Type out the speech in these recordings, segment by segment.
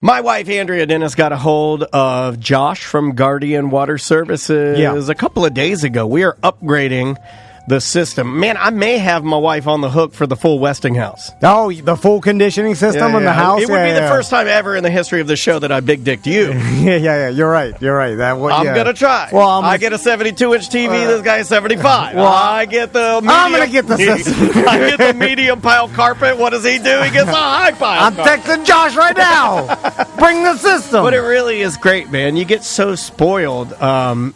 My wife, Andrea Dennis, got a hold of Josh from Guardian Water Services a couple of days ago. We are upgrading the system. Man, I may have my wife on the hook for the full Westinghouse. Oh, the full conditioning system in the house? It would be the first time ever in the history of the show that I big-dicked you. Yeah, you're right. I'm going to try. Well, I get a 72-inch TV, this guy is 75. Well, I get the medium, I'm going to get the system. I get the medium pile carpet. What does he do? He gets a high pile I'm carpet. texting Josh right now. Bring the system. But it really is great, man. You get so spoiled.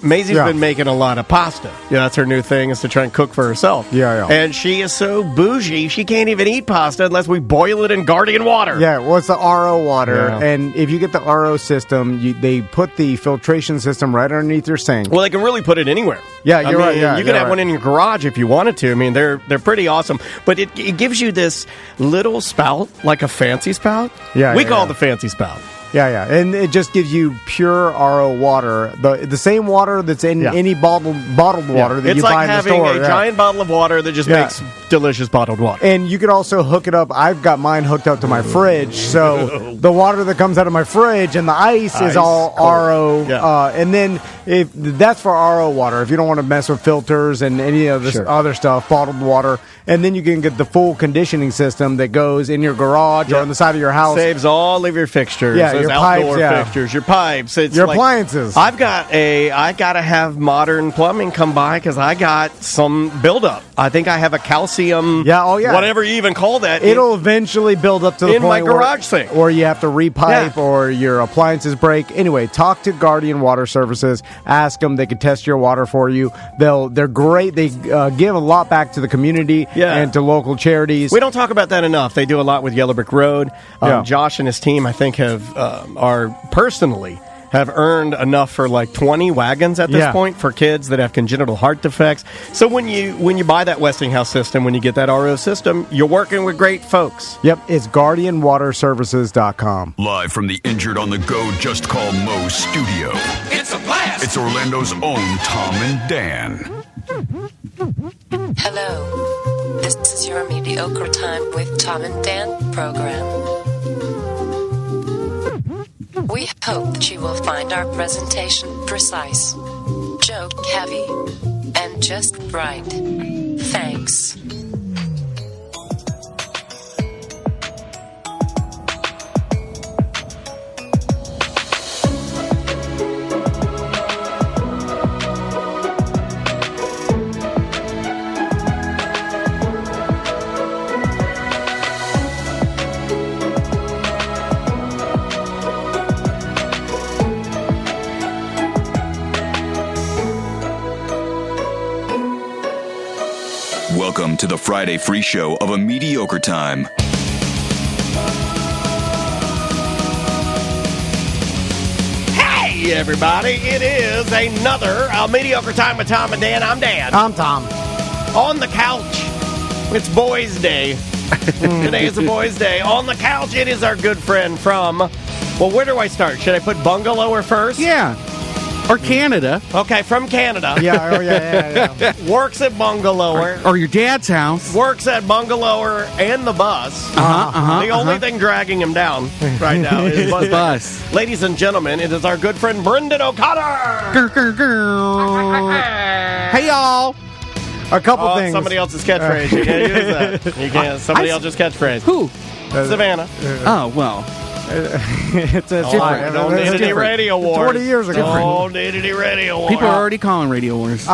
Maisie's been making a lot of pasta. Yeah, that's her new thing, is to try and cook for herself. Yeah. And she is so bougie, she can't even eat pasta unless we boil it in Guardian water. Yeah, well, it's the RO water. Yeah. And if you get the RO system, they put the filtration system right underneath your sink. Well, they can really put it anywhere. Yeah, you're right. Yeah, you can have one in your garage if you wanted to. I mean, they're pretty awesome. But it gives you this little spout, like a fancy spout. We call it the fancy spout. Yeah, and it just gives you pure RO water, the same water that's in any bottled water that you buy in the store. It's like having a giant bottle of water that just makes delicious bottled water. And you could also hook it up. I've got mine hooked up to my fridge, so the water that comes out of my fridge and the ice is all cold. RO. Yeah. And then if that's for RO water, if you don't want to mess with filters and any of this other stuff, bottled water. And then you can get the full conditioning system that goes in your garage or on the side of your house. Saves all of your fixtures. Yeah, your outdoor pipes, fixtures, your pipes. It's your appliances. I got to have Modern Plumbing come by because I got some buildup. I think I have a calcium, whatever you even call that. It'll eventually build up to the point in my garage sink. Or you have to repipe or your appliances break. Anyway, talk to Guardian Water Services. Ask them. They can test your water for you. They're great. They give a lot back to the community. And to local charities. We don't talk about that enough. They do a lot with Yellow Brick Road. Josh and his team, I think, have earned enough for like 20 wagons at this point for kids that have congenital heart defects. So when you buy that Westinghouse system, when you get that RO system, you're working with great folks. Yep, it's GuardianWaterServices.com. Live from the Injured on the Go Just Call Mo studio. It's a blast! It's Orlando's own Tom and Dan. Hello. This is your Mediocre Time with Tom and Dan program. We hope that you will find our presentation precise, joke heavy, and just right. Thanks. Welcome to the Friday free show of A Mediocre Time. Hey, everybody. It is another Mediocre Time with Tom and Dan. I'm Dan. I'm Tom. On the couch. It's Boys Day. Today is a Boys Day. On the couch, it is our good friend from... Well, where do I start? Should I put Bungalower first? Yeah. Or Canada. Okay, from Canada. Yeah. Works at Bungalower. Or your dad's house. Works at Bungalower and the bus. The only thing dragging him down right now is the bus. Ladies and gentlemen, it is our good friend Brendan O'Connor. Hey, y'all. A couple things. Somebody else's catchphrase. You can't use that. You can't. Somebody else's catchphrase. Who? Savannah. Oh, well. It's a don't need any radio wars. 20 years ago. Don't need any radio wars. People are already calling radio wars.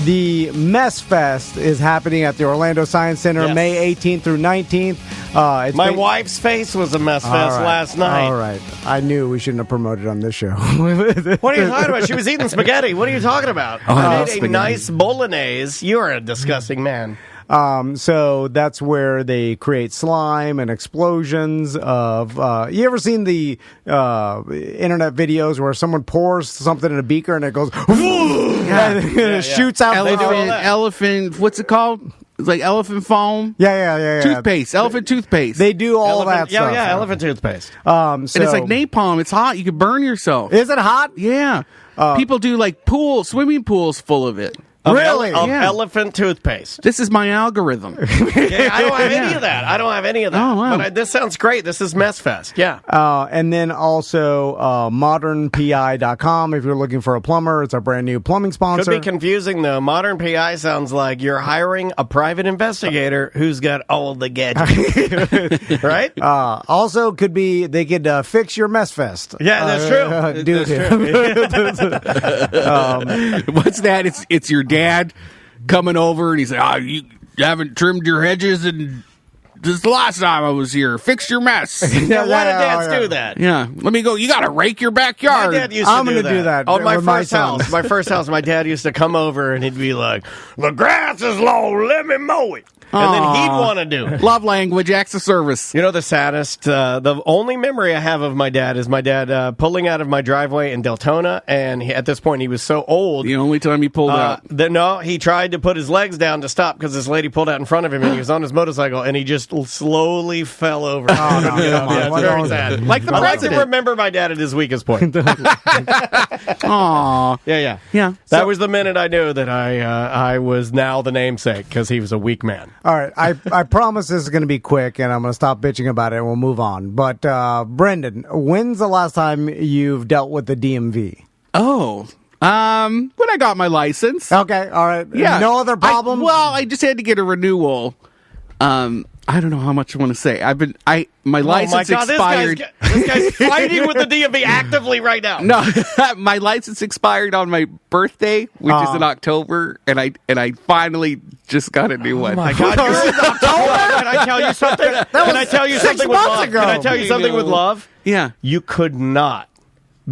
The Mess Fest is happening at the Orlando Science Center May 18th through 19th. My wife's face was a Mess Fest last night. All right. I knew we shouldn't have promoted on this show. What are you talking about? She was eating spaghetti. What are you talking about? I made a nice bolognese. You are a disgusting man. So that's where they create slime and explosions of, you ever seen the, internet videos where someone pours something in a beaker and it goes, and it shoots out elephant, what's it called? It's like elephant foam. Yeah. Toothpaste, elephant toothpaste. They do all that stuff. Yeah, elephant toothpaste. And it's like napalm. It's hot. You could burn yourself. Is it hot? Yeah. People do like swimming pools full of it. Really? Of Yeah. elephant toothpaste. This is my algorithm. Yeah, I don't have any of that. I don't have any of that. Oh, wow. But this sounds great. This is Mess Fest. Yeah. And then also modernpi.com if you're looking for a plumber. It's our brand new plumbing sponsor. Could be confusing, though. Modern PI sounds like you're hiring a private investigator who's got all the gadgets. Right? Also, could be they could fix your mess fest. Yeah, that's true. Dude. What's that? It's your dad coming over, and he's like, you haven't trimmed your hedges, and this is the last time I was here. Fix your mess. Yeah, why did dads do that? Yeah, let me go. You got to rake your My backyard. dad used to I'm do gonna do that On my with my first son. house. My first house, my dad used to come over and he'd be like, "The grass is low, let me mow it." And then he'd want to do it. Love language, acts of service. You know the saddest, the only memory I have of my dad is my dad pulling out of my driveway in Deltona, and at this point he was so old. The only time he pulled out. No, he tried to put his legs down to stop because this lady pulled out in front of him, and he was on his motorcycle, and he just slowly fell over. Oh, no, Yeah, come on. it's What very was sad. it? Like the I like to president. remember my dad at his weakest point. Aw. Yeah. Yeah. That was the minute I knew that I was now the namesake because he was a weak man. All right, I promise this is going to be quick, and I'm going to stop bitching about it, and we'll move on. But Brendan, when's the last time you've dealt with the DMV? Oh. When I got my license. Okay, all right. Yeah. No other problems? I just had to get a renewal. I don't know how much I want to say. My license expired. This guy's fighting with the DMV actively right now. No, my license expired on my birthday, which is in October, and I finally just got a new one. Oh my God! You're in October. Can I tell you something? Can I tell you something with love? ago. Can I tell you something with love? Yeah. You could not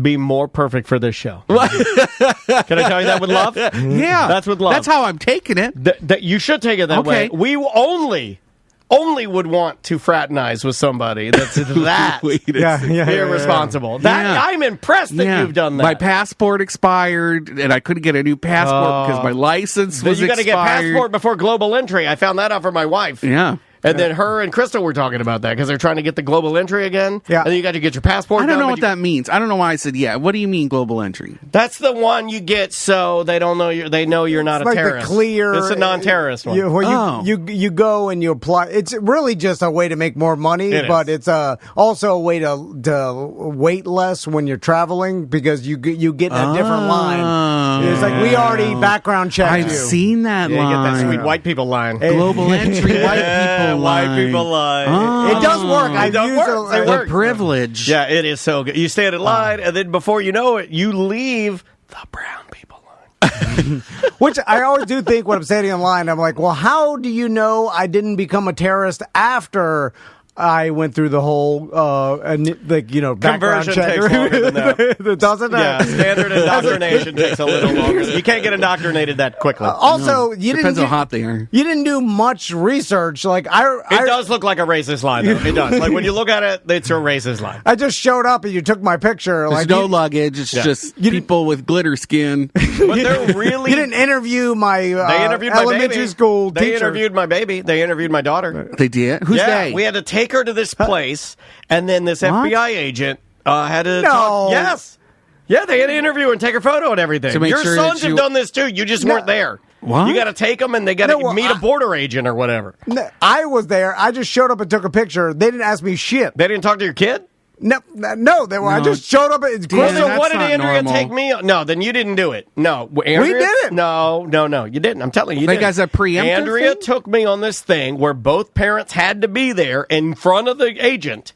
be more perfect for this show. Can I tell you that with love? Yeah. That's with love. That's how I'm taking it. That you should take it that way. Okay. We only would want to fraternize with somebody that's that irresponsible. Yeah. I'm impressed that you've done that. My passport expired, and I couldn't get a new passport because my license was you got to get expired. passport before global entry. I found that out for my wife. Yeah. And then her and Crystal were talking about that because they're trying to get the global entry again. Yeah. And then you got to get your passport. I don't done, know but what that means. I don't know why I said yeah. What do you mean global entry? That's the one you get so they don't know they know you're not It's a like terrorist. the clear. It's a non-terrorist one. You go and you apply. It's really just a way to make more money, It but is. it's also a way to wait less when you're traveling because you get in a different line. It's like we already background checked I've you. seen that Yeah, you line. get that sweet white people line. Global entry, white people line. White people line. It does work. I've does used work. It The works. privilege. Yeah, it is so good. You stand in line, and then before you know it, you leave the brown people line. Which I always do think when I'm standing in line, I'm like, well, how do you know I didn't become a terrorist after I went through the whole, background Conversion check? takes longer than that. Doesn't it? Yeah, standard indoctrination takes a little longer. You can't get indoctrinated that quickly. Also, you Depends didn't how hot they are. You didn't do much research. Like It does look like a racist line, though. It does. Like when you look at it, it's a racist line. I just showed up and you took my picture. There's Like no luggage. It's just people with glitter skin. But they're really. You didn't interview my They interviewed my elementary baby. school They teacher. interviewed my baby. They interviewed my daughter. They did? Who's Yeah, they? we had to take her to this place, and then this FBI agent had to No. talk. Yes. Yeah, they had to interview her and take her photo and everything. To make Your sure sons that have done this too. You just weren't there. What? You got to take them, and they got to No, well, meet a border agent or whatever. I was there. I just showed up and took a picture. They didn't ask me shit. They didn't talk to your kid? No. They were. I No. just showed up. It's Yeah, So that's what did not Andrea normal. take me on? No, then you didn't do it. No. Andrea, did it. No, you didn't. I'm telling you, you Like didn't. as a preemptive Andrea thing? took me on this thing where both parents had to be there in front of the agent,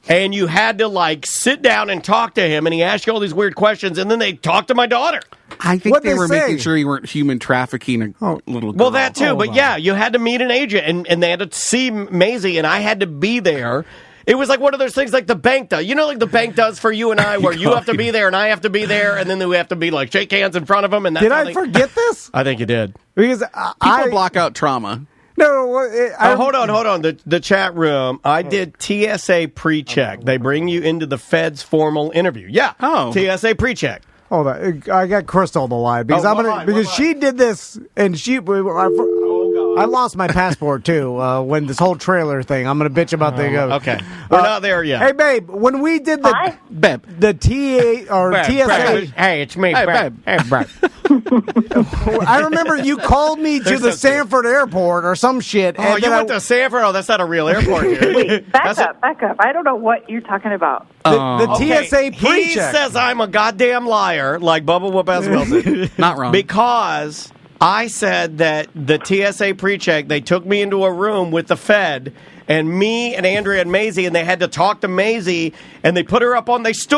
and you had to, sit down and talk to him, and he asked you all these weird questions, and then they talked to my daughter. I think What'd they they were say? making sure you weren't human trafficking a little girl. Well, that too, but yeah, you had to meet an agent, and they had to see Maisie, and I had to be there. It was like one of those things like the bank does. You know, like the bank does for you and I, where you have to be there and I have to be there, and then we have to be shake hands in front of them. And that's Did how I they- forget this? I think you did. Because People block out trauma. Hold on. The chat room. I did TSA pre-check. They bring you into the Fed's formal interview. Yeah. Oh. TSA pre-check. Hold on. I got Crystal on the line because she did this and I lost my passport too when this whole trailer thing. I'm going to bitch about the. Okay. We're not there yet. Hey, babe, when we did the Babe. TSA. Hey, it's me, Hey, babe. Hey, babe. I remember you called me to the Sanford airport or some shit. Oh, you went to Sanford? Oh, that's not a real airport here. Wait, back up. I don't know what you're talking about. The TSA pre-check. He says I'm a goddamn liar, like Bubba Whoop-Ass Wilson. Not wrong. Because I said that the TSA pre-check, they took me into a room with the Fed, and me and Andrea and Maisie, and they had to talk to Maisie, and they stood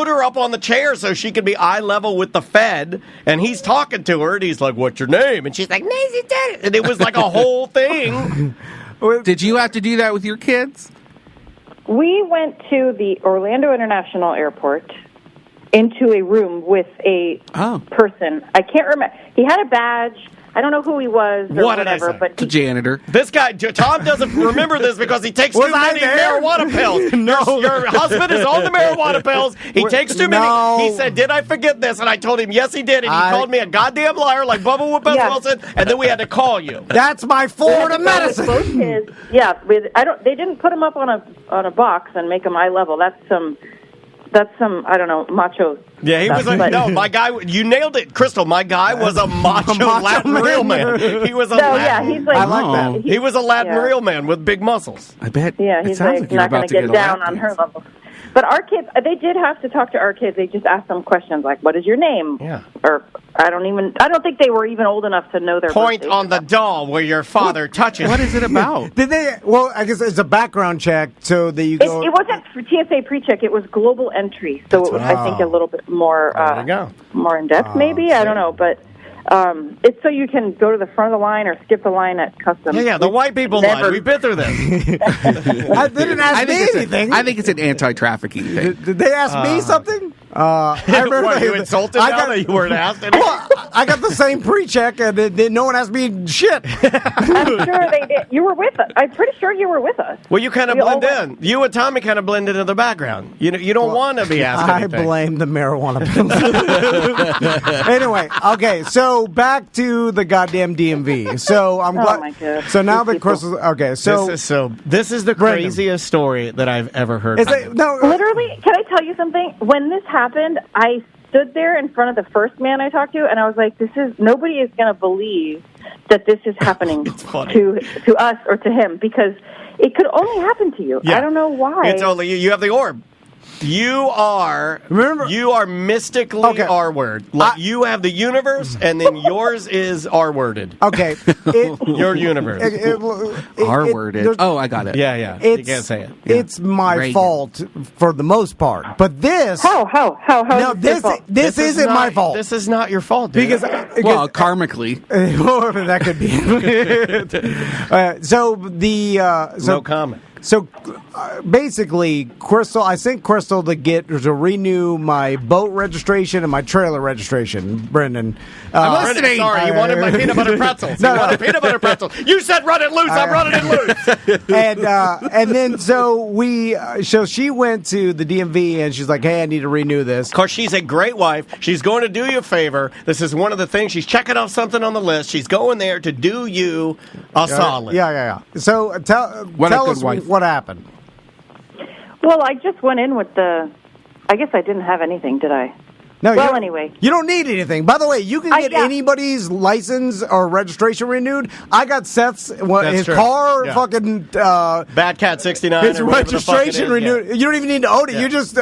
her up on the chair so she could be eye level with the Fed, and he's talking to her, and he's like, "What's your name?" And she's like, "Maisie did it." And it was like a whole thing. Did you have to do that with your kids? We went to the Orlando International Airport into a room with a person. I can't remember. He had a badge. I don't know who he was or whatever, but the janitor. This guy, Tom, doesn't remember this because he takes too many marijuana pills. No. Your husband is on the marijuana pills. He takes too many. He said, "Did I forget this?" And I told him, "Yes, he did." And he called me a goddamn liar, like Bubba Whoop-Ass Wilson. And then we had to call you. That's my Florida medicine. Both kids, they didn't put him up on a box and make him eye level. That's some I don't know, macho. Yeah, he was my guy. You nailed it, Crystal. My guy was a macho Latin real man. He was a he's like, I like that. He was a Latin real man with big muscles. I bet. Yeah, he's like not going to get down on her level. But our kids, they did have to talk to our kids. They just asked them questions like, "What is your name?" Yeah. Or I don't think they were even old enough to know their Point on the doll where your father touches. What is it about? Did they? Well, I guess it's a background check, so that you go. It wasn't for TSA pre-check. It was global entry, so it was, I think, a little bit more more in depth. Maybe I don't know, but it's so you can go to the front of the line or skip the line at customs. Yeah, the white people line. We've been through this. They didn't ask me anything. I think it's an anti-trafficking thing. Did they ask me something? I remember what, you insulted now that you weren't asked anything? Well, I got the same pre-check, and no one asked me shit. I'm sure they did. You were with us. I'm pretty sure you were with us. Well, you kind of blend in. You and Tommy kind of blend into the background. You don't want to be asked anything. I blame the marijuana pills. Anyway, okay, so back to the goddamn DMV. So I'm glad. Oh my God. So now that Crystal's okay, this is the craziest story that I've ever heard. Literally, can I tell you something? When this happened, I stood there in front of the first man I talked to, and I was like, nobody is going to believe that this is happening to us or to him, because it could only happen to you. Yeah. I don't know why. It's only you have the orb. You are mystically R-word. Like you have the universe, and then yours is R-worded. Okay. Your universe. R-worded. I got it. Yeah. You can't say it. Yeah. It's my fault for the most part. But this... How? No, this isn't my fault. This is not your fault, dude. Because karmically. That could be. No comment. So basically, I sent Crystal to renew my boat registration and my trailer registration. Brendan, I'm listening. Sorry, you wanted my peanut butter pretzels. You wanted peanut butter pretzels. You said run it loose. I'm running it loose. And then so she went to the DMV and she's like, "Hey, I need to renew this." Because she's a great wife. She's going to do you a favor. This is one of the things. She's checking off something on the list. She's going there to do you a solid. Yeah. So tell us what happened. Well, I just went in with I guess I didn't have anything, did I? No. Well, anyway. You don't need anything. By the way, you can get anybody's license or registration renewed. I got Seth's, his car, fucking... Bad Cat 69. His registration renewed. Yeah. You don't even need to own it. Yeah. You just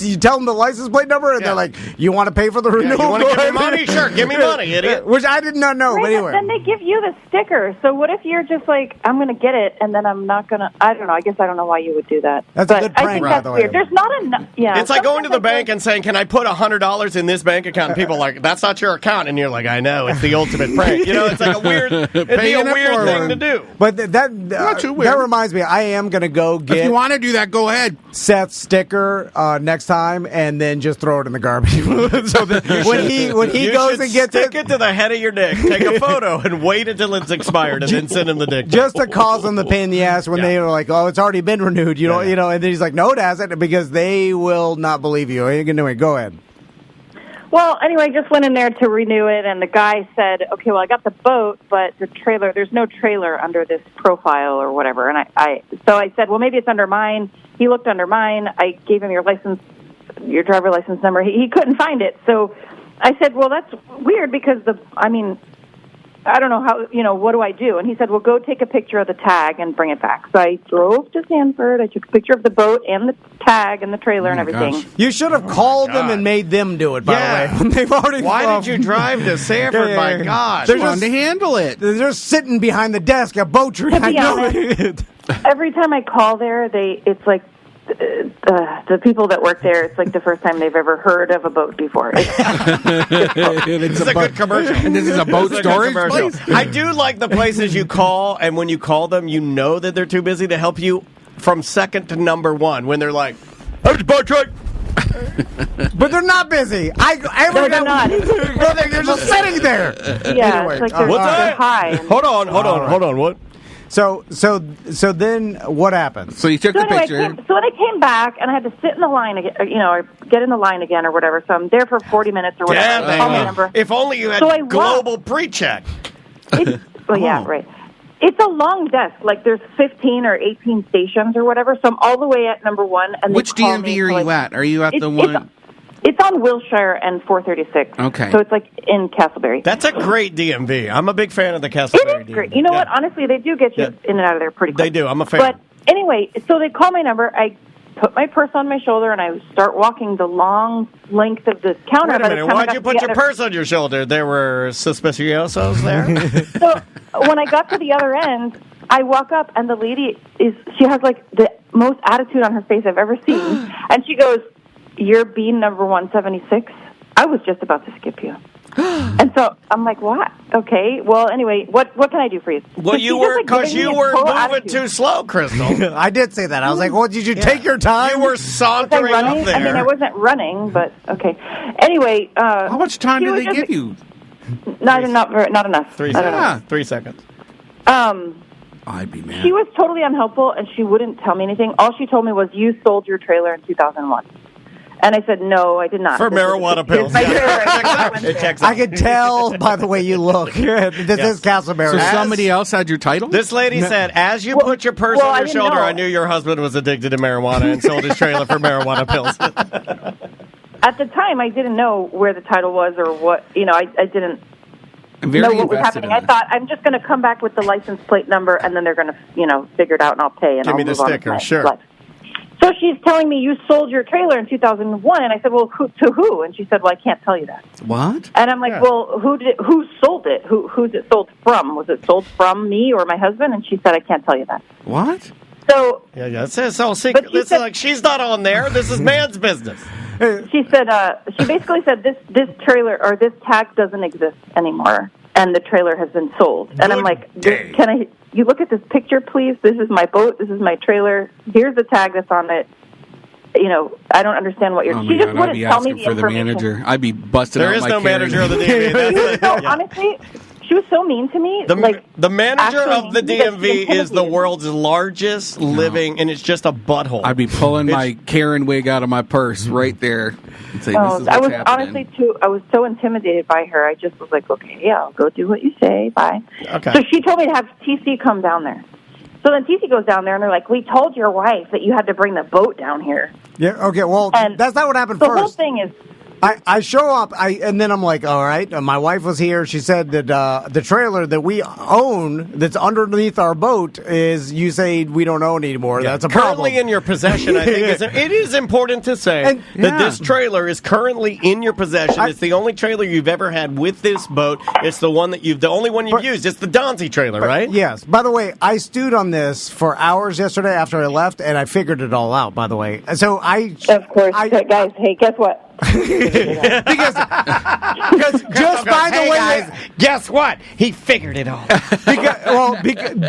you tell them the license plate number, and they're like, you want to pay for the renewal? You want to give me money? Sure, give me money, idiot. Which I did not know, but anyway. Then they give you the sticker. So what if you're just like, I'm going to get it, and then I'm not going to... I don't know. I guess I don't know why you would do that. That's a good prank, I think that's weird. There's not enough... Yeah. It's like going to the bank and saying, can I put $100 in this bank account? And people are like, that's not your account. And you're like, I know, it's the ultimate prank. You know, it's like it'd be a weird thing to do. But that reminds me, I am going to go get... If you want to do that, go ahead. Seth's sticker next time, and then just throw it in the garbage. So that when he goes and gets stick it to the head of your dick, take a photo, and wait until it's expired, and then send him the dick. Just to cause them the pain in the ass when they were like, oh, it's already been renewed. You know, and then he's like, no, it hasn't, because they will not believe you. You can do it. Go ahead. Well, anyway, I just went in there to renew it, and the guy said, okay, well, I got the boat, but the trailer, there's no trailer under this profile or whatever. And so I said, well, maybe it's under mine. He looked under mine. I gave him your driver license number. He couldn't find it. So I said, well, that's weird because I don't know how, what do I do? And he said, well, go take a picture of the tag and bring it back. So I drove to Sanford. I took a picture of the boat and the tag and the trailer and everything. Gosh. You should have called them and made them do it, by the way. They've already Why did you drive to Sanford? My God. They're just to handle it. They're just sitting behind the desk at Boat Tree. To be honest, every time I call there, it's like the people that work there, it's like the first time they've ever heard of a boat before. It's a good commercial. And this is a boat storage place? I do like the places you call, and when you call them, you know that they're too busy to help you from second to number one. When they're like, "I'm the boat truck." But they're not busy. No, they're not. They're just sitting there. Yeah, Anyway, it's like they're high. Hold on. What? So then what happened? So you took the picture. So when I came back, and I had to sit in the line again, or get in the line again or whatever, so I'm there for 40 minutes or whatever. Yeah, if only you had global pre-check. Yeah, right. It's a long desk. Like, there's 15 or 18 stations or whatever, so I'm all the way at number one. And which DMV are you at? Are you at the one... It's on Wilshire and 436. Okay. So it's like in Castleberry. That's a great DMV. I'm a big fan of the Castleberry It is great. You know what? Honestly, they do get you in and out of there pretty quick. They do. I'm a fan. But anyway, so they call my number. I put my purse on my shoulder, and I start walking the long length of this counter. Wait a minute. Why'd you put your purse on your shoulder? There were suspiciosos there? So when I got to the other end, I walk up, and the lady she has like the most attitude on her face I've ever seen. And she goes, "You're bean number 176. I was just about to skip you." And so I'm like, "What? Okay. Well, anyway, what can I do for you?" Well, you were moving attitude. too slow, Crystal. I did say that. I was like, "Well, did you take your time?" You were sauntering up there. I mean, I wasn't running, but okay. Anyway, how much time did they give you? Not enough. 3 seconds. 3 seconds. I'd be mad. She was totally unhelpful, and she wouldn't tell me anything. All she told me was, "You sold your trailer in 2001." And I said, "No, I did not." For marijuana pills. It checks out. I could tell by the way you look. This is Castleberry. So somebody else had your title? This lady said, as you put your purse on your shoulder, I knew your husband was addicted to marijuana and sold his trailer for marijuana pills. At the time, I didn't know where the title was or what, I didn't know what was happening. I thought, I'm just going to come back with the license plate number, and then they're going to, figure it out, and I'll pay. And Give me the sticker, sure. Life. So she's telling me, "You sold your trailer in 2001." And I said, "Well, to who?" And she said, "Well, I can't tell you that." What? And I'm like, "Well, who sold it? Who's it sold from? Was it sold from me or my husband?" And she said, "I can't tell you that." What? So it's all secret. It's like, she's not on there. This is man's business. She said, she basically said, this trailer or this tag doesn't exist anymore, and the trailer has been sold. And I'm like, you look at this picture, please? This is my boat. This is my trailer. Here's the tag that's on it. I don't understand what you're... She just wouldn't tell me the for the manager. I'd be busted There out is my no Karen. manager of the DMV. Honestly, she was so mean to me. The manager of the DMV is the world's largest living, and it's just a butthole. I'd be pulling my Karen wig out of my purse right there and say, "This is what's happening." Honestly, I was so intimidated by her. I just was like, "Okay, yeah, I'll go do what you say. Bye." Okay. So she told me to have TC come down there. So then TC goes down there, and they're like, "We told your wife that you had to bring the boat down here." Yeah. Okay. Well, and that's not what happened the first. The whole thing is. I show up, and then I'm like, all right, my wife was here. She said that the trailer that we own that's underneath our boat is, you say we don't own anymore. Yeah. That's a problem. Currently in your possession, I think. It is important to say that this trailer is currently in your possession. It's the only trailer you've ever had with this boat. It's the only one you've used. It's the Donzi trailer, right? Yes. By the way, I stewed on this for hours yesterday after I left, and I figured it all out, by the way. So Of course. Guys, hey, guess what? because just by the way, guys, guess what? He figured it all.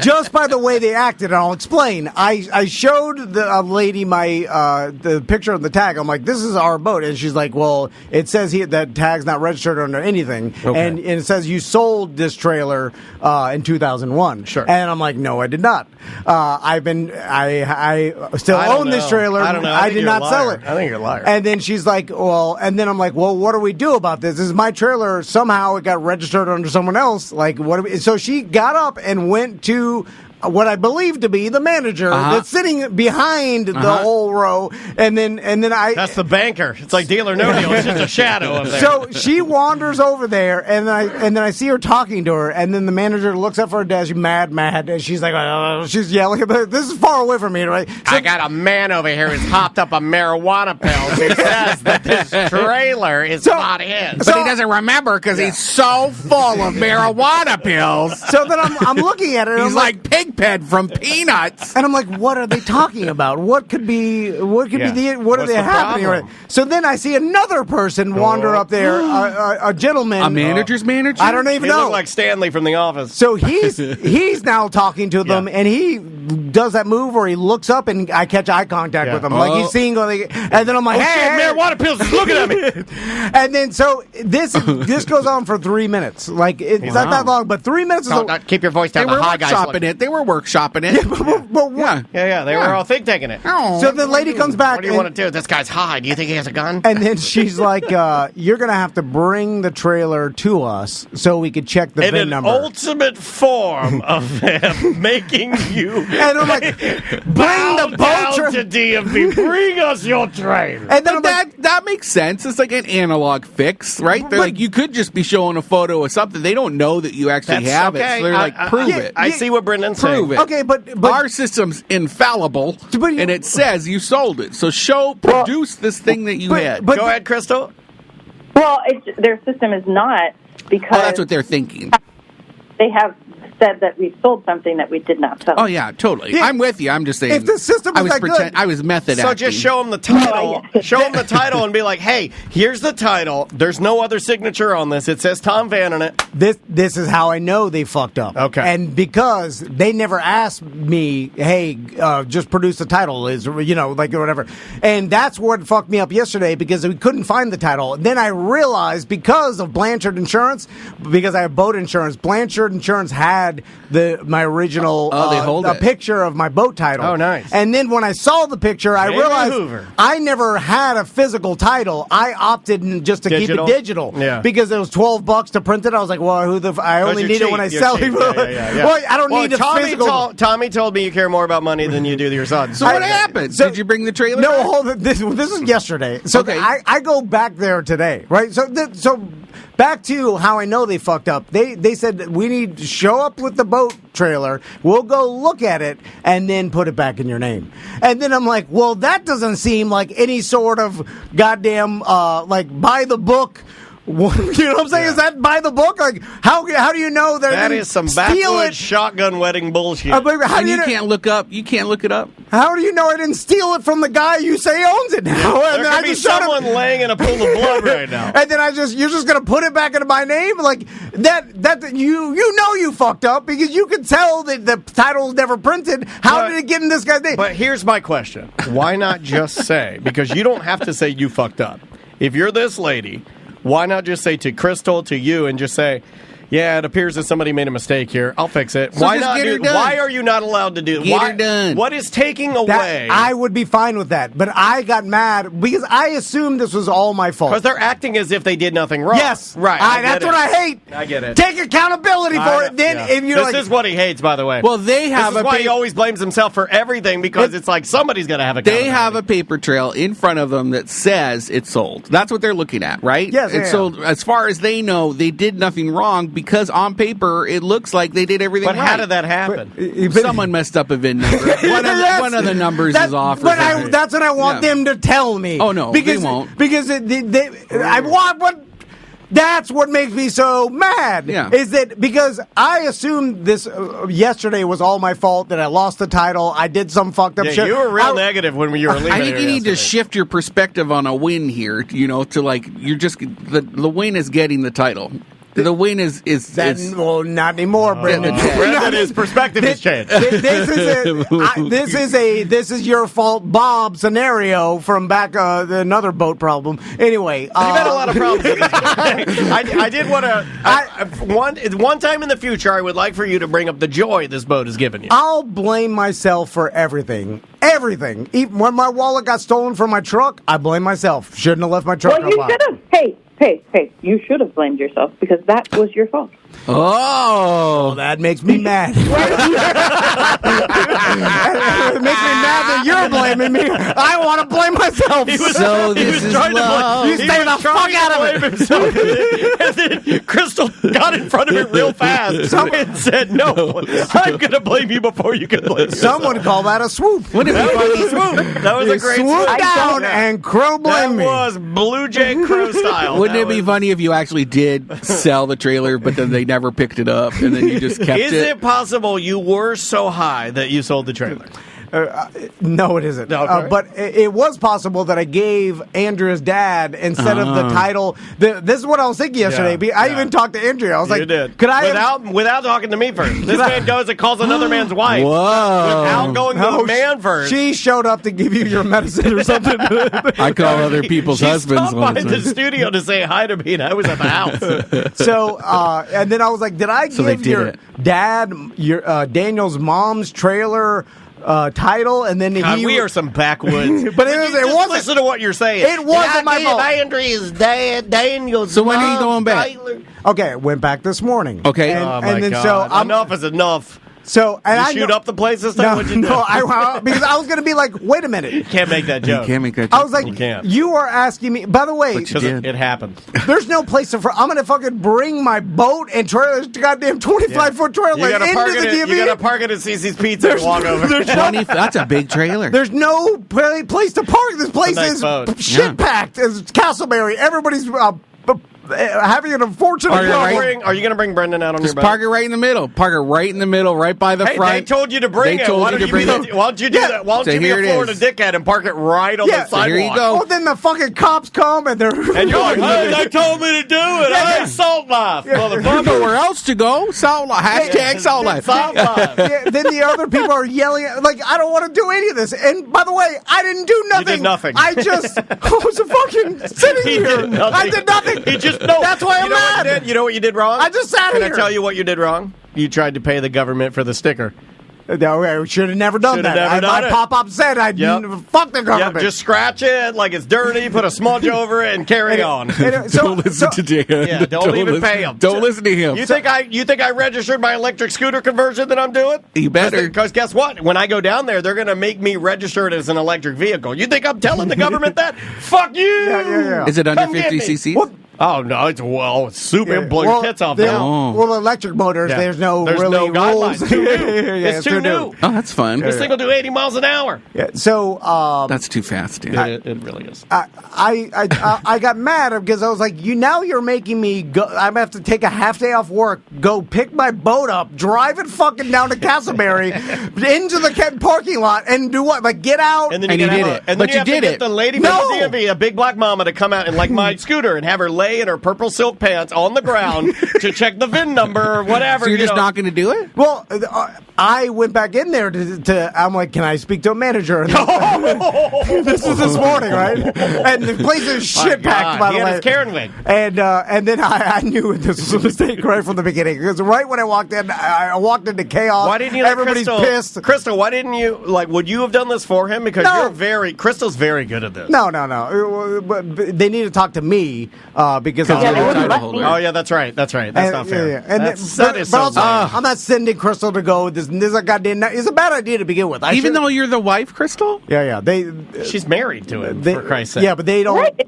Just by the way they acted, and I'll explain. I showed the lady the picture of the tag. I'm like, "This is our boat," and she's like, "Well, it says here that tag's not registered under anything, and it says you sold this trailer in 2001." Sure. And I'm like, "No, I did not. I still own this trailer. I don't know. I did not sell it." I think you're a liar. And then she's like, and then I'm like, "Well, what do we do about this? This is my trailer. Somehow it got registered under someone else. Like, what?" So she got up and went to what I believe to be the manager that's sitting behind the whole row, and then that's the banker. It's like Deal or No Deal. It's just a shadow of there. So she wanders over there, and then I see her talking to her, and then the manager looks up for her desk, mad, and she's like, she's yelling. This is far away from me, right? So, I got a man over here who's hopped up on marijuana pills who says that this trailer is not his. But he doesn't remember because he's so full of marijuana pills. So then I'm looking at it. And he's like Pigpen from Peanuts, and I'm like, what are they talking about? What are they happening? Right? So then I see another person wander up there, a gentleman, a manager's manager. I don't even know. Look like Stanley from The Office. So he's now talking to them, and he does that move where he looks up, and I catch eye contact with him, like he's seeing, and then I'm like, hey, marijuana pills is looking at me. And then so this goes on for 3 minutes. Like it's not that long, but 3 minutes. Keep your voice down. They were workshopping it. They were workshopping it. They were all think taking it. So the lady comes back. What do you want to do? This guy's high. Do you think he has a gun? And then she's like, "You're gonna have to bring the trailer to us so we could check the VIN number." An ultimate form of them making you. And I'm like, "Bring the boat to DMV. Bring us your trailer." And then that makes sense. It's like an analog fix, right? They're like, you could just be showing a photo of something. They don't know that you actually have it. So they're like, prove it. I see what Brendan's saying. Prove it. Okay, but our system's infallible, and it says you sold it. So produce this thing that you had. Go ahead, Crystal. Well, their system is not, because that's what they're thinking. They have said that we sold something that we did not sell. Oh, yeah, totally. Yeah. I'm with you. I'm just saying. If the system is good. I was method acting. So just show them the title. Show them the title and be like, hey, here's the title. There's no other signature on this. It says Tom Van on it. This is how I know they fucked up. Okay. And because they never asked me, hey, just produce the title, like whatever. And that's what fucked me up yesterday, because we couldn't find the title. Then I realized, because of Blanchard Insurance, because I have boat insurance, Blanchard Insurance had my original a picture of my boat title. Oh, nice. And then when I saw the picture, I realized I never had a physical title. I opted just to keep it digital. Yeah. Because it was $12 to print it. I was like, well, I only need it when I sell it. Well, I don't need a physical. Tommy told me you care more about money than you do your son. So what happened? Did you bring the trailer? No, hold on. This is yesterday. So I go back there today, right? So back to how I know they fucked up. They said we need to show up with the boat trailer. We'll go look at it and then put it back in your name. And then I'm like, well, that doesn't seem like any sort of goddamn by the book. You know what I'm saying? Yeah. Is that by the book? Like, how do you know that is some backwoods shotgun wedding bullshit? And you can't look up. You can't look it up. How do you know I didn't steal it from the guy you say owns it now? And there could be someone laying in a pool of blood right now. And then you're just gonna put it back into my name? Like that you know you fucked up, because you could tell that the title's never printed. How did it get in this guy's name? But here's my question: why not just say? Because you don't have to say you fucked up. If you're this lady, why not just say to Crystal, to you, and just say, yeah, it appears that somebody made a mistake here. I'll fix it. So why are you not allowed to do it? Get her done. What is taking away? I would be fine with that, but I got mad because I assumed this was all my fault. Because they're acting as if they did nothing wrong. Yes. Right. That's what I hate. I get it. Take accountability for it. Then if you're This is what he hates, by the way. Well, they have this is why he always blames himself for everything, because it's like somebody's going to have accountability. They have a paper trail in front of them that says it's sold. That's what they're looking at, right? Yes. And so as far as they know, they did nothing wrong, because on paper it looks like they did everything right. But how did that happen? Someone messed up a VIN number. One of the numbers is off. But that's what I want them to tell me. Oh, no, they won't. Because I want what... That's what makes me so mad. Yeah. Is that because I assumed this yesterday was all my fault, that I lost the title, I did some fucked up shit. You were real negative when you were leaving. I think you need to shift your perspective on a win here, to like, you're just, the win is getting the title. The win is well, not anymore, Brendan. Brendan, his perspective has changed. This is your fault, Bob scenario from back another boat problem. Anyway, you've had a lot of problems. I did want to. One time in the future, I would like for you to bring up the joy this boat has given you. I'll blame myself for everything. Everything. Even when my wallet got stolen from my truck, I blame myself. Shouldn't have left my truck. Well, you should have. Hey, you should have blamed yourself, because that was your fault. Oh, that makes me mad. It makes me mad that you're blaming me. I want to blame myself. so this is love. You stay the fuck out of it. And then Crystal got in front of it real fast and said, "No, I'm going to blame you before you can blame yourself." Someone call that a swoop. Wouldn't it be funny? That was a great swoop swoop. down and crow blame me. That was Blue Jay Crow style. Wouldn't it be funny if you actually did sell the trailer, but then they never picked it up, and then you just kept Is it possible you were so high that you sold the trailer? No, it isn't. Okay. But it was possible that I gave Andrea's dad, instead of the title. This is what I was thinking yesterday. I even talked to Andrea. I was like, did. could I without talking to me first? This man goes and calls another man's wife. Whoa. Without going to the man first. She showed up to give you your medicine or something. I call other people's she husbands. stopped by the studio to say hi to me, and I was at the house. So, and then I was like, did I give your dad Daniel's mom's trailer title? And then God, we are some backwoods. But it wasn't. Listen to what you're saying. It wasn't my fault. Andrea's dad, Daniel's. So when are you going back? Okay, went back this morning. Okay. And then so enough is enough. So and you shoot up the place this time? What'd you do? Because I was going to be like, wait a minute. You can't make that joke. You can't make that joke. I was like, you are asking me. By the way, it happens. There's no place to. I'm going to fucking bring my boat and trailer, goddamn 25-foot trailer into the DMV. You got to park it at CC's Pizza and walk over. That's a big trailer. There's no place to park. This place is shit packed. It's Castleberry. Everybody's having an unfortunate problem. Are you going to bring Brendan out on your boat? Park it right in the middle. Park it right in the middle, right by the front. They told you to bring it. Why don't you do that? Why don't you be a Florida dickhead and park it right on the sidewalk? Here you go. Well, then the fucking cops come and they're... And you're like, hey, they told me to do it. Hey, Salt Life, motherfucker. Nowhere else to go. Salt Life. Hashtag Salt Life. Salt Life. Then the other people are yelling, like, I don't want to do any of this. And by the way, I didn't do nothing. You did nothing. I was fucking sitting here. I did nothing. He just, no. That's why I'm mad. You know what you did wrong? I just sat here. Can I tell you what you did wrong? You tried to pay the government for the sticker. No, I should have never done that. My pop-up said I'd fuck the government. Just scratch it like it's dirty, put a smudge over it, and carry on. Don't listen to Dan. Yeah, don't even pay him. Don't listen to him. You think I registered my electric scooter conversion that I'm doing? You better. Because guess what? When I go down there, they're going to make me register it as an electric vehicle. You think I'm telling the government that? Fuck you! Yeah. Is it under 50 cc's? What? Oh, no, it's super. It'll blow your tits off now. Well, electric motors, there's no really guidelines. rules. It's too new. Oh, that's fun. This thing will do 80 miles an hour. Yeah, so that's too fast, dude. It really is. I got mad because I was like, you're making me go. I'm gonna have to take a half day off work, go pick my boat up, drive it fucking down to Castleberry, into the parking lot, and do what? Like get out. And then you did it. And then but you have to get the lady from the DMV, a big black mama, to come out and like my scooter and have her lay in her purple silk pants on the ground to check the VIN number or whatever. So you're just not going to do it? Well, I went back in there to I'm like, can I speak to a manager? And this is this morning, right? And the place is shit packed, by the way. His Karen wig. And then I knew this was a mistake right from the beginning. Because right when I walked in, I walked into chaos. Why didn't you? Everybody's pissed. Crystal, why didn't you? Like, would you have done this for him? Because Crystal's very good at this. No. But they need to talk to me because Oh yeah, that's right. That's not fair. Yeah. And that is so I'm not sending Crystal to go. This is a goddamn. It's a bad idea to begin with. Even though you're the wife, Crystal. Yeah. She's married to him. For Christ's sake. Yeah, but they don't. Right.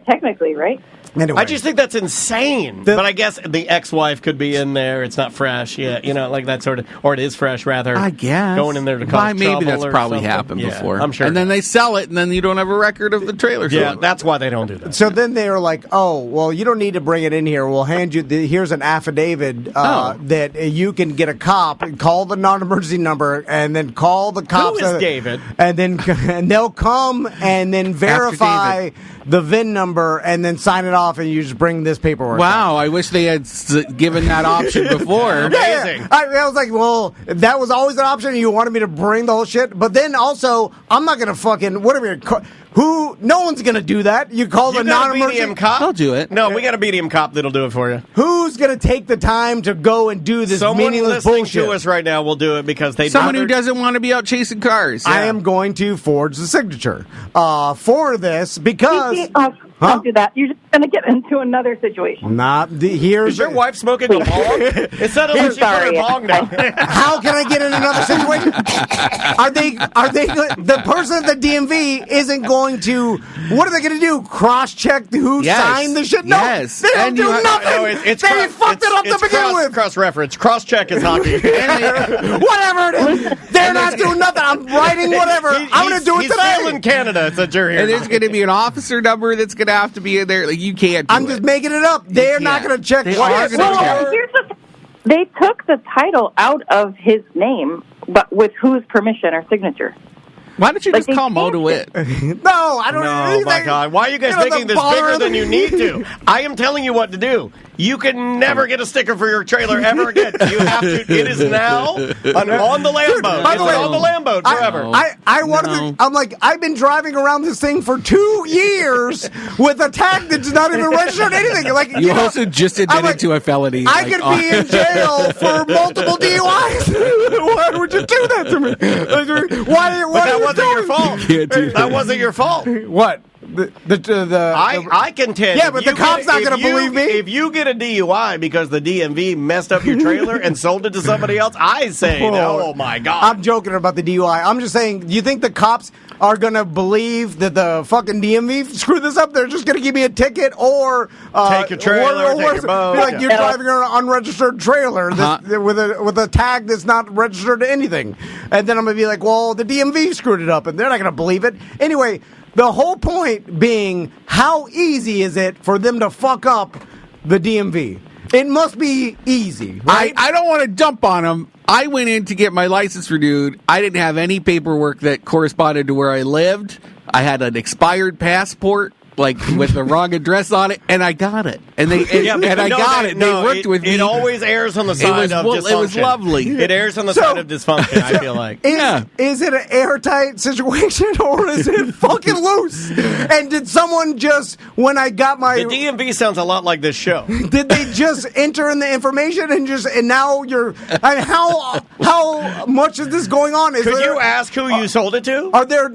Technically, right? Anyway. I just think that's insane. But I guess the ex-wife could be in there. It's not fresh yet, like that sort of, or it is fresh rather. I guess going in there to cause maybe that's trouble probably something. happened before. I'm sure. And then they sell it, and then you don't have a record of the trailer. Yeah, that's why they don't do that. So then they were like, "Oh, well, you don't need to bring it in here. We'll hand you. Here's an affidavit that you can get a cop, call the non-emergency number, and then call the cops. Who is David? And they'll come and then verify the VIN number and then sign it off, and you just bring this paperwork. Wow, I wish they had given that option before. Amazing. Yeah. I was like, well, that was always an option. You wanted me to bring the whole shit, but then also, I'm not gonna fucking whatever. No one's gonna do that. You call the non-emergency cop. I'll do it. No, we got a BDM cop that'll do it for you. Who's gonna take the time to go and do this meaningless bullshit? Someone listening to us right now will do it because someone who doesn't want to be out chasing cars. I am going to forge the signature for this because. Don't do that. You're just going to get into another situation. Is your wife smoking a bong? It said unless she put her bong down. How can I get in another situation? Are they the person at the DMV isn't going to, what are they going to do? Cross-check who signed the shit? No, they don't do nothing. No, they fucked it up to begin with. Cross-reference. Cross-check is hockey. Whatever it is. They're not doing nothing. I'm writing whatever. I'm going to do it today. He's still in Canada. It's a jury. And there's going to be an officer number that's going to have to be in there. Like, you can't do I'm just making it up. They're not going to check. Here's they took the title out of his name, but with whose permission or signature? Why don't you just call Mo DeWitt? No, I don't. No, my God. Why are you guys making this bigger than you need to? I am telling you what to do. You can never get a sticker for your trailer ever again. You have to. It is now on the land boat. By the way, on the land boat forever. I wanted to, I'm like, I've been driving around this thing for 2 years with a tag that's not even registered anything. Like you also just admitted to a felony. I could be in jail for multiple DUIs. Why would you do that to me? Why that wasn't your fault. That wasn't your fault. What? I contend. Yeah, but the cop's not going to believe me. If you get a DUI because the DMV messed up your trailer and sold it to somebody else, I say, oh my God. I'm joking about the DUI. I'm just saying, do you think the cops are going to believe that the fucking DMV screwed this up? They're just going to give me a ticket or take your trailer, take your boat. Like you're driving an unregistered trailer with a tag that's not registered to anything. And then I'm going to be like, well, the DMV screwed it up, and they're not going to believe it. Anyway, the whole point being, how easy is it for them to fuck up the DMV? It must be easy, right? I don't want to dump on them. I went in to get my license renewed. I didn't have any paperwork that corresponded to where I lived. I had an expired passport, like with the wrong address on it, and I got it. And I got it. They worked with me. It always airs on the side of dysfunction. It was lovely. It airs on the side of dysfunction, I feel like. Is it an airtight situation, or is it fucking loose? And did someone just, when I got my... The DMV sounds a lot like this show. Did they just enter in the information and now you're... I mean, how much is this going on? Could you ask who you sold it to?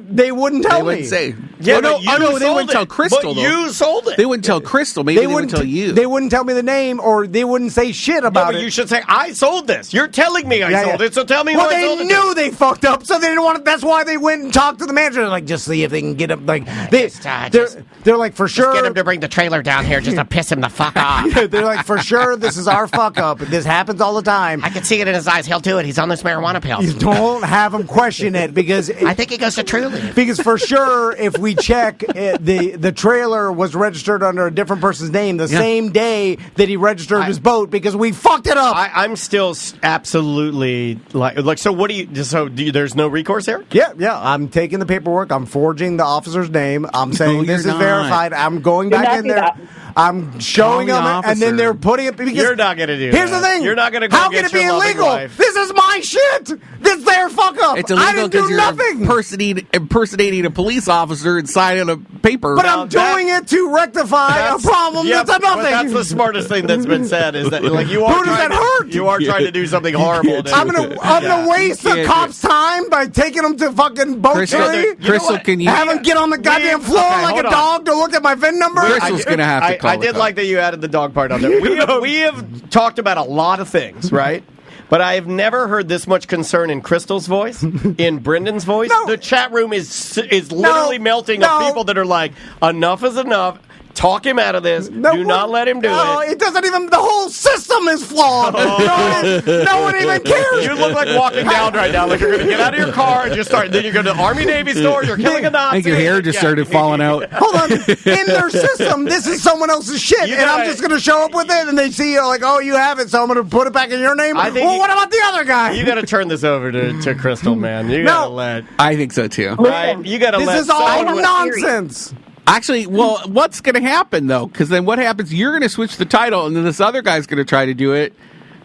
They wouldn't tell me. They wouldn't say. Yeah, they wouldn't tell Crystal. But you sold it. They wouldn't tell Crystal. Maybe they wouldn't tell you. They wouldn't tell me the name, or they wouldn't say shit about it. You should say, I sold this. You're telling me I sold it, so tell me who I sold it to. They knew they fucked up, so they didn't want to. That's why they went and talked to the manager, like, just see if they can get him. Like, they're like, for sure. Get him to bring the trailer down here just to piss him the fuck off. They're like, for sure, this is our fuck up. This happens all the time. I can see it in his eyes. He'll do it. He's on this marijuana pill. You don't have him question it, because... I think he goes to Truly. Because for sure, if we check, the trailer was registered under a different person's name the same day that he registered his boat, because we fucked it up. I'm still absolutely like. So what do you? So there's no recourse here? Yeah. I'm taking the paperwork. I'm forging the officer's name. I'm saying this is verified. I'm going back in there. I'm showing them, and then they're putting it. Because you're not going to do. Here's that. the thing. You're not going to go. How can it be illegal? This is my shit. This their fuck up. It's illegal because you're impersonating a police officer and signing a paper. But I'm doing it to rectify a problem that's a nothing. But that's the smartest thing that's been said, is that like you are. Who does that hurt? You are trying to do something horrible. I'm gonna waste the cop's time by taking them to fucking boat tree. Crystal, can you have him get on the goddamn floor like a dog to look at my VIN number? Crystal's gonna have to call. I did like that you added the dog part on there. We have talked about a lot of things, right? But I have never heard this much concern in Crystal's voice, in Brendan's voice. No. The chat room is literally melting of people that are like, enough is enough. Talk him out of this. Do not let him do it. It doesn't even... The whole system is flawed. No one even cares. You look like walking down right now. Like you're going to get out of your car and just start... Then you go to the Army-Navy store. You're killing a Nazi. I think your hair just started falling out. Hold on. In their system, this is someone else's shit. And I'm just going to show up with it. And they see, like, oh, you have it. So I'm going to put it back in your name. What about the other guy? You got to turn this over to Crystal, man. You got to let... I think so, too. Right? You got to let... This is all nonsense. Actually, well, what's going to happen, though? Because then what happens? You're going to switch the title, and then this other guy's going to try to do it.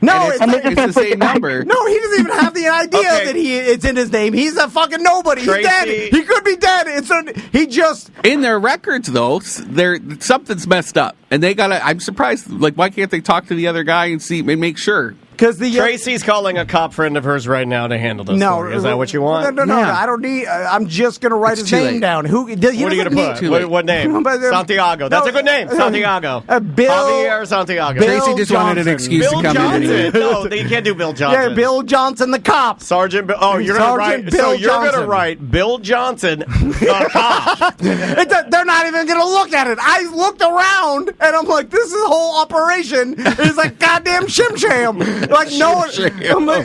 No, it's the same number. No, he doesn't even have the idea that it's in his name. He's a fucking nobody. Tracy. He's dead. He could be dead. He just... In their records, though, something's messed up. And they got to... I'm surprised. Like, why can't they talk to the other guy and make sure? Because the Tracy's calling a cop friend of hers right now to handle this. No, for you. Is that what you want? No. I don't need. I'm just going to write his name down. What are you going to put? What name? Santiago. That's a good name. Santiago. Bill Javier Santiago. Tracy just wanted an excuse Bill to come Johnson. in. No, you can't do Bill Johnson. Yeah, Bill Johnson, the cop. Sergeant Bill. Oh, you're going to write. Bill So you're going to Johnson. write Bill Johnson, the cop. They're not even going to look at it. I looked around and I'm like, this whole operation is like goddamn shim sham. Like no one.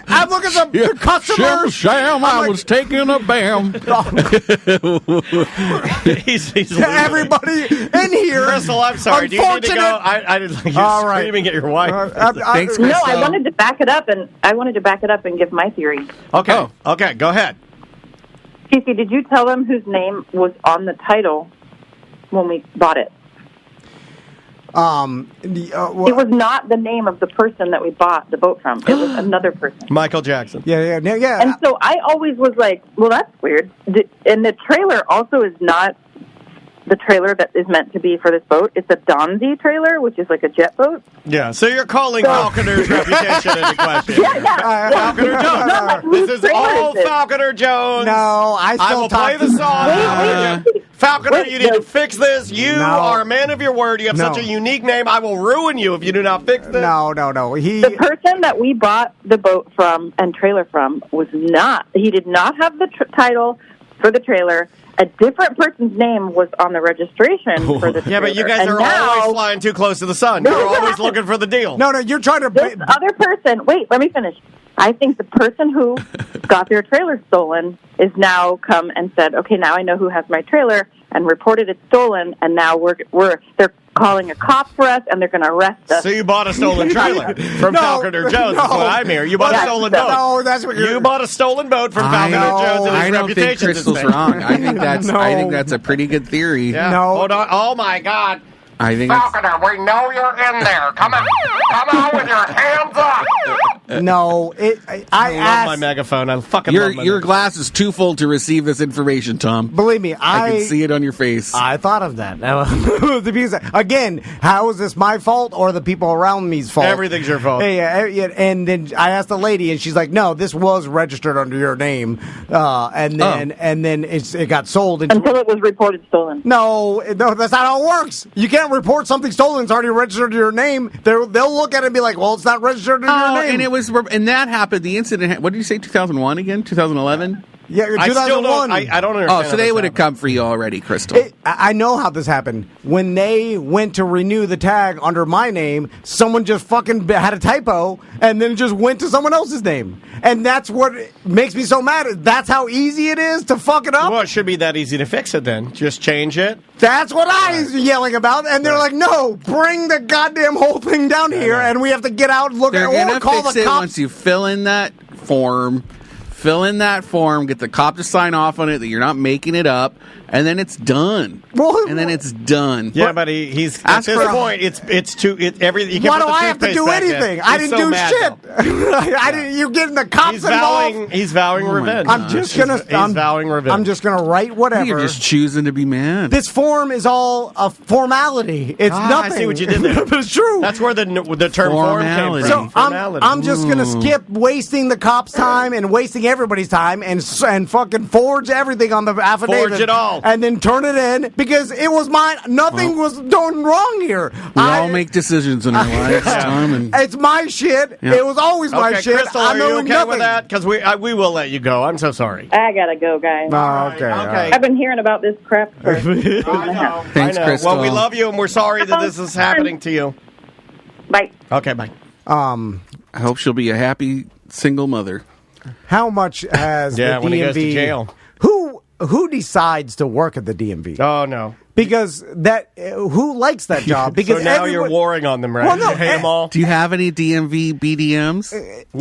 I look at the customer. Sham, I was taking a bam. he's Everybody in here. Crystal, I'm sorry. Do you need to go? I didn't like you screaming at your wife. Thanks, No, Crystal. I wanted to back it up and give my theory. Okay. Okay. Go ahead. Casey, did you tell them whose name was on the title when we bought it? It was not the name of the person that we bought the boat from. It was another person. Michael Jackson. Yeah. And so I always was like, well, that's weird. And the trailer also is not the trailer that is meant to be for this boat. It's a Donzi trailer, which is like a jet boat. Yeah, so you're calling Falconer's reputation into question. Yeah. Falconer Jones. No, like, This whose is trailer all is this? Falconer Jones. No, I will play the song. Falconer, you need to fix this. You are a man of your word. You have such a unique name. I will ruin you if you do not fix this. No. The person that we bought the boat from and trailer from he did not have the title for the trailer. A different person's name was on the registration for the trailer. Yeah, but you guys are always flying too close to the sun. You're always looking for the deal. No, you're trying to... This other person... Wait, let me finish. I think the person who got their trailer stolen is now come and said, okay, now I know who has my trailer, and reported it stolen, and now they're calling a cop for us, and they're going to arrest us. So you bought a stolen trailer from Falconer Jones. That's what I'm here. You bought a stolen boat. No, that's what you bought a stolen boat from Falconer Jones, and his I don't think reputation Crystal's wrong. I think that's a pretty good theory. Yeah. No. Hold on. Oh my God. I think Falconer, we know you're in there. Come on with your hands up. No, I love asked... my megaphone. I fucking love my your megaphone. glass is too full to receive this information, Tom. Believe me, I can see it on your face. I thought of that. Because, again, how is this my fault or the people around me's fault? Everything's your fault. And then I asked the lady, and she's like, "No, this was registered under your name." And then it got sold until it was reported stolen. No, that's not how it works. You can't report something stolen. It's already registered under your name. They'll look at it and be like, "Well, it's not registered under your name." And that happened. The incident. What did you say? 2001 again? 2011? Yeah, 2001. I don't understand. So they would have come for you already, Crystal. I know how this happened. When they went to renew the tag under my name, someone just fucking had a typo and then just went to someone else's name. And that's what makes me so mad. That's how easy it is to fuck it up. Well, it should be that easy to fix it then. Just change it. That's what I was yelling about. And they're like, no, bring the goddamn whole thing down here and we have to get out and look at it. They're Or going to call fix the it cops. once you fill in that form. Get the cop to sign off on it that you're not making it up, and then it's done. It's done. Yeah, but he's at this point. It's too. Everything. Why do I have to do anything? I didn't do shit. You're getting the cops involved. He's vowing revenge. I'm just gonna. He's vowing revenge. I'm just gonna write whatever. You're just choosing to be mad. This form is all a formality. It's nothing. I see what you did there. But it's true. That's where the term form came from. So I'm just gonna skip wasting the cops' time and wasting everybody's time and fucking forge everything on the affidavit. Forge it all. And then turn it in because it was mine. Nothing was done wrong here. We all make decisions in our lives, Tom. And it's my shit. Yeah. It was always my shit. Crystal, are you okay with that? Because we will let you go. I'm so sorry. I gotta go, guys. Oh, okay. I've been hearing about this crap for I know. Thanks, Crystal. Well, we love you, and we're sorry that this is happening to you. Bye. Okay, bye. I hope she'll be a happy single mother. How much has the DMV? When he goes to jail. Who decides to work at the DMV? Oh no. Because who likes that job? Because so now you're warring on them, right? Well, no, you hate them all. Do you have any DMV BDMs?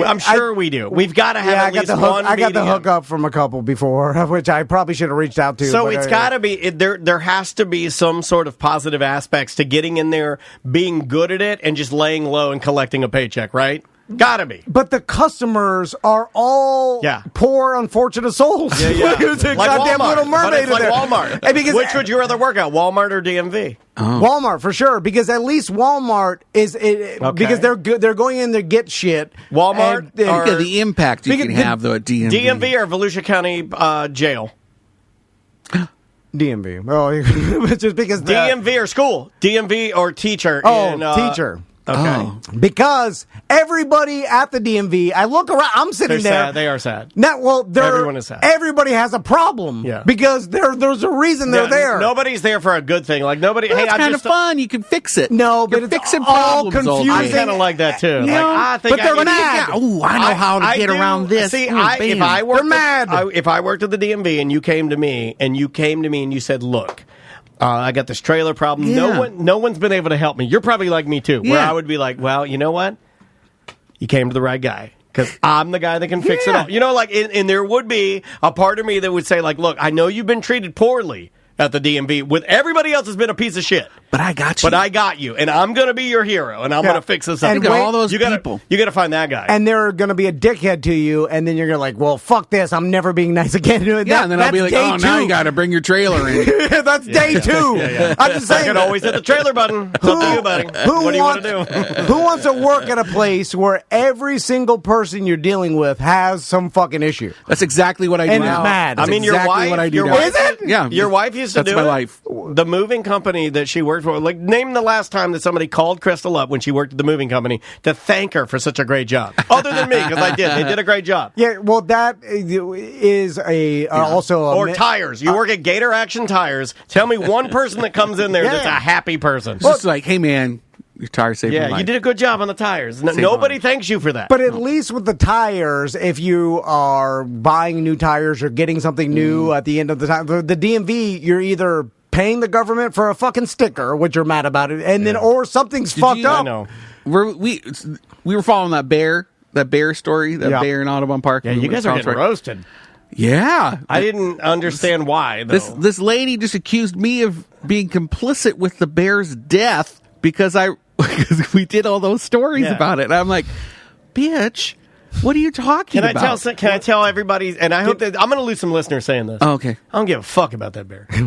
I'm sure we do. We've got to have at least one. I got the BDM. hookup from a couple before, which I probably should have reached out to. So it's got to be there has to be some sort of positive aspects to getting in there, being good at it, and just laying low and collecting a paycheck, right? Gotta be. But the customers are all poor, unfortunate souls. Yeah. There's a like goddamn Walmart. Little Mermaid But it's like in there. Walmart. And because, which would you rather work at, Walmart or DMV? Walmart for sure, because at least Walmart is because they're good. They're going in to get shit. Walmart Look at the impact you can have though at DMV. DMV or Volusia County jail. DMV. Oh, just because DMV or school. DMV or teacher. Teacher. Okay. Because everybody at the DMV, I look around, I'm sitting They're there. sad. They are sad. Everyone is sad. Everybody has a problem. Yeah. Because there's a reason they're there. Nobody's there for a good thing. Like nobody. Well, hey, it's I'm kind just of fun. You can fix it. No, but You're it's fixing all problems all day. confusing. I kind of like that too. You like, know, I think but they're I mad. Oh, I know how to get do. around this. See, Ooh, if I worked, They're mad. if I worked at the DMV and you came to me and you said, look. I got this trailer problem. Yeah. No one's been able to help me. You're probably like me too, where Yeah. I would be like, well, you know what? You came to the right guy because I'm the guy that can fix it all. You know, like, and there would be a part of me that would say, like, look, I know you've been treated poorly at the DMV. With everybody else has been a piece of shit. But I got you. But I got you, and I'm going to be your hero, and I'm going to fix this up. And Look at all those you people. You got to find that guy. And they're going to be a dickhead to you, and then you're going to like, well, fuck this. I'm never being nice again. Yeah, and then I'll be like, oh, now you got to bring your trailer in. That's day two. I'm just I saying. can always hit the trailer button. It's up to you, buddy. What do you want to do? Who wants to work at a place where every single person you're dealing with has some fucking issue? That's exactly what I do And now. it's mad. I mean, That's your exactly wife. what I do Your now. wife, Is it? Yeah. Your wife used to That's do my it. life. The moving company that she worked for. Like, name the last time that somebody called Crystal up when she worked at the moving company to thank her for such a great job. Other than me, because I did. They did a great job. Yeah, well, that is also a Or tires. You work at Gator Action Tires. Tell me one person that comes in there that's a happy person. It's just like, hey, man, your tire saved my Yeah, life. you did a good job on the tires. Save Nobody lives. thanks you for that. But at least with the tires, if you are buying new tires or getting something new at the end of the time, the DMV, you're either paying the government for a fucking sticker, which you're mad about it, and then or something's fucked up. I know. We were following that bear story, that bear in Audubon Park. Yeah, you guys are getting roasted. Yeah. I didn't understand why, though. This lady just accused me of being complicit with the bear's death because we did all those stories about it. And I'm like, bitch, what are you talking about? Can I tell everybody? And I hope that I'm going to lose some listeners saying this. Oh, okay. I don't give a fuck about that bear. I don't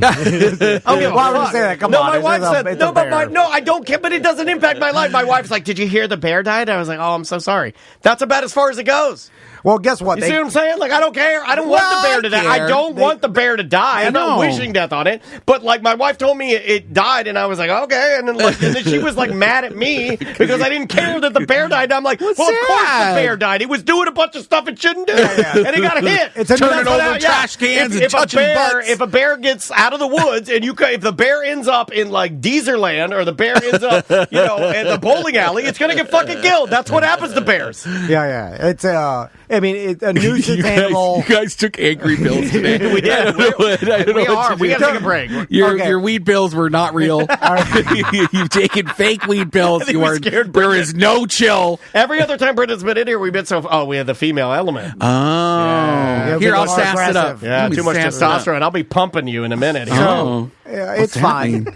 give a Why would you fuck. say that? Come no, on, my it's wife a- said it's no, a but bear. no, I don't care. But it doesn't impact my life. My wife's like, "Did you hear the bear died?" I was like, "Oh, I'm so sorry." That's about as far as it goes. Well, guess what? You see what I'm saying? Like, I don't care. I don't want the bear to die. I don't want the bear to die. I'm not wishing death on it. But, like, my wife told me it died, and I was like, okay. And then she was, like, mad at me because I didn't care that the bear died. And I'm like, well, of course the bear died. It was doing a bunch of stuff it shouldn't do. And it got hit. It's a turning over trash cans and touching butts. If a bear gets out of the woods, and if the bear ends up in, like, Deezerland, or the bear ends up, in the bowling alley, it's going to get fucking killed. That's what happens to bears. Yeah. It's it's a nuisance animal. You guys took angry pills today. We did. We are. We got to take a break. Your weed pills were not real. You've taken fake weed pills. think we scared There is no chill. Every other time Brendan's been in here, we've been we had the female element. Oh. Here, I'll more sass it up. aggressive. Yeah, Let me too much sass it up. testosterone. I'll be pumping you in a minute. Oh. It's that fine. mean?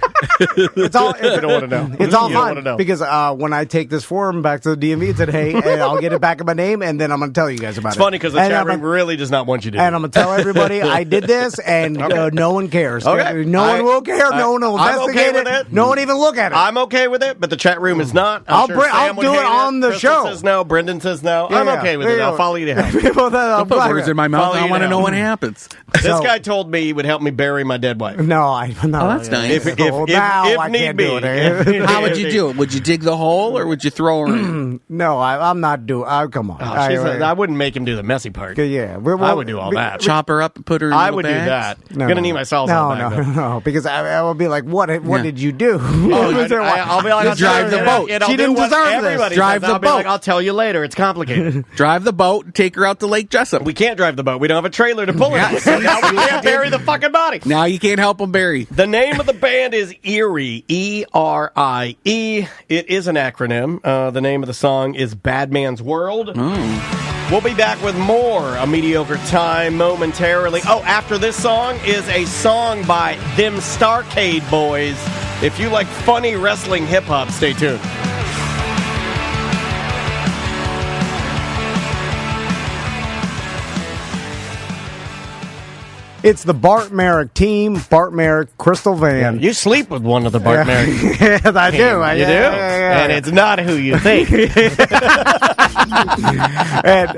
It's all. You don't want to know. It's all You don't wanna fine know. because when I take this form back to the DMV, it said, "Hey, and I'll get it back in my name, and then I'm going to tell you guys about It's it." funny because the And chat I'm room gonna- really does not want you to. And I'm going to tell everybody I did this, and no one cares. Okay. No one will care. No one will I'm investigate okay with it. No one even look at it. I'm okay with it, but the chat room is not. I'll Sam would do it hate on the Crystal show. Says no. Brendan says no. I'm okay with it. I'll follow you to hell. Well, then, I'm Don't put glad- words in my mouth. Follow I you want to down. know what happens. This So- guy told me he would help me bury my dead wife. No, I'm not. Oh, that's nice. If now I need can't be. do it. How would you do it? Would you dig the hole or would you throw her in? No, I'm not doing. Come on. I wouldn't make him do the messy part. Yeah, I would do all that. Chop her up and put her in I little would do bags? that. I'm gonna need my salsa back. No, because I would be like, what did you do? I'll be like, You I'll drive tell the you, boat. and I'll She do didn't what deserve this. everybody Drive says. the I'll be like, boat. I'll tell you later. It's complicated. Drive the boat and take her out to Lake Jessup. We can't drive the boat. We don't have a trailer to pull it. So now we can't bury the fucking body. Now you can't help them bury. The name of the band is Erie, E-R-I-E. It is an acronym. The name of the song is Bad Man's World. We'll be back with more A Mediocre Time momentarily. Oh, after this song is a song by Them Starcade Boys. If you like funny wrestling hip-hop, stay tuned. It's the Bart Merrick team, Bart Merrick, Crystal Van. You sleep with one of the Bart Merrick. Yes, I do. You do? And it's not who you think. And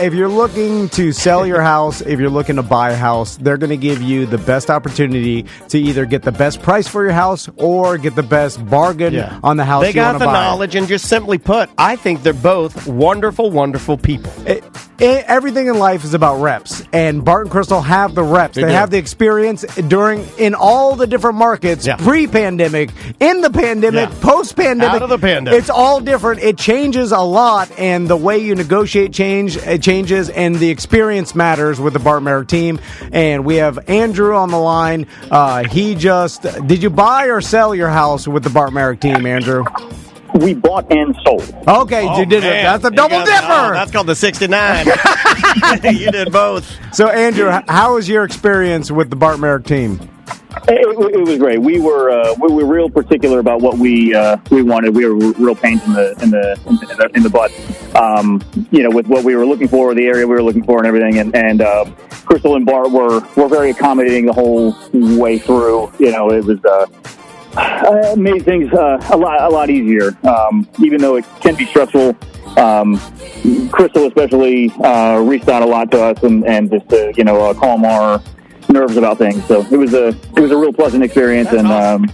if you're looking to sell your house, if you're looking to buy a house, they're going to give you the best opportunity to either get the best price for your house or get the best bargain on the house they you want to buy. They got the knowledge, and just simply put, I think they're both wonderful, wonderful people. Everything in life is about reps, and Bart and Crystal have the reps. They have the experience in all the different markets, pre-pandemic, in the pandemic, post-pandemic. Out of the pandemic. It's all different. It changes a lot, and the way you negotiate changes, and the experience matters with the Bart Merrick team. And we have Andrew on the line. Did you buy or sell your house with the Bart Merrick team, Andrew? We bought and sold. Okay, you did it. That's a double dipper. That's called the 69. You did both. So, Andrew, how was your experience with the Bart Merrick team? It was great. We were real particular about what we wanted. We were real pains in the butt. With what we were looking for, the area we were looking for, and everything. And Crystal and Bart were very accommodating the whole way through. It was. Made things a lot easier, even though it can be stressful. Crystal especially reached out a lot to us and just to calm our nerves about things. So it was a real pleasant experience. That's awesome.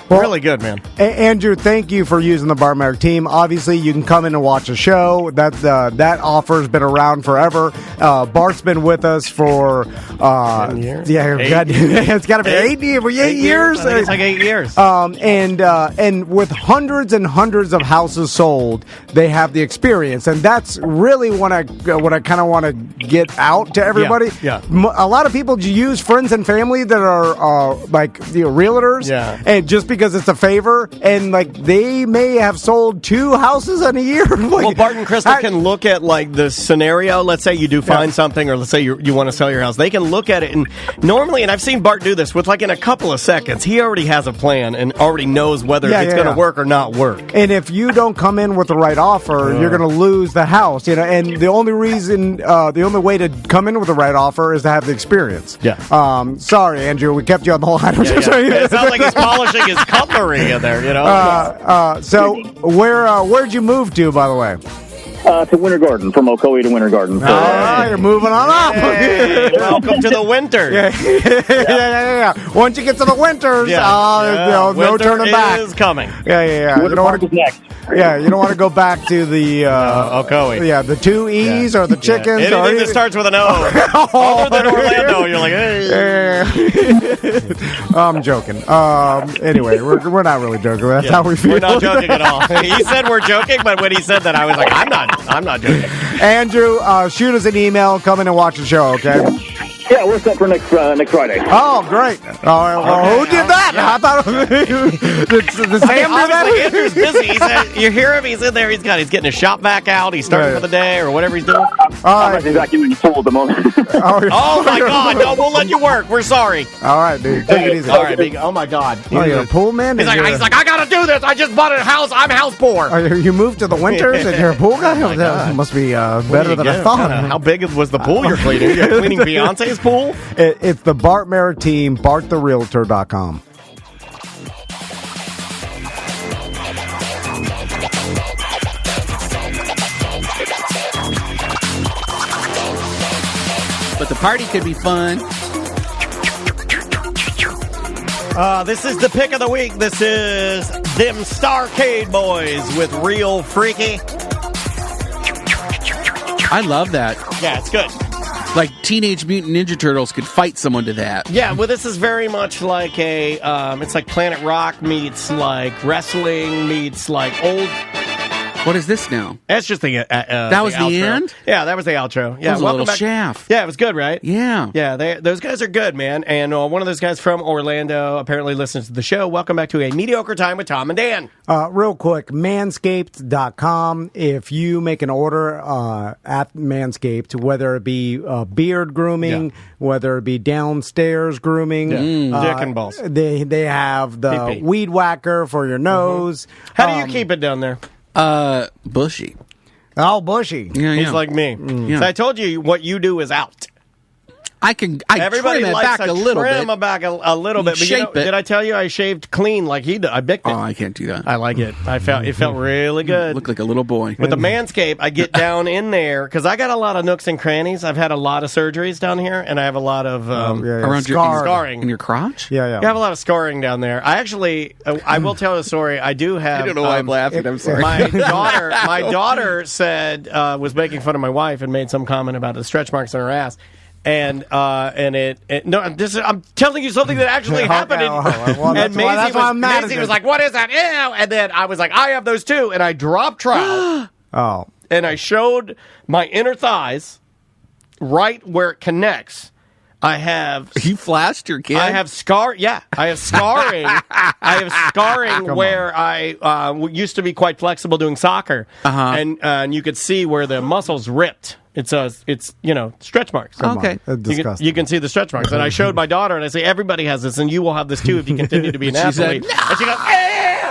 Well, really good, man. Andrew, thank you for using the Bart Merrick team. Obviously, you can come in and watch a show. That offer's been around forever. Bart's been with us for 10 years. Yeah, it's got to be 8 years. I think it's like 8 years. And with hundreds and hundreds of houses sold, they have the experience, and that's really what I kind of want to get out to everybody. Yeah. A lot of people use friends and family that are realtors, and just because it's a favor, and they may have sold 2 houses in a year. Well, Bart and Crystal can look at the scenario. Let's say you do find something, or let's say you want to sell your house. They can look at it, and normally, and I've seen Bart do this with in a couple of seconds, he already has a plan and already knows whether it's going to work or not work. And if you don't come in with the right offer, you're going to lose the house. And the only way to come in with the right offer is to have the experience. Yeah. Sorry, Andrew, we kept you on the line. It sounds like he's polishing his cutlery in there, So where'd you move to, by the way? To Winter Garden, from Ocoee to Winter Garden. You're moving on up. Hey, welcome to the winter. Yeah. Once you get to the winters, no turning back. Is coming. Yeah. Winter Park is next. Yeah, you don't want to go back to the Ocoee. Yeah, the 2 E's or the chickens. Anything that starts with an O. Other than Orlando, you're like, hey. I'm joking. Anyway, we're not really joking. That's how we feel. We're not joking at all. He said we're joking, but when he said that, I was like, I'm not joking. Andrew, shoot us an email. Come in and watch the show, okay? Yeah, we're set for next Friday. Oh, great. Who did that? I thought the Sam did that? Andrew's busy. You hear him? He's in there. He's getting his shop vac out. He's starting for the day or whatever he's doing. I'm actually vacuuming the pool at the moment. Oh, my God. No, we'll let you work. We're sorry. All right, dude. Take it easy. All right, big. Oh, my God. You're a pool man? He's like, I got to do this. I just bought a house. I'm house poor. You moved to the winters and you're a pool guy? That must be better than I thought. How big was the pool you're cleaning? You're cleaning Beyonce's pool? It's the Bart Merrick team, BartTheRealtor.com. But the party could be fun. This is the pick of the week. This is them Starcade Boys with Real Freaky. I love that. Yeah, it's good. Like Teenage Mutant Ninja Turtles could fight someone to that. Yeah, well, this is very much like it's like Planet Rock meets like wrestling meets like old. What is this now? That's just the that was the outro. end? Yeah, that was the outro. Yeah, that was a little shaft. Yeah, it was good, right? Yeah. Yeah, those guys are good, man. And one of those guys from Orlando apparently listens to the show. Welcome back to A Mediocre Time with Tom and Dan. Real quick, manscaped.com. If you make an order at Manscaped, whether it be beard grooming, whether it be downstairs grooming, dick and balls. They have the Pee-pee. weed whacker for your nose. How do you keep it down there? Bushy. Oh, bushy. Yeah, He's like me. Yeah. So I told you what you do is out. I Everybody trim it likes back to a little trim bit. it back a little bit. But Shape it. Did I tell you I shaved clean like he did? I bicked it. Oh, I can't do that. I like it. It felt really good. Look like a little boy. With the Manscaped, I get down in there because I got a lot of nooks and crannies. I've had a lot of surgeries down here, and I have a lot of around scarring in your crotch. Yeah. I have a lot of scarring down there. I actually, I will tell a story. I do have. I don't know why I'm laughing. I'm sorry. My daughter said was making fun of my wife and made some comment about the stretch marks on her ass. And I'm telling you something that actually happened. And Maisie was like, "What is that?" Ew. And then I was like, "I have those too." And I dropped trowel. And I showed my inner thighs, right where it connects. You flashed your kid? I have scarring. I have scarring where I used to be quite flexible doing soccer, and you could see where the muscles ripped. It's stretch marks. Okay, you can see the stretch marks, and I showed my daughter, and I say everybody has this, and you will have this too if you continue to be an athlete. And she goes,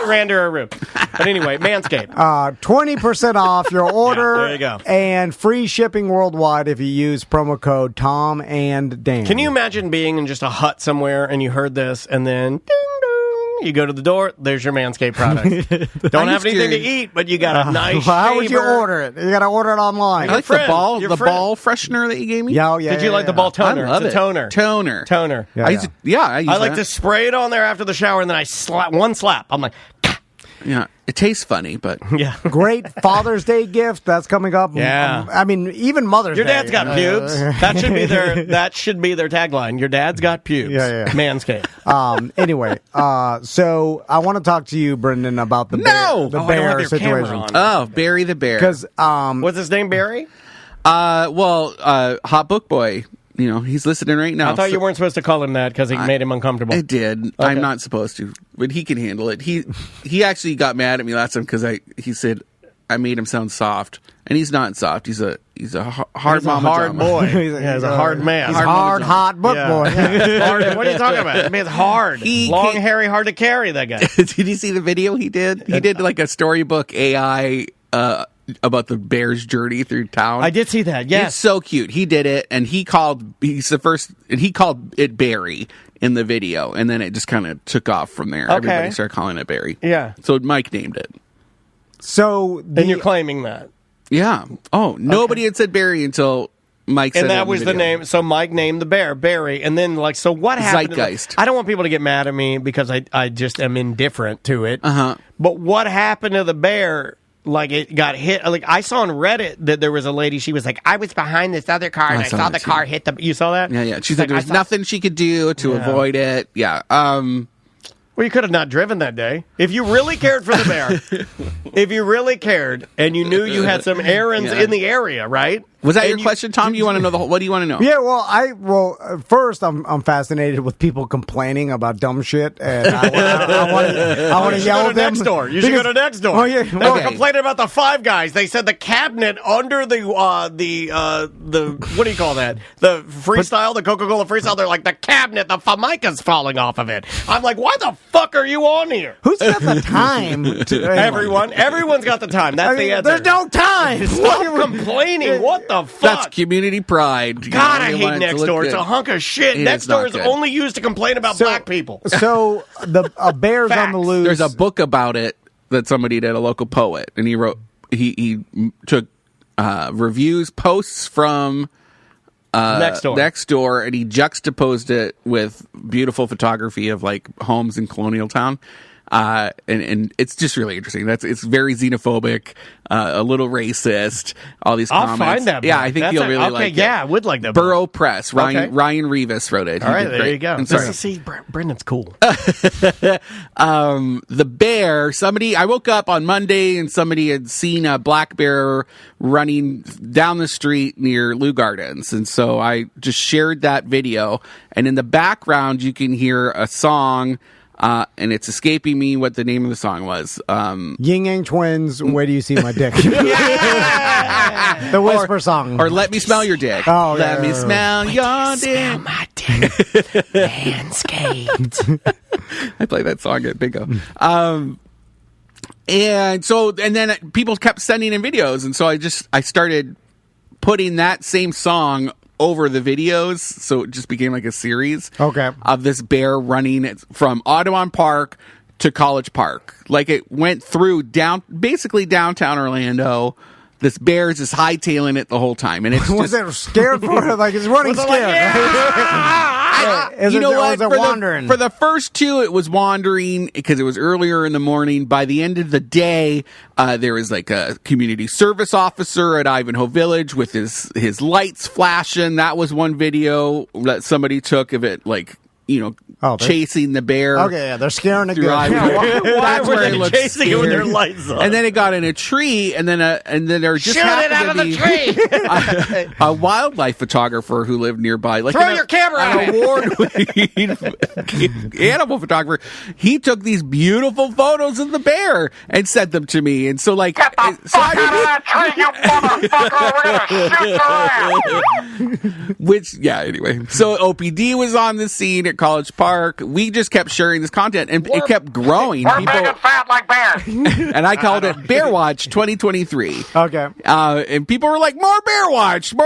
ran to her room. But anyway, Manscaped. 20% off your order. There you go. And free shipping worldwide if you use promo code Tom and Dan. Can you imagine being in just a hut somewhere and you heard this, and then ding dong, you go to the door, there's your Manscaped product. Don't have anything to eat, but you got a nice shaver. How would you order it? You got to order it online. I like the ball freshener that you gave me. Did you like the ball toner? I love it's a toner. Toner. Yeah, I like to spray it on there after the shower, and then I slap one slap. I'm like, yeah, it tastes funny, but yeah. Great Father's Day gift that's coming up. Yeah, I mean, even Mother's Day. Your dad's got pubes. That should be their tagline. Your dad's got pubes. Yeah. Manscaped. Anyway, so I want to talk to you, Brendan, about the bear situation. Oh, Barry the bear. Because what's his name? Barry. Hot Book Boy. He's listening right now. I thought you weren't supposed to call him that because he made him uncomfortable. I did. Okay. I'm not supposed to, but he can handle it. He actually got mad at me last time because he said I made him sound soft, and he's not soft. He's a hard boy. He's a hard man. He's hot book boy. Hard. What are you talking about? I mean, it's hard. Long, hairy, hard to carry. That guy. Did you see the video he did? He did like a storybook AI. About the bear's journey through town. I did see that. Yes, it's so cute. He did it, and he called it Barry in the video, and then it just kind of took off from there. Okay. Everybody started calling it Barry. Yeah. So Mike named it. So and you're claiming that? Yeah. Oh, nobody had said Barry until Mike said and that it was the name. So Mike named the bear Barry, and then so what happened? Zeitgeist. I don't want people to get mad at me because I just am indifferent to it. But what happened to the bear? Like, it got hit. Like, I saw on Reddit that there was a lady, she was like, I was behind this other car, and I saw the car hit the... You saw that? Yeah. She said there was nothing she could do to avoid it. Yeah. Well, you could have not driven that day. If you really cared for the bear, if you really cared, and you knew you had some errands in the area, right? Was that your question, Tom? You want to know what do you want to know? Yeah, well, first I'm fascinated with people complaining about dumb shit, and I want to yell at them. Next door. You should go to next door. Oh yeah, they were complaining about the Five Guys. They said the cabinet under the what do you call that? The Freestyle, the Coca-Cola Freestyle. They're like the cabinet, the Formica's falling off of it. I'm like, why the fuck are you on here? Who's got the time? Everyone's got the time. That's the answer. There's no time. Stop complaining. What the fuck? That's community pride. God, I hate next door. It's a hunk of shit. Next door is only used to complain about black people. So a bear's on the loose. There's a book about it that somebody did, a local poet, and he wrote. He took reviews, posts from next door, and he juxtaposed it with beautiful photography of like homes in Colonial Town. And it's just really interesting. It's very xenophobic, a little racist. All these comments. I'll find that. Yeah, I think you'll really like it. Yeah, I would like that. Burrow Press. Ryan Rivas wrote it. All right, there you go. I'm sorry. See, Brendan's cool. The bear. I woke up on Monday and somebody had seen a black bear running down the street near Lou Gardens, and so I just shared that video. And in the background, you can hear a song. And it's escaping me what the name of the song was. Yin Yang Twins, Where Do You See My Dick? The Whisper song. Or Let Me Smell Your Dick. Oh, Let me smell your dick. Smell my dick. Manscaped. I play that song at bingo. And then people kept sending in videos. And so I started putting that same song over the videos, so it just became like a series. Okay. Of this bear running from Audubon Park to College Park. Like it went through basically downtown Orlando. This bear is just hightailing it the whole time, and it's was it scared for it? Like it's running scared. You know what? Wandering? For the first two, it was wandering because it was earlier in the morning. By the end of the day, there was like a community service officer at Ivanhoe Village with his lights flashing. That was one video that somebody took of it, like, chasing the bear. Okay, yeah, they're scaring the good. Why were they chasing it with their lights on? And then it got in a tree, and then there just shoot it out of the tree. A wildlife photographer who lived nearby, like throw your camera an award-winning animal photographer. He took these beautiful photos of the bear and sent them to me, and so like, get the fuck out of that tree, you motherfucker! We're gonna shoot your ass. Anyway, so OPD was on the scene at College Park. We just kept sharing this content, and it kept growing. We're big and fat like bears. And I called it Bear Watch 2023. Okay. And people were like, more Bear Watch. And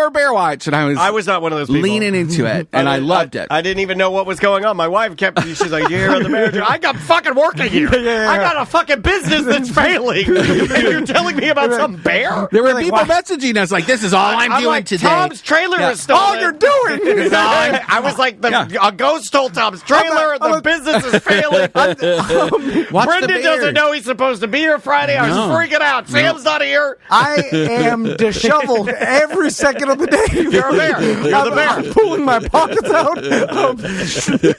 I was not one of those people. Leaning into it, and I loved it. I didn't even know what was going on. My wife she's like, you hear the bear? I got fucking working here. I got a fucking business that's failing. And you're telling me about some bear? There were people messaging us like, this is all I'm doing today. Tom's trailer is stolen. All you're doing. I was like, a ghost stole Tom's trailer. The business is failing. Brendan doesn't know he's supposed to be here Friday. I was freaking out. Sam's not here. I am disheveled every second of the day. You're a bear. You're the bear. I'm pulling my pockets out. I'm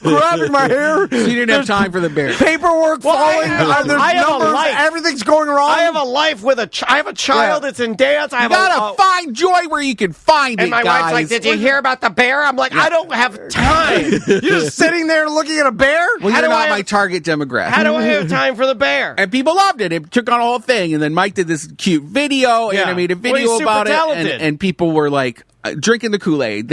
grabbing my hair. So you didn't have time for the bear. Paperwork falling. There's numbers. Everything's going wrong. I have a life with I have a child that's in dance. I have gotta find joy where you can find it, and my guys. wife's like, did you hear about the bear? I'm like, I don't have time. You're just sitting there looking at a bear? Well, you're not my target demographic. How do I have time for the bear? And people loved it. It took on a whole thing. And then Mike did this cute video, animated video about it. And people were like, drinking the Kool-Aid.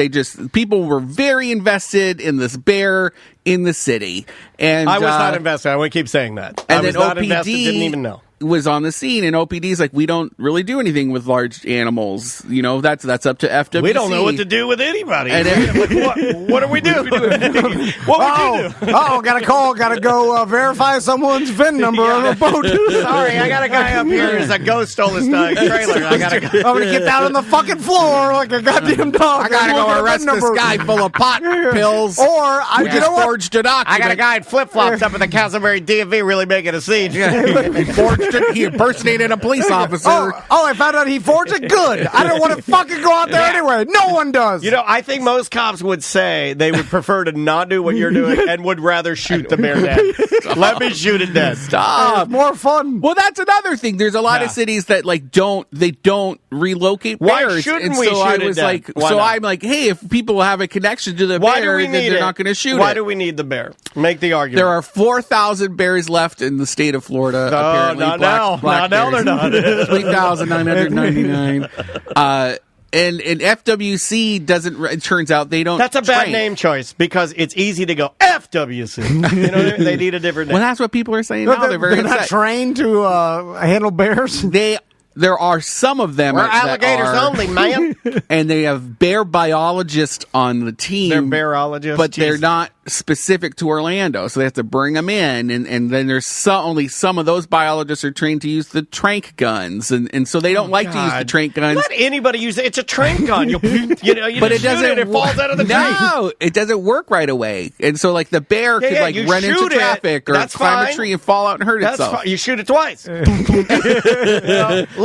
People were very invested in this bear in the city. And I was not invested. I would keep saying that. And I was then not OPD invested, didn't even know. Was on the scene, and OPD's like, we don't really do anything with large animals. That's up to FWC. We don't know what to do with anybody. And what do we do? What would you do? Gotta go verify someone's VIN number on a boat. Sorry, I got a guy up here who's a ghost stole his trailer. I'm gonna get down on the fucking floor like a goddamn dog. I gotta go arrest this guy full of pot pills. Or I forged a document. I got a guy in flip-flops up at the Castleberry DMV really making a scene. He impersonated a police officer. I found out he forged it. Good. I don't want to fucking go out there anyway. No one does. I think most cops would say they would prefer to not do what you're doing and would rather shoot the bear dead. Let me shoot it dead. Stop. It's more fun. Well, that's another thing. There's a lot of cities that don't relocate Why bears. shouldn't and we so shoot I it was dead? like, Why so not? I'm like, hey, if people have a connection to the bear, then they're not going to shoot it. Why do we need the bear? Make the argument. There are 4,000 bears left in the state of Florida. Apparently, not black now they're not. 3,999. And FWC doesn't. It turns out they don't. That's a bad name choice because it's easy to go FWC. You know what I mean? They need a different name. Well, that's what people are saying now. They're very not trained to handle bears. There are some of them. We're alligators only, man. And they have bear biologists on the team. They're bearologists, but they're not specific to Orlando, so they have to bring them in. And then there's only some of those biologists are trained to use the trank guns, and so they don't to use the trank guns. Let anybody use it. It's a trank gun. You but it doesn't. It falls out of the trank. No, it doesn't work right away. And so like the bear could run into traffic or climb a tree and fall out and hurt itself. You shoot it twice.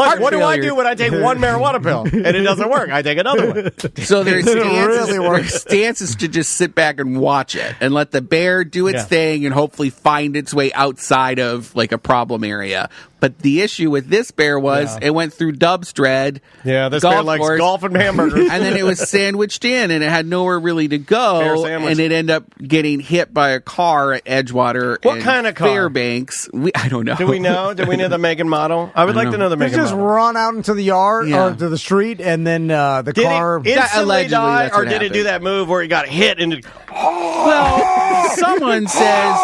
Look, what do I do when I take one marijuana pill and it doesn't work? I take another one. So their stance is to just sit back and watch it and let the bear do its thing and hopefully find its way outside of like a problem area. But the issue with this bear was it went through Dub's Dread. Yeah, this bear likes golf and hamburgers. And then it was sandwiched in and it had nowhere really to go. And it ended up getting hit by a car at Edgewater. What kind of car? Fairbanks. I don't know. Do we know? Do we know the make and model? I would like to know the make and model. Just run out into the yard or to the street and then the car. Did it instantly die or did it do that move where it got hit and Well, someone says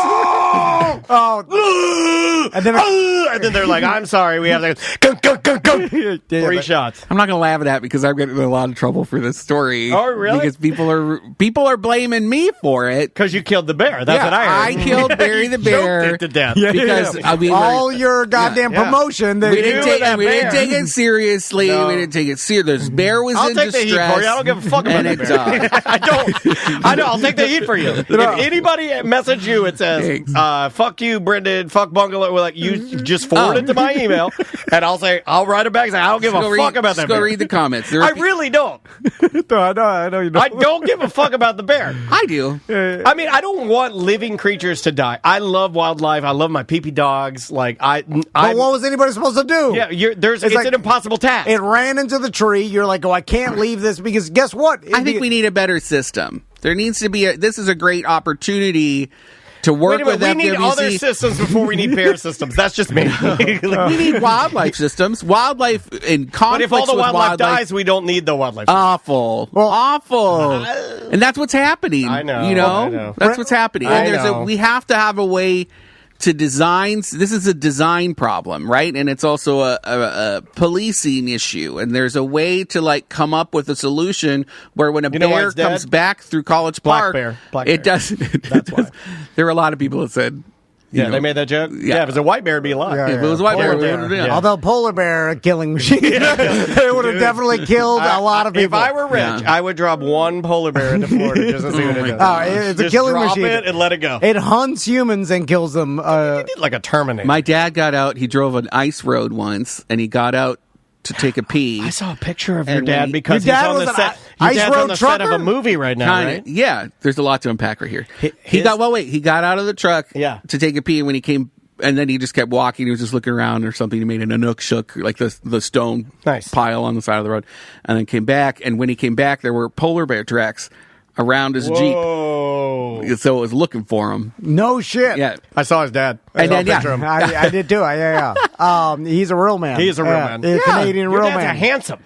Oh, and then they're like, I'm sorry, we have to go. 3 shots. I'm not going to laugh at that because I'm getting in a lot of trouble for this story. Oh, really? Because people are blaming me for it. Because you killed the bear. That's what I heard. I killed Barry the bear. Choked it to death. Because I mean, all your goddamn promotion. We didn't take it seriously. No. We didn't take it serious. The bear was I'll in take distress. the heat for you. I don't give a fuck about the bear. I don't. I know. I'll take the heat for you. If anybody message you, it says, fuck you, Brendan, fuck Bungalow. Like, you just forward it to my email, and I'll write it back and say, I don't give a fuck about that bear. Go read the comments. I really don't. I know you don't. I don't give a fuck about the bear. I do. I mean, I don't want living creatures to die. I love wildlife. I love my pee-pee dogs. Like, But what was anybody supposed to do? Yeah, it's like, an impossible task. It ran into the tree. You're like, I can't leave this because guess what? I think we need a better system. There needs to be this is a great opportunity to work with FWC. We need other systems before we need bear systems. That's just me. We need wildlife systems. Wildlife in conflicts. But if all the wildlife dies, we don't need the wildlife. Awful. Awful. And that's what's happening. I know. You know? I know. That's what's happening. And we have to have a way to design. This is a design problem, right? And it's also a policing issue. And there's a way to come up with a solution where when a bear comes back through College Park, it doesn't. That's why. There were a lot of people that said. They made that joke? Yeah, if it was a white bear, it'd be alive. If it was a white bear. Although polar bear killing machine, they would have definitely killed a lot of people. If I were rich, I would drop one polar bear into Florida just to see what it does. It's a killing machine. Drop it and let it go. It hunts humans and kills them. Like a Terminator. My dad got out. He drove an ice road once, and he got out to take a pee. I saw a picture of your dad because he's on the set. Your dad's on the set of a movie right now, right? Yeah, there's a lot to unpack right here. He got out of the truck to take a pee, and when he came, and then he just kept walking. He was just looking around or something. He made an Anook shook, like the stone pile on the side of the road, and then came back. And when he came back, there were polar bear tracks around his Jeep. So it was looking for him. No shit. Yeah. I saw his dad. I did too. He's a real man. He is a real man. He's a Canadian real man. Handsome.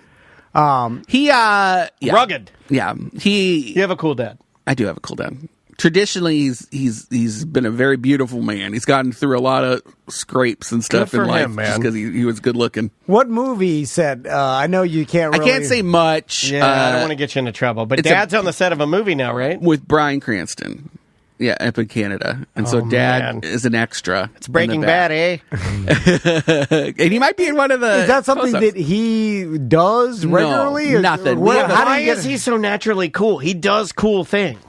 Rugged. Yeah. You have a cool dad. I do have a cool dad. Traditionally, he's been a very beautiful man. He's gotten through a lot of scrapes and stuff in life just because he was good looking. What movie said? I know you can't. Really... I can't say much. Yeah, I don't want to get you into trouble. But Dad's on the set of a movie now, right? With Bryan Cranston. Yeah, up in Canada. And so Dad is an extra. It's Breaking Bad, eh? And he might be in one of the... Is that something that he does regularly? No, nothing. Why is he so naturally cool? He does cool things.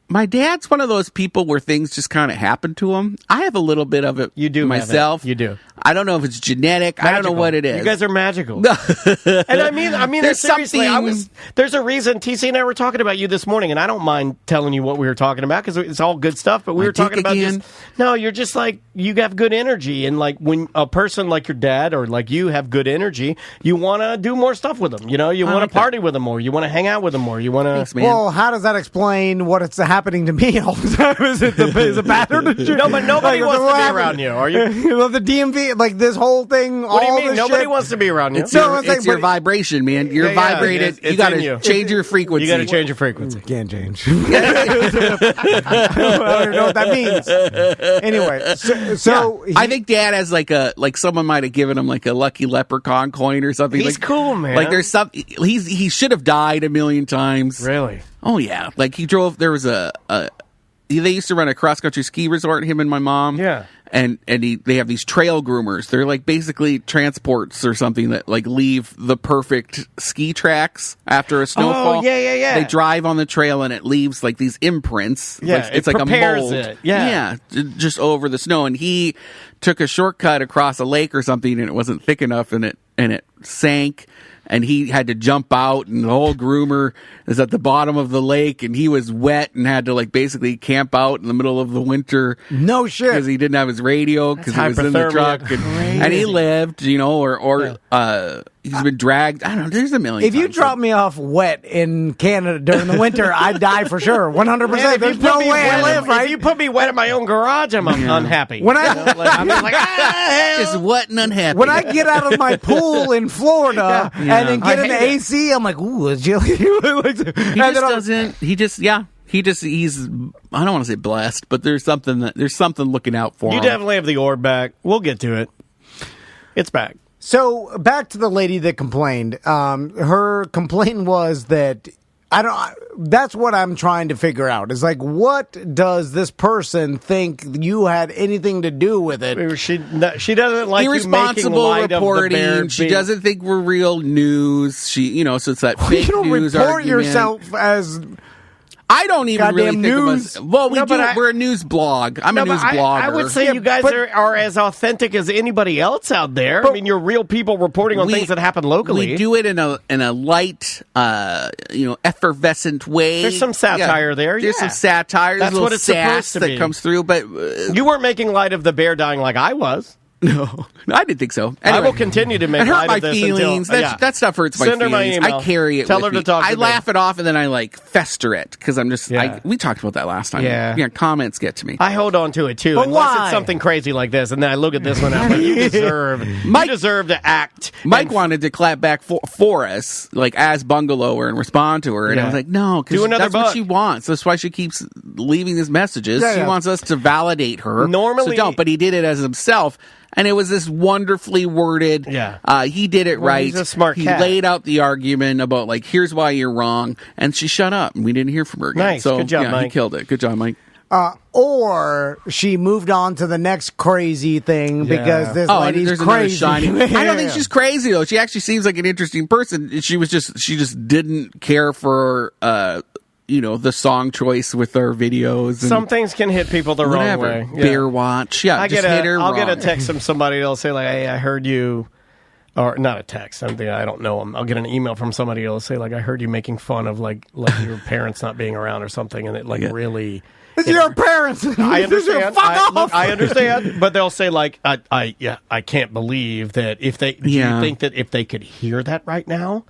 My dad's one of those people where things just kind of happen to him. I have a little bit of it myself. You do. I don't know if it's genetic. Magical. I don't know what it is. You guys are magical. And I mean, there's seriously, there's a reason. TC and I were talking about you this morning, and I don't mind telling you what we were talking about because it's all good stuff. But we were talking about just you're just like you have good energy, and like when a person like your dad or like you have good energy, you want to do more stuff with them. You know, you want to party with them more. You want to hang out with them more. You want to. Well, how does that explain what it's happening to me all the time? Is it a pattern? No, but nobody wants to be around you. Are you? The DMV. Like this whole thing. What do you mean? Nobody wants to be around you. It's your vibration, man. You're vibrated. You got to change your frequency. You got to change your frequency. Can't change. I don't even know what that means. Anyway, so I think Dad has like someone might have given him like a lucky leprechaun coin or something. He's cool, man. Like there's something. He should have died a million times. Really? Oh yeah. Like he drove. There was they used to run a cross country ski resort. Him and my mom. Yeah. And they have these trail groomers. They're like basically transports or something that like leave the perfect ski tracks after a snowfall. Oh, yeah. They drive on the trail and it leaves like these imprints. Yeah, it's like a mold. It. Yeah, just over the snow. And he took a shortcut across a lake or something, and it wasn't thick enough, and it sank. And he had to jump out, and the whole groomer is at the bottom of the lake, and he was wet and had to like basically camp out in the middle of the winter. No shit, because he didn't have his radio because he was in the truck, and he lived, he's been dragged. I don't know. There's a million. If you drop me off wet in Canada during the winter, I'd die for sure. 100%. There's no way I live. Right? If you put me wet in my own garage, I'm unhappy. When I'm like just wet and unhappy. When I get out of my pool in Florida and then get in the AC, I'm like, ooh, it's chilly. He just doesn't. he's I don't want to say blessed, but there's something looking out for him. You definitely have the orb back. We'll get to it. It's back. So back to the lady that complained. Her complaint was that that's what I'm trying to figure out. Is like, what does this person think you had anything to do with it? She doesn't like irresponsible you making light reporting. Of the bear she doesn't think we're real news. So it's that fake you don't news report argument. yourself as. I don't even really think news. of us. Well, we're a news blog. I'm a news blogger. I would say you guys are as authentic as anybody else out there. I mean, you're real people reporting on things that happen locally. We do it in a light, effervescent way. There's some satire there. There's some satire. That's what it's supposed to be. That comes through. But you weren't making light of the bear dying like I was. No, I didn't think so. Anyway, I will continue to make light of this feelings. That stuff hurts my feelings. Send her my email. I carry it. Tell with her to me. talk. I laugh it off and then I fester it because I'm just. We talked about that last time. Yeah, comments get to me. I hold on to it too, but unless why? It's something crazy like this, and then I look at this one and I'm like, you deserve to act. Mike wanted to clap back for us, like as bungalower, and respond to her, and I was like, no, because that's what she wants. That's why she keeps leaving these messages. She wants us to validate her. Normally, so don't. But he did it as himself. And it was this wonderfully worded. Yeah. He did it right. He's a smart cat. He laid out the argument about, here's why you're wrong. And she shut up. And we didn't hear from her again. Nice. So, good job, Mike. He killed it. Good job, Mike. Or she moved on to the next crazy thing because this lady's crazy. I don't think she's crazy, though. She actually seems like an interesting person. She just didn't care for the song choice with our videos. Some things can hit people the wrong way. Yeah. Bear watch. Yeah, I'll get a text from somebody that'll say, hey, I heard you, or not a text, something I don't know them. I'll get an email from somebody that'll say, I heard you making fun of, your parents not being around or something, and it, really... It's your parents. I understand. Fuck off. I understand, but they'll say I can't believe that if they. Do you think that if they could hear that right now,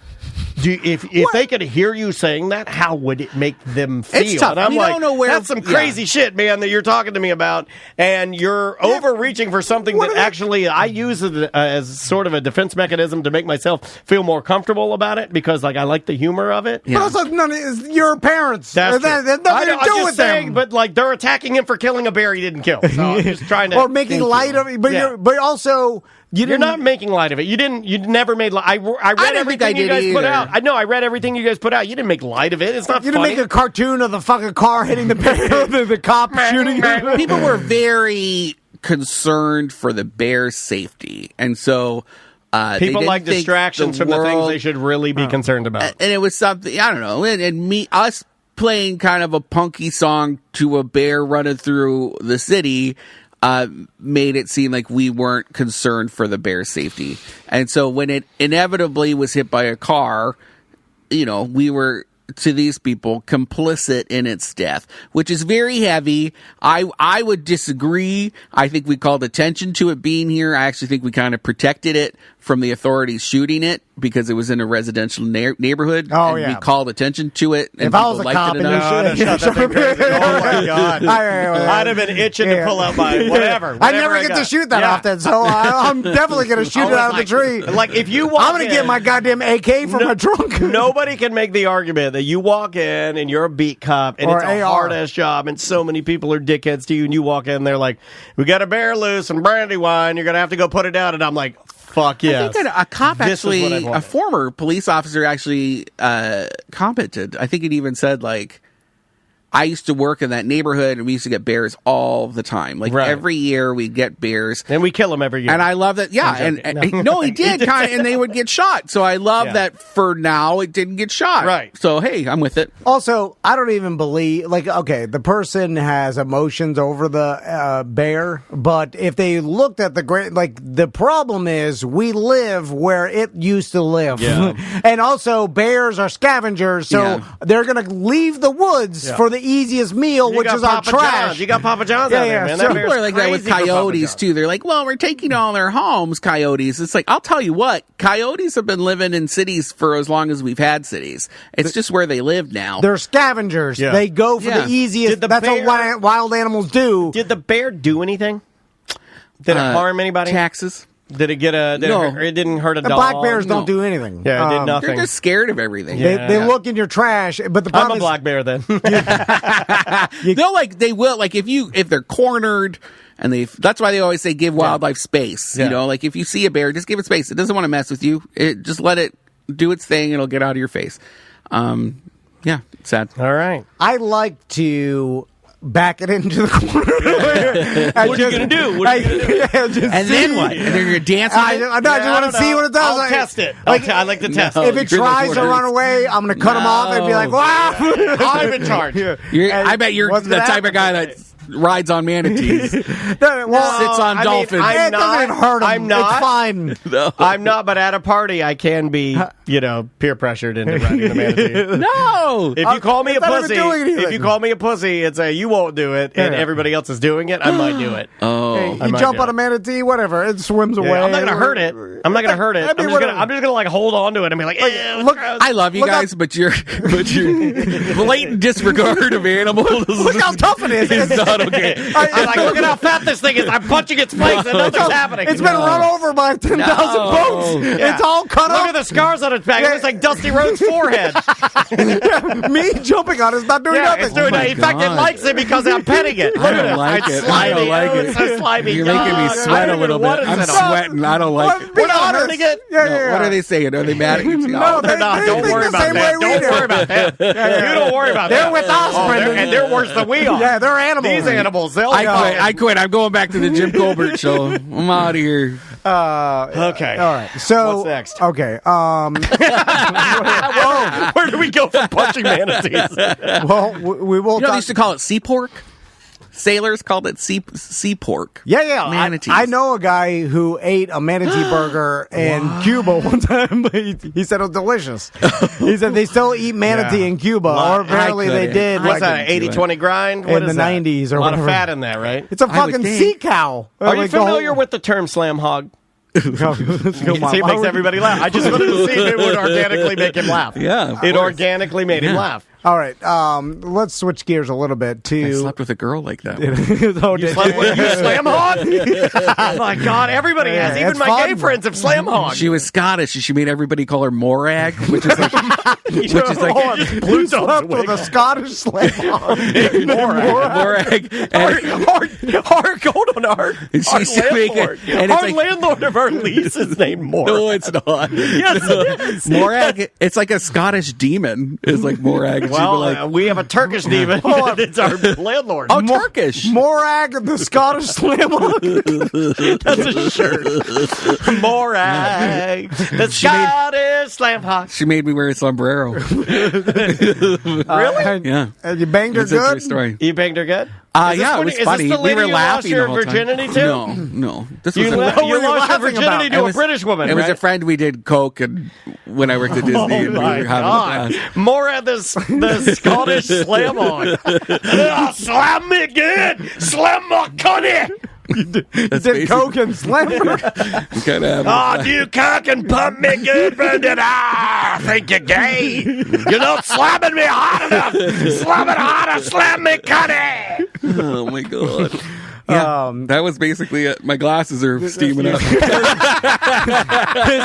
if they could hear you saying that, how would it make them feel? It's tough. And I'm don't know where. That's some crazy shit, man, that you're talking to me about, and you're overreaching for something that actually I use as sort of a defense mechanism to make myself feel more comfortable about it because I like the humor of it. Yeah. But also, it's your parents. That's nothing to do with them. But they're attacking him for killing a bear he didn't kill. So I'm just trying to or making light of it. But also you're not making light of it. You never made light. I read everything you guys put out. I know I read everything you guys put out. You didn't make light of it. It's not. You didn't make a cartoon of the fucking car hitting the bear, the cop shooting. People were very concerned for the bear's safety, and so. People like distractions from the things they should really be concerned about. And it was something, I don't know, and us playing kind of a punky song to a bear running through the city made it seem like we weren't concerned for the bear's safety. And so when it inevitably was hit by a car, we were, to these people, complicit in its death, which is very heavy. I would disagree. I think we called attention to it being here. I actually think we kind of protected it from the authorities shooting it because it was in a residential neighborhood. Oh, and we called attention to it. And if I was a cop, oh my God, I'd have been itching to pull out my whatever. I never get to shoot that often, so I'm definitely going to shoot it out of the tree. If you walk I'm going to get my goddamn AK from my trunk. Nobody can make the argument that you walk in and you're a beat cop and it's a hard-ass job and so many people are dickheads to you and you walk in and they're like, we got a bear loose and brandy wine, you're going to have to go put it down. And I'm like, fuck yes. I think a cop actually, a former police officer actually commented. I think it even said, I used to work in that neighborhood and we used to get bears all the time. Every year we'd get bears. And we kill them every year. And I love that. Yeah. No, he did. And they would get shot. So I love that for now it didn't get shot. Right. So, hey, I'm with it. Also, I don't even believe, the person has emotions over the bear, but if they looked at the problem is we live where it used to live. Yeah. And also bears are scavengers, so they're going to leave the woods for the easiest meal, which is our trash. John's. You got Papa John's out there, man. So people are like that with coyotes, too. They're like, well, we're taking all their homes, coyotes. It's like, I'll tell you what, coyotes have been living in cities for as long as we've had cities. It's just where they live now. They're scavengers. Yeah. They go for the easiest. That's what wild animals do. Did the bear do anything? Did it harm anybody? Taxes. Did it get a? It didn't hurt a The dog. black bears don't do anything. Yeah, it did nothing. They're just scared of everything. They look in your trash, but the I'm problem a black bear then. They will if they're cornered. And that's why they always say give wildlife space. Yeah. You know, like if you see a bear, just give it space. It doesn't want to mess with you. Just let it do its thing. It'll get out of your face. Yeah, it's sad. All right. I like to back it into the corner. What are you going to do? And then what? And then you're dancing. I just want to see what it does. I'll test it. I like to test If it. it tries to run away, I'm going to cut him off and be like, wow. I'm in charge. I bet you're the type of guy that rides on manatees. Sits on dolphins. It doesn't hurt him. I'm not. It's fine. No. I'm not, but at a party, I can be, peer pressured into riding the manatee. No. If you call me a it's not even pussy, doing anything. if you call me a pussy and say you won't do it, and everybody else is doing it, I might do it. Oh. You jump on a manatee, whatever. It swims away. I'm not going to hurt it. I'm not going to hurt it. I'm just gonna like hold on to it and be like, look, I love you guys, but your blatant disregard of animals. Look how tough it is. It's not okay. I'm like, look at how fat this thing is. I'm punching its face and nothing's happening. It's been run over by 10,000 boats. Yeah. It's all cut Look off. at the scars on its back. It looks like Dusty Rhodes' forehead. Me jumping on it's not doing nothing. It's doing that. In fact, it likes it because I'm petting it. Look I at don't it. like It's it. slimy. I don't like it. It's so slimy. You're making me sweat a little bit. I'm sweating. I don't like it. We're not hurting it. Yeah. What are they saying? Are they mad at you? No, They're not. Don't think worry the about same that. way we Don't do. worry about that. You don't worry about that. They're with us, Brendan. And they're worse than we are. Yeah, they're animals. These animals, they'll I quit. I'm going back to the Jim Colbert show. I'm out of here. Okay. All right. So what's next? Okay. Where do we go from punching manatees? Well, we will. They used to call it sea pork. Sailors called it sea pork. Yeah. Manatees. I know a guy who ate a manatee burger in Cuba one time. But he said it was delicious. He said they still eat manatee in Cuba, or apparently they did. What's that, an 80-20 grind? In the 90s or a lot whatever. of fat in that, right? It's a fucking sea cow. Are you familiar with the term slam hog? No, See, it makes everybody laugh. I just wanted to see if it would organically make him laugh. Yeah, it organically made him laugh. All right, let's switch gears a little bit to. I slept with a girl like that. You slam hog? Oh my God, everybody has. Even my gay friends have slam hog. She was Scottish, and she made everybody call her Morag, which is like, Blue slept with a Scottish slam hog. Morag. Hold on, our landlord. Our landlord of our lease is named Morag. No, it's not. Yes, it is. Morag. It's like a Scottish demon. Is like Morag. Well, we have a Turkish demon. It's our landlord. Oh, Turkish. Morag, the Scottish slam hog. That's a shirt. Morag, the Scottish slam hog. She made me wear a sombrero. Really? Yeah. And you banged her It's a true good? story. You banged her good? Yeah, it was funny. Is this the lady we were you laughing lost your the whole virginity time. to? No. This You was lost your laughing virginity about? to a British woman, It was right? a friend. We did coke and when I worked at Disney, and we were having a blast. Morag, the Scottish slam hog. Slam me good. Slam my cunny. Did coke and slam her? Do cock and pump me good, Brendan. I think you're gay. You're not slamming me hard enough. Slam it harder, slam me cunny. Oh my God. Yeah, that was basically it. My glasses are steaming up. This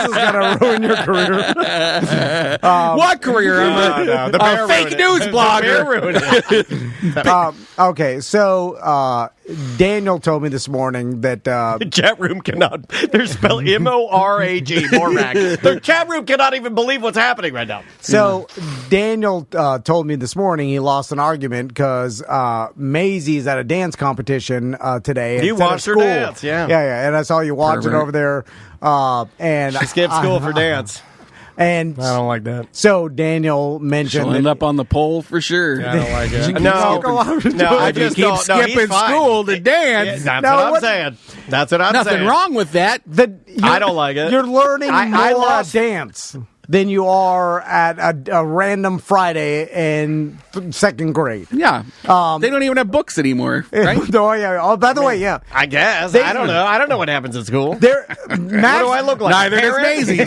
is gonna ruin your career. What career? I'm a fake news blogger. Okay, so Daniel told me this morning that the chat room cannot. They're spelled Morag. Morag. The chat room cannot even believe what's happening right now. So Daniel told me this morning he lost an argument because Maisie's at a dance competition today. You watched her dance, yeah, and I saw you watching over there. And she skipped school for dance. And I don't like that. So Daniel mentioned she'll end up on the pole for sure. Yeah, I don't like it. No, I just keep skipping school to dance. That's what I'm saying. That's what I'm saying. Nothing wrong with that. I don't like it. You're learning more dance. than you are at a random Friday in second grade. Yeah. They don't even have books anymore, right? Oh, yeah. Oh, by the way, yeah. I guess. I don't know. I don't know what happens at school. What do I look like? Neither does Maisie.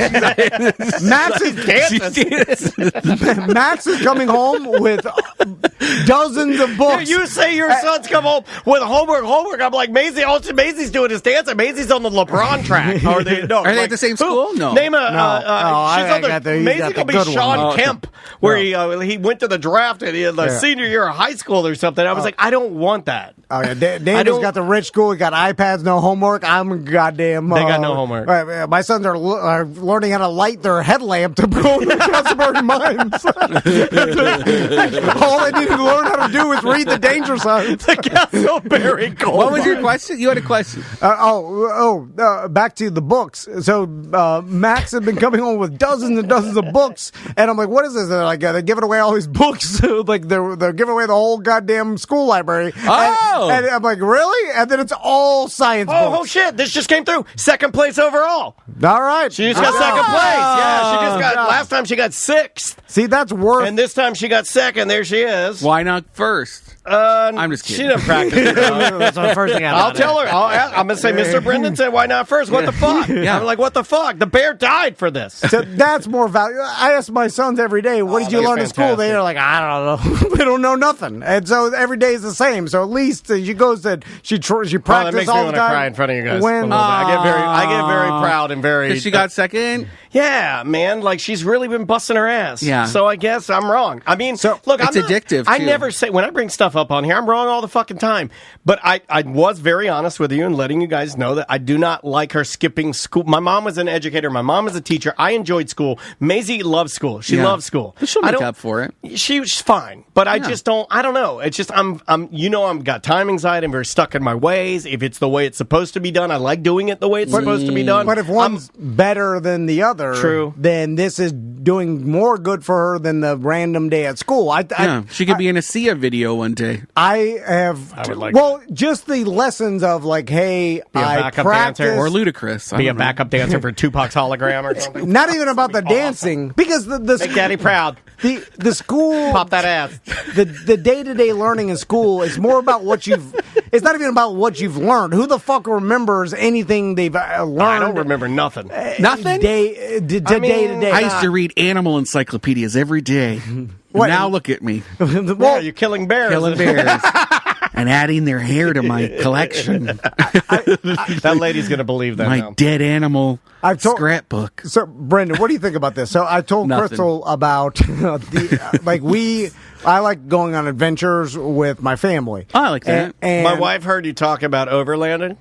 Max is coming home with dozens of books. You say your son's come home with homework. I'm like, Maisie, all Maisie's doing is dancing. Maisie's on the LeBron track. Are they at the same school? No. Name a. I got the- Maisie's going to be Sean Kemp, where he went to the draft in the senior year of high school or something. I was like, I don't want that. Oh, yeah. Daniel's got the rich school. He got iPads, no homework. I'm goddamn. They got no homework. My sons are learning how to light their headlamp to go to Castleberry Mines. All they need to learn how to do is read the danger signs. The Castleberry Gold. What was your question? You had a question. Back to the books. So Max had been coming home with dozens and dozens of books, and I'm like, what is this? They're like, they're giving away all these books. Like they're giving away the whole goddamn school library. Oh, and I'm like, really? And then it's all science books. Oh shit! This just came through. Second place overall. All right, She just got second place. Yeah, she just got. Last time she got sixth. See, that's worth. And this time she got second. There she is. why not first? I'm just kidding. She didn't practice. That's the first thing I'll tell her. I'm going to say, Mr. Brendan said, why not first? What the fuck? Yeah. I'm like, what the fuck? The bear died for this. So that's more valuable. I ask my sons every day, what did you learn in school? fantastic. They're like, I don't know. They don't know nothing. And so every day is the same. So at least she goes to, she practices that makes me all want the to time. cry in front of you guys. When, I get very proud and very. Because she got second? Yeah, man. Like, she's really been busting her ass. Yeah. So I guess I'm wrong. I mean, look, it's addictive, I too. never say, when I bring stuff up on here, I'm wrong all the fucking time. But I was very honest with you and letting you guys know that I do not like her skipping school. My mom was an educator. My mom was a teacher. I enjoyed school. Maisie loves school. She loves school. But she'll make up for it. She's fine. But I just don't, I don't know. It's just, I'm got time anxiety. I'm very stuck in my ways. If it's the way it's supposed to be done, I like doing it the way it's supposed to be done. But if one's better than the other, True. then this is doing more good for her than the random day at school. She could be in a Sia video one day. I would like just the lessons of like, hey, I backup practice. dancer. Or Ludacris. Be a backup dancer for Tupac's hologram or something. Not even about the dancing, because Make Daddy proud. the school Pop that ass. the day-to-day learning in school is more about what you've. It's not even about what you've learned. Who the fuck remembers anything they've learned? I don't remember nothing. Nothing? Day to day. I used to read animal encyclopedias every day. Now look at me. Yeah, you're killing bears. Killing bears. And adding their hair to my collection. That lady's going to believe that My now. dead animal scrapbook. So, Brendan, what do you think about this? So, I told Nothing. Crystal about I like going on adventures with my family. Oh, I like that. And My wife heard you talk about overlanding.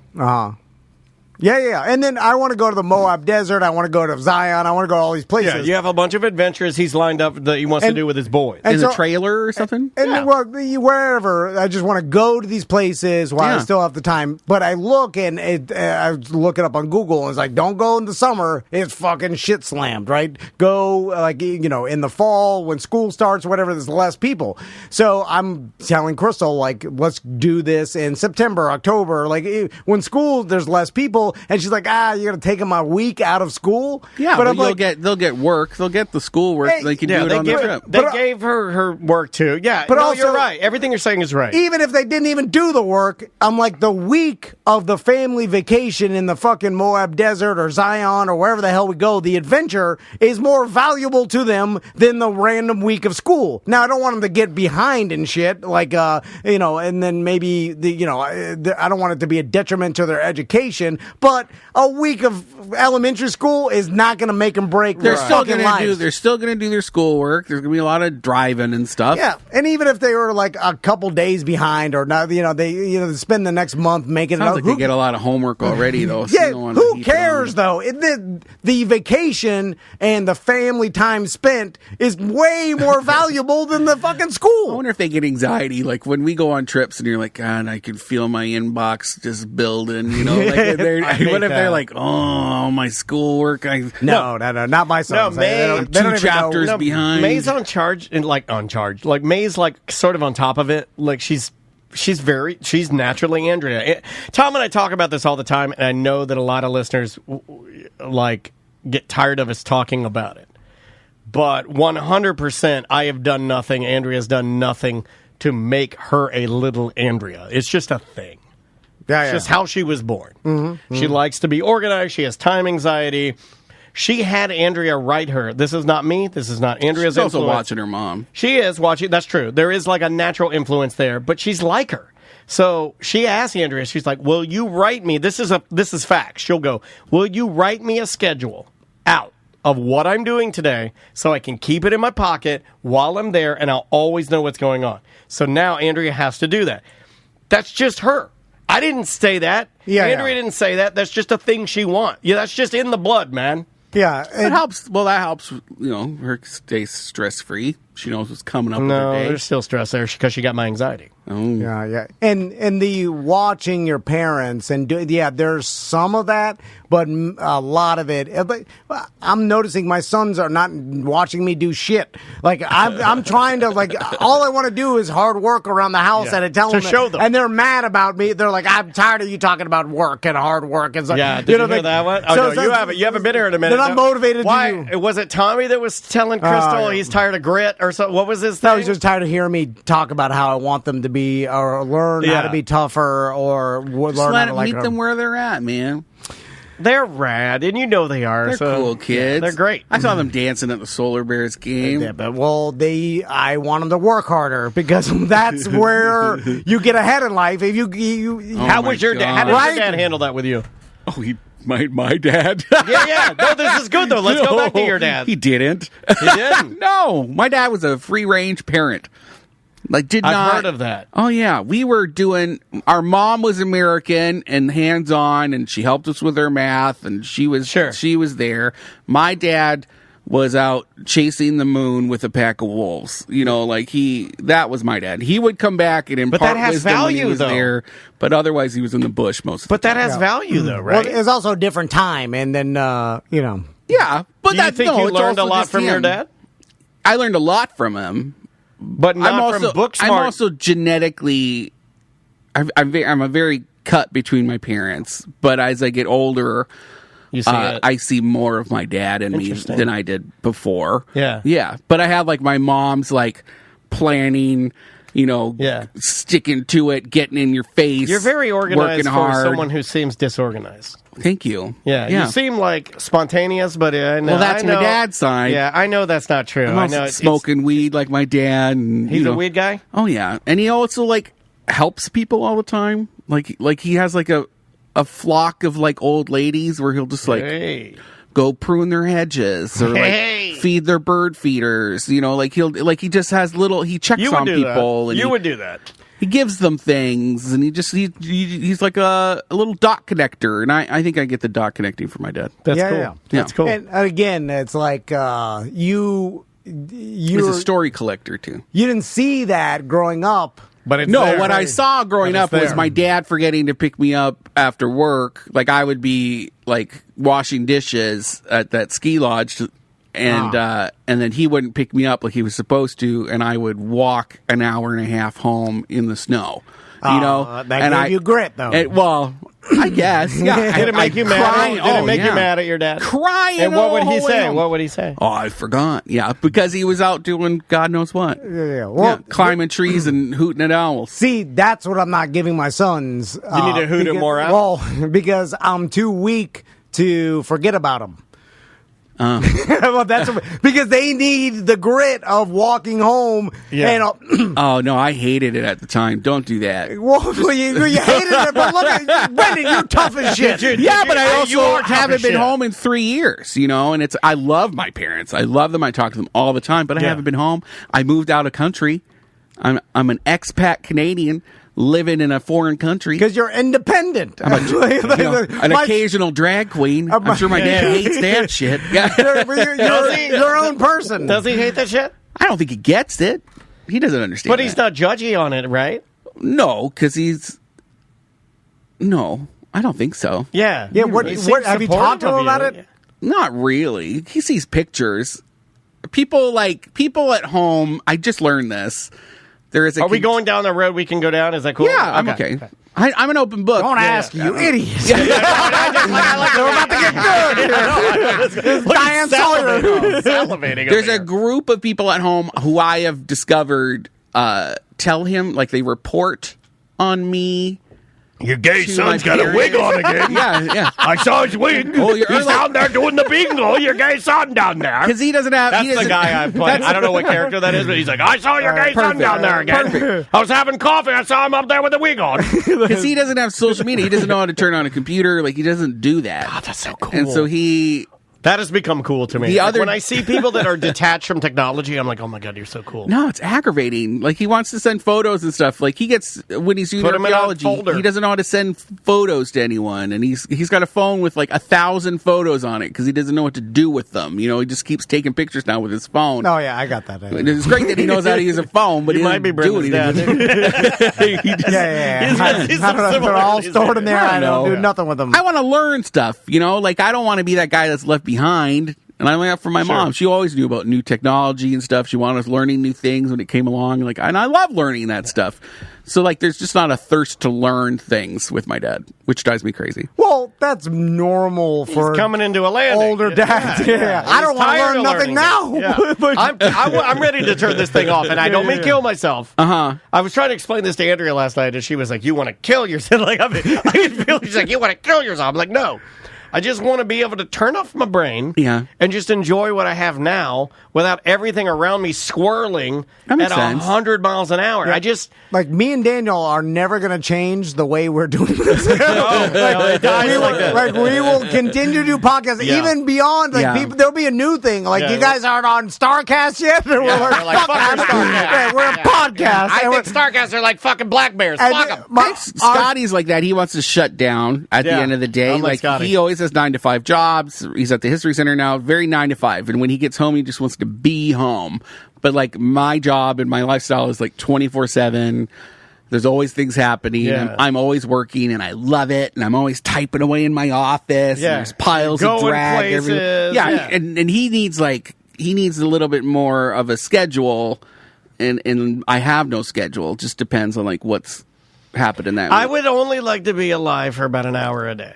Yeah. And then I want to go to the Moab Desert. I want to go to Zion. I want to go to all these places. Yeah, you have a bunch of adventures he's lined up that he wants to do with his boys. and In so- a trailer or something? And wherever, I just want to go to these places while I still have the time. But I look and I look it up on Google, and it's like, don't go in the summer; it's fucking shit slammed, right? Go in the fall when school starts, whatever. There's less people. So I'm telling Crystal, like, let's do this in September, October, like when school there's less people, and she's like, you're gonna take them a week out of school? Yeah, but but I'm like, they'll get work. They'll get the school work. They can do it on the trip. They gave her work too. Yeah, But no, also- you're right. Everything you're saying is right. even if they didn't even do the work, I'm like, the week of the family vacation in the fucking Moab Desert or Zion or wherever the hell we go, the adventure is more valuable to them than the random week of school. Now, I don't want them to get behind and shit, like, and then maybe, I don't want it to be a detriment to their education, but a week of elementary school is not going to make them break their fucking lives. They're still going to do their schoolwork. There's going to be a lot of driving and stuff. Yeah, and even if they were like a couple days behind, or not, they spend the next month making. Sounds like they get a lot of homework already, though. So Yeah, you don't wanna who heap it on cares them. though? The vacation and the family time spent is way more valuable than the fucking I school. wonder if they get anxiety, like when we go on trips and you're like, God, I can feel my inbox just building. Like what if they're like, oh, my schoolwork? No, not my sons. No, May- They don't even know. chapters behind. May's on charge and on charge. Like May's like sort of on top of it. Like she's naturally Andrea. Tom and I talk about this all the time, and I know that a lot of listeners like get tired of us talking about it. But 100%, I have done nothing. Andrea's done nothing to make her a little Andrea. It's just a thing. It's just how she was born. She likes to be organized. She has time anxiety. She had Andrea write her. This is not me. This is not Andrea's She's also influence. watching her mom. She is watching. That's true. There is like a natural influence there, but she's like her. So she asked Andrea, she's like, will you write me, this is facts. She'll go, will you write me a schedule out of what I'm doing today so I can keep it in my pocket while I'm there and I'll always know what's going on. So now Andrea has to do that. That's just her. I didn't say that. Andrea didn't say that. That's just a thing she wants. Yeah, that's just in the blood, man. Yeah. It helps. Well, that helps, her stay stress-free. She knows what's coming up with her day. There's still stress there because she got my anxiety. Oh. Yeah. And the watching your parents there's some of that, but a lot of it. But I'm noticing my sons are not watching me do shit. Like I'm trying to all I want to do is hard work around the house and I tell them, show them, and they're mad about me. They're like, I'm tired of you talking about work and hard work. And did you hear that one? Oh, no, you haven't been here in a minute. They're not motivated. Why? Was it Tommy that was telling Crystal he's tired of grit or something? What was his thing? No, he's just tired of hearing me talk about how I want them to be or learn how to be tougher or learn Just how to meet them where they're at, man. They're rad, and you know they are. They're cool kids. They're great. I saw them dancing at the Solar Bears game. Yeah, but I want them to work harder because that's where you get ahead in life. If how was your dad? How did your dad handle that with you? Oh, my dad. Yeah. No, this is good though. Let's go back to your dad. He didn't. He didn't. No, my dad was a free range parent. I've heard of that. Oh, yeah. We were our mom was American and hands-on, and she helped us with her math, and she was there. My dad was out chasing the moon with a pack of wolves. That was my dad. He would come back and impart that has wisdom value, when he was though. there, but otherwise he was in the bush most of the time. But that has value, though, right? Well, it's also a different time, and then, Yeah, but you think you learned a lot from your dad? I learned a lot from him. But not from book smart. I'm also genetically, I'm a very cut between my parents. But as I get older, I see more of my dad in me than I did before. Yeah. But I have my mom's planning, sticking to it, getting in your face. You're very organized working for hard. Someone who seems disorganized. Thank you. Yeah, you seem spontaneous, but I know. Well, that's my dad's side. Yeah, I know that's not true. I know smoking weed like my dad. And, he's a weed guy? Oh, yeah. And he also, helps people all the time. He has, a flock of, old ladies where he'll just, go prune their hedges or, feed their bird feeders. He just has he checks on people. And you would do that. He gives them things, and he's like a little dot connector, and I think I get the dot connecting from my dad. That's cool. Yeah. That's cool. And again, it's you're a story collector too. You didn't see that growing up. But what I saw growing up was my dad forgetting to pick me up after work. I would be washing dishes at that ski lodge. And then he wouldn't pick me up like he was supposed to, and I would walk an hour and a half home in the snow. That gave you grit, though. I guess. Yeah. Did it make you mad? Did it make you mad at your dad? Crying. And what would he say? What would he say? Oh, I forgot. Yeah, because he was out doing God knows what. Well, climbing trees and hooting at owls. See, that's what I'm not giving my sons. You need to hoot them more out? Well, because I'm too weak to forget about them. Well, that's because they need the grit of walking home. Yeah. And, oh no, I hated it at the time. Don't do that. Well, you hated it, but look at Brendan. You're tough as shit. But I also haven't been home in 3 years. And I love my parents. I love them. I talk to them all the time. But I haven't been home. I moved out of country. I'm an expat Canadian. Living in a foreign country. Because you're independent. I'm an occasional drag queen. I'm sure my dad hates that shit. You're your own person. Does he hate that shit? I don't think he gets it. He doesn't understand. But he's not judgy on it, right? No, because No, I don't think so. Yeah. What have you talked to him about it? Not really. He sees pictures. People at home, I just learned this. Are we going down the road we can go down? Is that cool? Yeah, I'm okay. I'm an open book. Don't ask, you idiots. We're about to get good. Diane Sawyer. Salivating. There's a group of people at home who I have discovered tell him, like, they report on me. Your gay to son's my got a wig parents. on again. Yeah. I saw his wig. Oh, you're He's like- down there doing the bingo. Your gay son down there. Because he doesn't have... That's he the doesn't- guy I played. I don't know what character that is, but he's like, I saw your gay son perfect. down there again. Perfect. I was having coffee. I saw him up there with the wig on. Because he doesn't have social media. He doesn't know how to turn on a computer. Like, he doesn't do that. God, that's so cool. And so he... That has become cool to me. The other- when I see people that are detached from technology, I'm like, oh my God, you're so cool. No, it's aggravating. Like, he wants to send photos and stuff. Like, he gets, when he's doing Put 'em in a archaeology, folder. he doesn't know how to send photos to anyone. And he's got a phone with like 1,000 photos on it because he doesn't know what to do with them. You know, he just keeps taking pictures now with his phone. Oh, yeah, I got that. And it's great that he knows how to use a phone, but He he might be doesn't do Brendan's anything. dad. He just- Yeah. he's I don't know if they're all similarities stored in there. I don't know. do nothing with them. I want to learn stuff, you know? Like, I don't want to be that guy that's left behind. And I learned that from my mom. She always knew about new technology and stuff. She wanted us learning new things when it came along. Like, and I love learning that stuff. So, like, there's just not a thirst to learn things with my dad, which drives me crazy. Well, that's normal for coming into a landing. older dads. Yeah. I don't want to learn nothing now. Yeah. I'm ready to turn this thing off, and I don't mean kill myself. I was trying to explain this to Andrea last night, and she was like, "You want to kill yourself?" Like, I didn't feel. She's like, "You want to kill yourself?" I'm like, "No." I just want to be able to turn off my brain and just enjoy what I have now without everything around me swirling at makes sense. 100 miles an hour. Yeah. I just... Like, me and Daniel are never going to change the way we're doing this. it dies like that. We will continue to do podcasts even beyond. Like, people, there'll be a new thing. Like, you guys aren't on StarCast yet? Or we're like, fuck StarCast. We're a podcast. I think StarCasts are like fucking black bears. Fuck them. Scotty's like that. He wants to shut down at the end of the day. Like Scotty. He always has 9-to-5 jobs. He's at the History Center now, very 9-to-5. And when he gets home, he just wants to be home. But like my job and my lifestyle is like 24/7. There's always things happening. Yeah. I'm always working, and I love it. And I'm always typing away in my office. Yeah. And there's piles Going of drag. places. Everything. Yeah. And he needs a little bit more of a schedule. And I have no schedule. It just depends on like what's happening that I week. would only like to be alive for about an hour a day.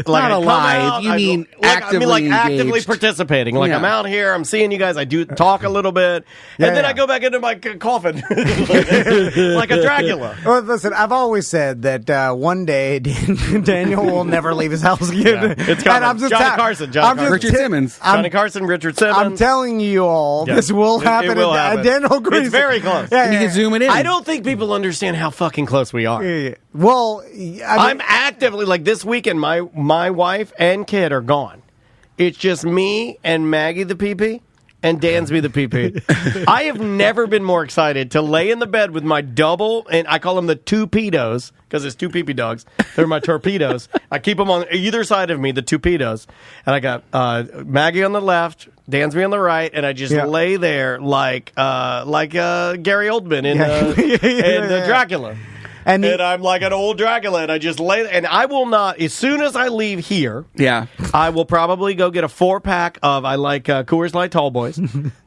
Not alive. You mean actively actively engaged. participating. Like, Yeah. I'm out here, I'm seeing you guys, I do talk a little bit, and then I go back into my coffin like a Dracula. Well, listen, I've always said that one day Daniel will never leave his house again. It's coming. And I'm just Johnny Carson, Johnny Carson. Richard Simmons. Johnny Carson, Richard Simmons. I'm telling you all, Yeah. this will It happen. will and happen. Daniel agrees. It's very close. Yeah, And you can zoom it in. I don't think people understand how fucking close we are. Yeah. Well, I'm actively, like, this weekend, my wife and kid are gone. It's just me and Maggie the PP and Dansby the PP. I have never been more excited to lay in the bed with my double, and I call them the two pedos, because it's two PP dogs. They're my torpedoes. I keep them on either side of me, the two pedos. And I got Maggie on the left, Dansby on the right, and I just lay there like Gary Oldman in the Dracula. And I'm like an old Dracula, and I just lay, and I will not, as soon as I leave here, I will probably go get a 4-pack of, I like Coors Light Tall Boys.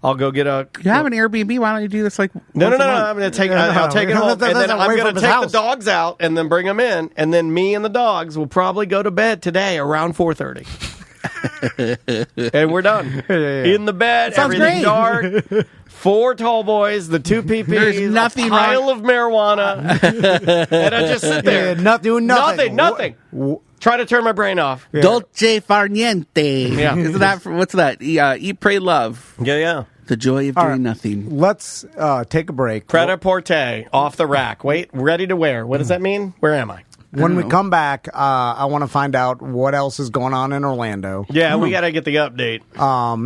I'll go get a... You have an Airbnb. Why don't you do this like No, once a month? I'm going to take, I'll take it home, and then I'm going to take the dogs out and then bring them in, and then me and the dogs will probably go to bed today around 4:30. And we're done. In the bed, everything dark. 4 tall boys, the 2 PPs, There's nothing a pile of marijuana, and I just sit there. Doing nothing. Nothing. Try to turn my brain off. Dolce far niente. Yeah. Isn't that what's that? Eat, pray, love. Yeah. The joy of doing nothing. Let's take a break. Pret-a-porter, off the rack. Wait, ready to wear. What does that mean? Where am I? When we come back, I want to find out what else is going on in Orlando. Yeah, we got to get the update.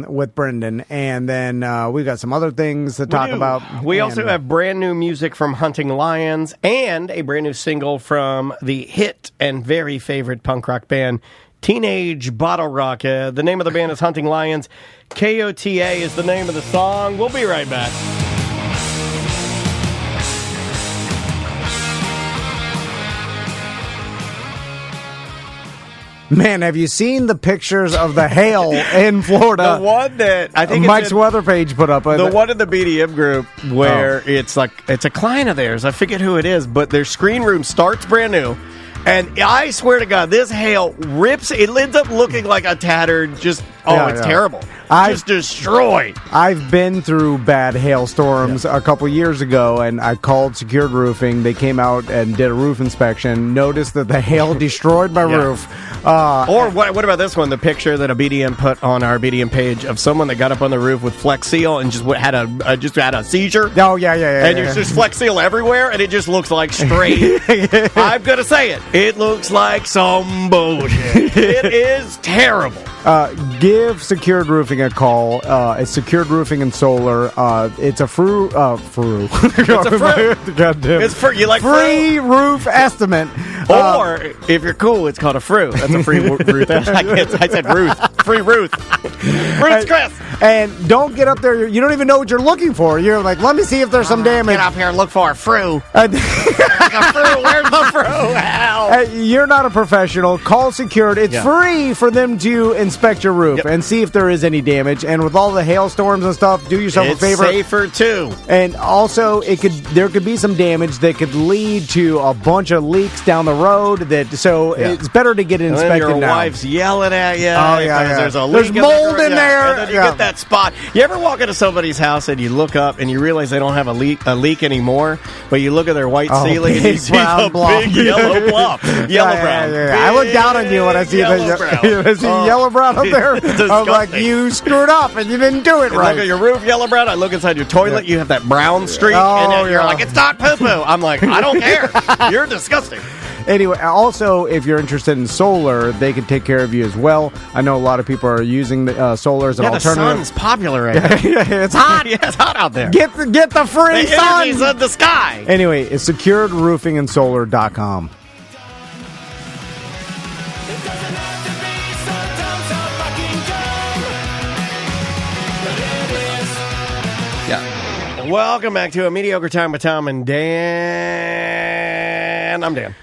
With Brendan. And then we got some other things to talk about. We also have brand new music from Hunting Lions and a brand new single from the hit and very favorite punk rock band Teenage Bottle Rock. The name of the band is Hunting Lions. KOTA is the name of the song. We'll be right back. Man, have you seen the pictures of the hail in Florida? The one that I think Mike's weather page put up. The one in the BDM group where it's like, it's a client of theirs. I forget who it is, but their screen room starts brand new. And I swear to God, this hail rips. It ends up looking like a tattered, it's terrible. Just destroyed. I've been through bad hailstorms a couple years ago, and I called Secured Roofing. They came out and did a roof inspection, noticed that the hail destroyed my roof. Or what about this one? The picture that a BDM put on our BDM page of someone that got up on the roof with Flex Seal and just had a seizure. Oh, yeah. And there's just Flex Seal everywhere, and it just looks like straight. I'm going to say it. It looks like some bullshit. It is terrible. Give Secured Roofing a call. It's Secured Roofing and Solar. It's a free It's a fru. Goddamn. It's free. You like free roof estimate. Or if you're cool, it's called a fru. That's a free Ruth. I said Ruth. Free Ruth. Ruth's Chris. And don't get up there. You don't even know what you're looking for. You're like, let me see if there's some damage. Get up here and look for a fru. A fru. Where's the fru? Ow. You're not a professional. Call Secured. It's free for them to inspect your roof and see if there is any damage. And with all the hailstorms and stuff, do yourself a favor. It's safer too. And also, there could be some damage that could lead to a bunch of leaks down the road. It's better to get it inspected and then your now. wife's yelling at you. Oh, yeah. There's a leak. There's mold in there. And then you get that spot. You ever walk into somebody's house and you look up and you realize they don't have a leak anymore, but you look at their white ceiling and you see the big yellow blob. Yellow-brown. I look down on you when I see yellow-brown up there. I'm like, you screwed up and you didn't do it right. Look at your roof, yellow-brown. I look inside your toilet. You have that brown streak. And you're like, it's not poo-poo. I'm like, I don't care. You're disgusting. Anyway, also, if you're interested in solar, they can take care of you as well. I know a lot of people are using the solar as an alternative. The sun's popular right now. It's hot. It's hot out there. Get the free sun. Energies of the sky. Anyway, it's securedroofingandsolar.com. Welcome back to A Mediocre Time with Tom and Dan. I'm Dan.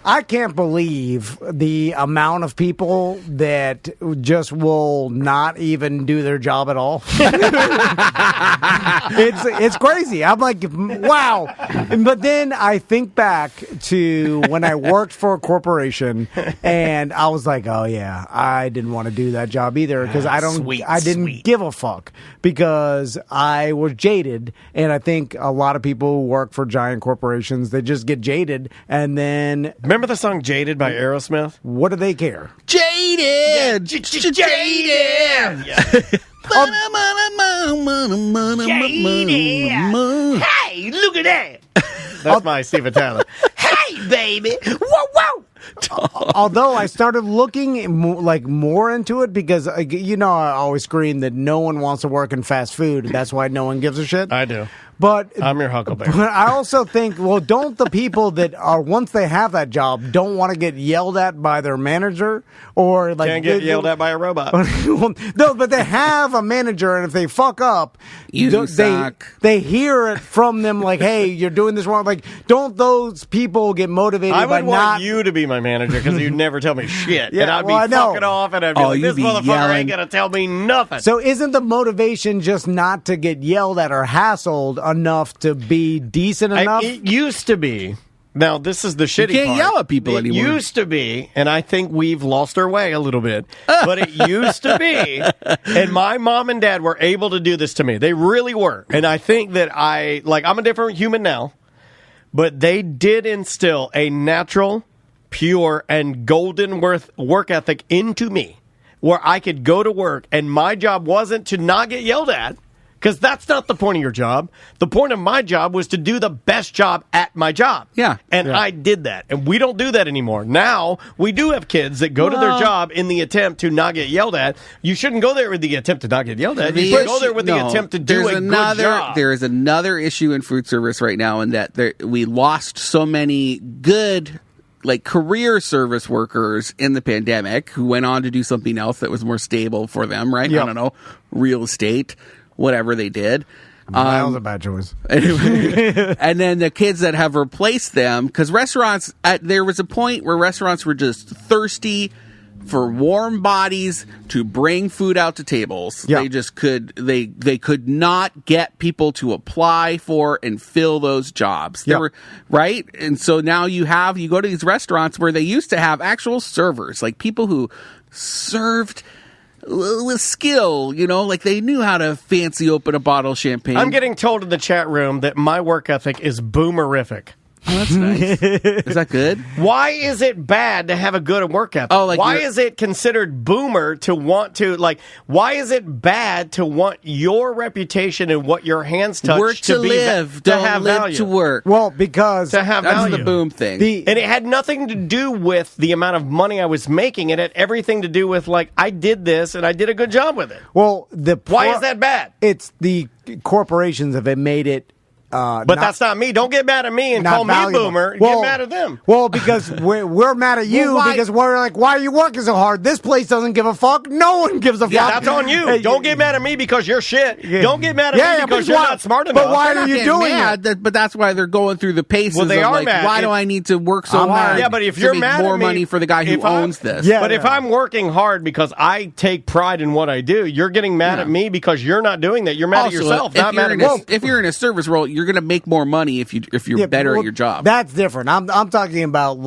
I can't believe the amount of people that just will not even do their job at all. It's crazy. I'm like, wow. But then I think back to when I worked for a corporation, and I was like, oh yeah, I didn't want to do that job either because I didn't give a fuck because I was jaded, and I think a lot of people who work for giant corporations, they just get jaded, and then. Remember the song Jaded by Aerosmith? What do they care? Jaded! Jaded! Hey, look at that! That's my Steven Tyler. Hey, baby! Whoa, whoa! Although I started looking more into it because, I always scream that no one wants to work in fast food. That's why no one gives a shit. I do. But I'm your Huckleberry. But I also think, don't the people that are, once they have that job, don't want to get yelled at by their manager? Or can't get yelled at by a robot. No, but they have a manager, and if they fuck up, they hear it from them like, hey, you're doing this wrong. Like, don't those people get motivated by not... I would want you to be my manager because you'd never tell me shit. And I'd be fucking off, and I'd be like, this motherfucker ain't going to tell me nothing. So isn't the motivation just not to get yelled at or hassled enough to be decent enough? It used to be. Now, this is the shitty part. You can't yell at people anymore. It used to be, and I think we've lost our way a little bit, but it used to be, and my mom and dad were able to do this to me. They really were. And I think that I'm a different human now, but they did instill a natural, pure, and golden work ethic into me where I could go to work, and my job wasn't to not get yelled at. Because that's not the point of your job. The point of my job was to do the best job at my job. Yeah. And I did that. And we don't do that anymore. Now, we do have kids that go to their job in the attempt to not get yelled at. You shouldn't go there with the attempt to not get yelled at. You should go there with the attempt to do a good job. There is another issue in food service right now in that we lost so many good career service workers in the pandemic who went on to do something else that was more stable for them, right? Yep. I don't know, real estate. Whatever they did. That was a bad choice. Anyway, and then the kids that have replaced them, because restaurants, there was a point where restaurants were just thirsty for warm bodies to bring food out to tables. Yeah. They just they could not get people to apply for and fill those jobs. Yeah. They were, right? And so now you go to these restaurants where they used to have actual servers, like people who served with skill, like they knew how to fancy open a bottle of champagne. I'm getting told in the chat room that my work ethic is boomerific. Oh, that's nice. Is that good? Why is it bad to have a good work ethic? Oh, like why is it considered boomer to want to, why is it bad to want your reputation and what your hands touch work to live, to don't have live value? to work. Well, because to have That's value. the boom thing. And it had nothing to do with the amount of money I was making. It had everything to do with, I did this and I did a good job with it. Well, why is that bad? It's the corporations have made it. But that's not me. Don't get mad at me and call me boomer. Get mad at them. Well, because we're mad at you because we're like, why are you working so hard? This place doesn't give a fuck. No one gives a fuck. Yeah, that's on you. Hey, don't get mad at me because you're shit. Don't get mad at me because you're not smart enough. But why are you doing it? But that's why they're going through the paces. Well, they of are mad. Why do I need to work so hard? Yeah, but if to you're make mad more at me, money for the guy who owns this. Yeah, but if I'm working hard because I take pride in what I do, you're getting mad at me because you're not doing that. You're mad at yourself, not mad at me. If you're in a service role, you're going to make more money if you're better at your job. That's different. I'm talking about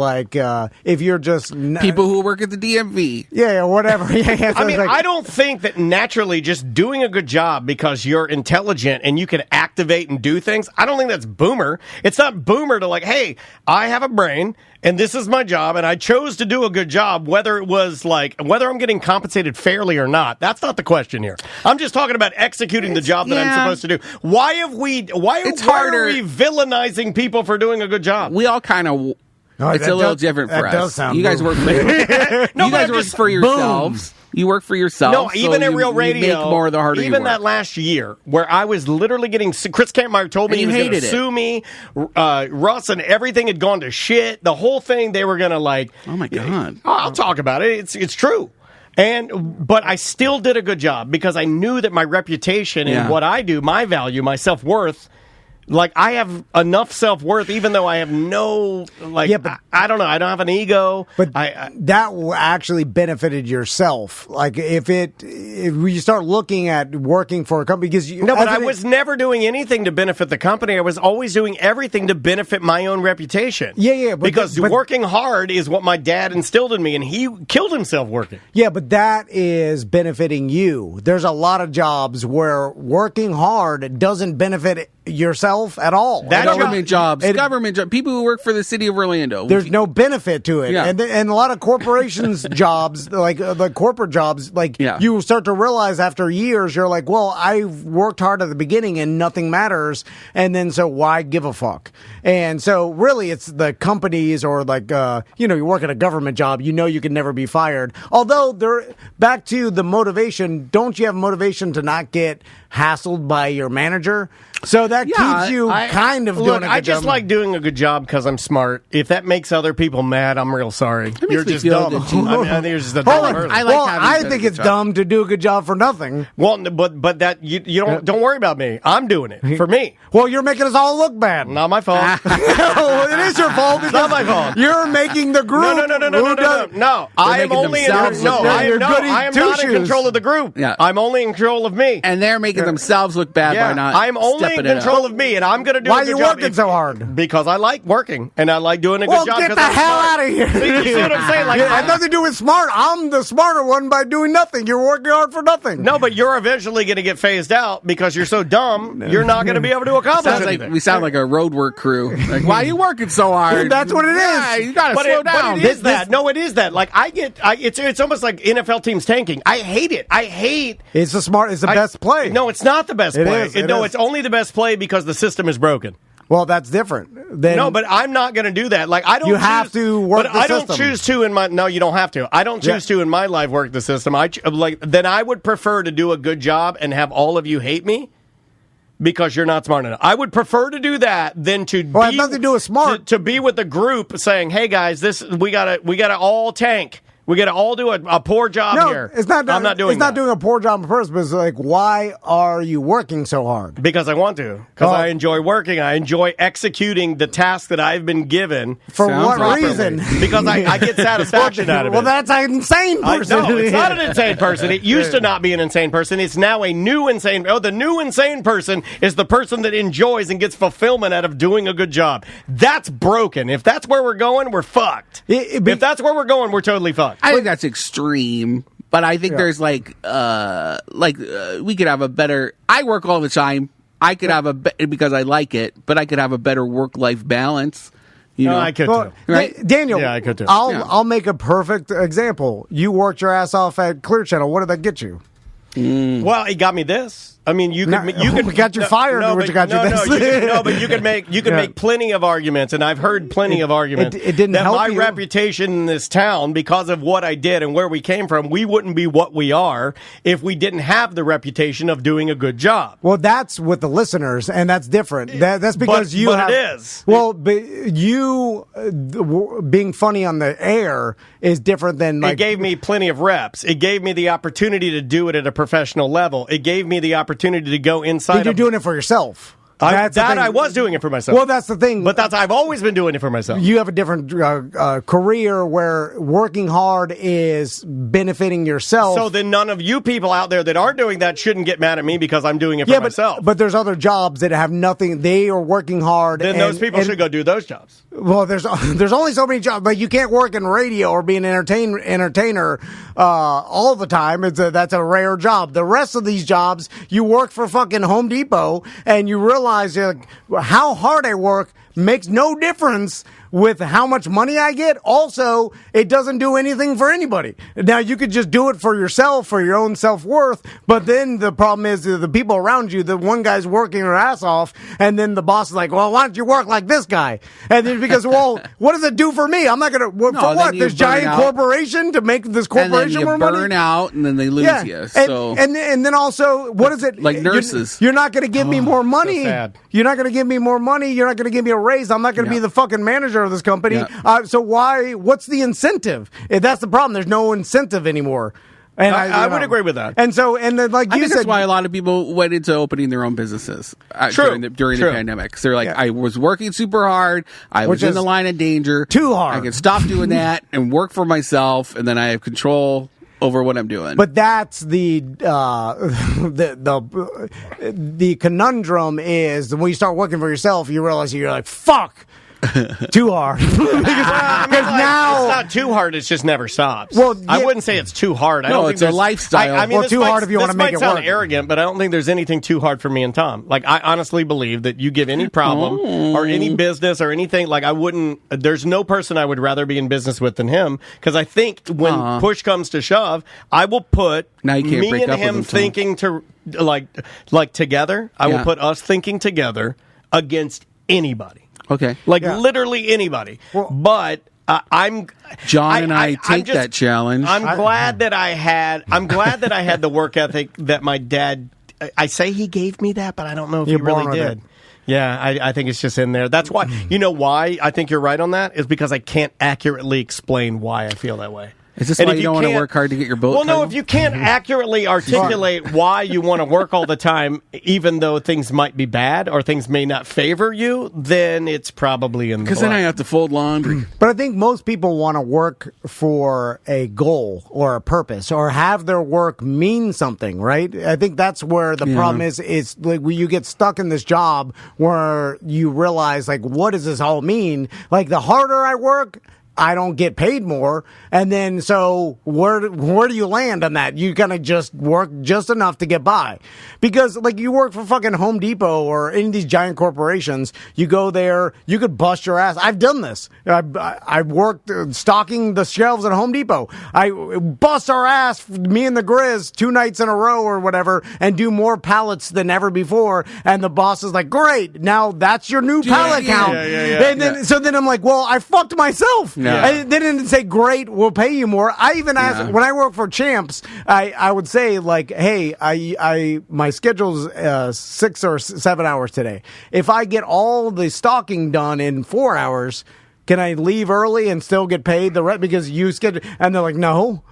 if you're just people who work at the DMV. Yeah, whatever. Yeah, I mean, I don't think that naturally just doing a good job because you're intelligent and you can activate and do things. I don't think that's boomer. It's not boomer to hey, I have a brain and this is my job and I chose to do a good job, whether it was whether I'm getting compensated fairly or not. That's not the question here. I'm just talking about executing the job that I'm supposed to do. Why are we villainizing people for doing a good job? We all kind of. It's a little different for us. Does sound you guys work for for yourselves. You work for yourself. No, even at Real Radio, you make more the harder even you work. that last year where I was literally getting Chris Kampmeyer told me he was going to sue me. Russ and everything had gone to shit. The whole thing they were going to Oh my God! I'll talk about it. It's true. But I still did a good job because I knew that my reputation and what I do, my value, my self-worth. I have enough self-worth, even though I have no, but I don't know. I don't have an ego. But that actually benefited yourself. If you start looking at working for a company, because I was never doing anything to benefit the company. I was always doing everything to benefit my own reputation. Yeah. Because working hard is what my dad instilled in me, and he killed himself working. Yeah, but that is benefiting you. There's a lot of jobs where working hard doesn't benefit yourself at all. Government jobs, people who work for the city of Orlando. There's no benefit to it. Yeah. And a lot of corporations jobs, the corporate jobs, you start to realize after years, you're like, well, I worked hard at the beginning and nothing matters. And then so why give a fuck? And so really it's the companies or you work at a government job, you can never be fired. Although back to the motivation, don't you have motivation to not get hassled by your manager? So that keeps you kind of doing a good job. I just like doing a good job because I'm smart. If that makes other people mad, I'm real sorry. You're just dumb. I think you're just a dumb person. I think it's dumb to do a good job for nothing. Well, but that you don't worry about me. I'm doing it for me. Well, you're making us all look bad. Not my fault. It is your fault. It's not my fault. You're making the group. No. I am only not in control of the group. Yeah. I'm only in control of me. And they're making themselves look bad by not. I'm only in control of me, and I'm going to do a good job. Why are you working so hard? Because I like working, and I like doing a good job. Well, get the hell out of here. You see what I'm saying? It has nothing to do with smart. I'm the smarter one by doing nothing. You're working hard for nothing. No, but you're eventually going to get phased out because you're so dumb, you're not going to be able to accomplish anything. We sound like a road work crew. Why are you working so hard? That's what it is. Yeah, you got to slow down. But it is that. No, it is that. It's almost like NFL teams tanking. I hate it. It's the best play. No, it's not the best play. It's only the best play because the system is broken. Well, that's different. No, but I'm not going to do that. I don't. You have to work the system. I don't choose to in my. No, you don't have to. I don't choose to in my life work the system. Then I would prefer to do a good job and have all of you hate me because you're not smart enough. I would prefer to do that than to. Well, it has nothing to do with smart. To be with the group saying, "Hey guys, we gotta all tank." We got to all do a poor job here. It's not. I'm not doing. It's not doing a poor job on purpose. But it's like, why are you working so hard? Because I want to. Because I enjoy working. I enjoy executing the task that I've been given. For what reason? Because I get satisfaction out of it. Well, that's an insane person. No, it's not an insane person. It used to not be an insane person. It's now a new insane. Oh, the new insane person is the person that enjoys and gets fulfillment out of doing a good job. That's broken. If that's where we're going, we're fucked. If that's where we're going, we're totally fucked. I think that's extreme, but I think there's we could have a better. I work all the time. I could have because I like it, but I could have a better work-life balance. You know, I could too. Right? Daniel. Yeah, I could too. I'll make a perfect example. You worked your ass off at Clear Channel. What did that get you? Well, it got me this. I mean, you could got you fired, which got you this. But you could make plenty of arguments, and I've heard plenty of arguments. It didn't that help my you. reputation in this town, because of what I did and where we came from, we wouldn't be what we are if we didn't have the reputation of doing a good job. Well, that's with the listeners, and that's different. That's because it is. Well, but you being funny on the air is different than It gave me plenty of reps. It gave me the opportunity to do it at a professional level. It gave me the opportunity to go inside. But you're doing it for yourself. I was doing it for myself. Well, that's the thing. But I've always been doing it for myself. You have a different career where working hard is benefiting yourself. So then none of you people out there that are doing that shouldn't get mad at me because I'm doing it for myself. But there's other jobs that have nothing. They are working hard. Then those people should go do those jobs. Well, there's only so many jobs, but you can't work in radio or be an entertainer all the time. That's a rare job. The rest of these jobs, you work for fucking Home Depot and you realize how hard I work makes no difference with how much money I get. Also, it doesn't do anything for anybody. Now, you could just do it for yourself, for your own self-worth, but then the problem is the people around you, the one guy's working her ass off, and then the boss is like, well, why don't you work like this guy? And then because, well, what does it do for me? I'm not going to, for what? This giant corporation to make this corporation more money? And then you burn out, and then they lose you. So. And then also, what is it? Like nurses. You're not going to give me more money. So you're not going to give me more money. You're not going to give me a raise. I'm not going to be the fucking manager of this company. Yeah. So what's the incentive? That's the problem. There's no incentive anymore. And I would agree with that. And then, like you said, that's why a lot of people went into opening their own businesses during the pandemic. So they're like, I was working super hard. I was in the line of danger. Too hard. I can stop doing that and work for myself, and then I have control over what I'm doing. But that's the conundrum is when you start working for yourself, you realize you're like, fuck. Too hard. Because now it's not too hard. It's just never stops. Well, I wouldn't say it's too hard. I don't think it's a lifestyle. I mean, or too hard if you want to make it work. This might sound work. arrogant, but I don't think there's anything too hard for me and Tom. Like, I honestly believe that you give any problem or any business or anything, like, I wouldn't. There's no person I would rather be in business with than him. Because I think when push comes to shove, I will put now you can't me break and up him with him, thinking to like together. I will put us thinking together against anybody. Okay. Literally anybody. But John and I take that challenge. I'm glad that I had the work ethic that my dad. I say he gave me that, but I don't know if he really did. Yeah, I think it's just in there. That's why. You know why I think you're right on that is because I can't accurately explain why I feel that way. Is this why you don't want to work hard to get your boat? Well, no, if you can't accurately articulate why you want to work all the time, even though things might be bad or things may not favor you, then it's probably in the because then I have to fold laundry. But I think most people want to work for a goal or a purpose or have their work mean something, right? I think that's where the problem is. It's like when you get stuck in this job where you realize, like, what does this all mean? Like, the harder I work, I don't get paid more. And then, so where do you land on that? You kind of just work just enough to get by. Because, like, you work for fucking Home Depot or any of these giant corporations, you go there, you could bust your ass. I've done this. I worked stocking the shelves at Home Depot. I bust our ass, me and the Grizz, 2 nights in a row or whatever, and do more pallets than ever before. And the boss is like, great, now that's your new pallet count. And then, so then I'm like, well, I fucked myself. Yeah. And they didn't say, great, we'll pay you more. I even asked, when I worked for Champs, I would say, like, hey, my schedule's 6 or 7 hours today. If I get all the stocking done in 4 hours, can I leave early and still get paid the rest because you schedule? And they're like, no.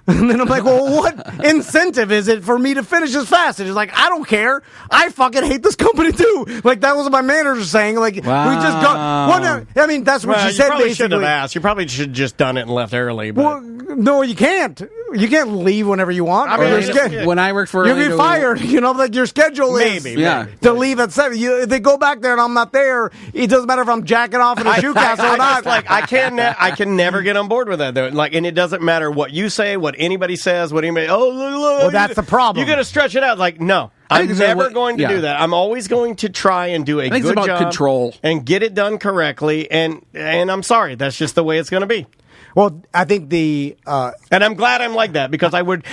And then I'm like, well, what incentive is it for me to finish as fast? And it's like, I don't care. I fucking hate this company too. Like, that was my manager saying. Like, wow. We just go. Well, no, I mean, that's what she said. You probably basically. should have asked. You probably should have just done it and left early. But. Well, no, you can't. You can't leave whenever you want. I mean, when I worked for, you'll get fired. You know, like your schedule is maybe. to leave at 7. If they go back there and I'm not there, it doesn't matter if I'm jacking off in a shoe castle or not. I can never get on board with that though. Like, and it doesn't matter what you say, what anybody says, what anybody. Oh, look, well, that's the problem. You got to stretch it out. Like, no. I'm never going to do that. I'm always going to try and do a good job, control, and get it done correctly. And I'm sorry, that's just the way it's going to be. Well, I think and I'm glad I'm like that because I would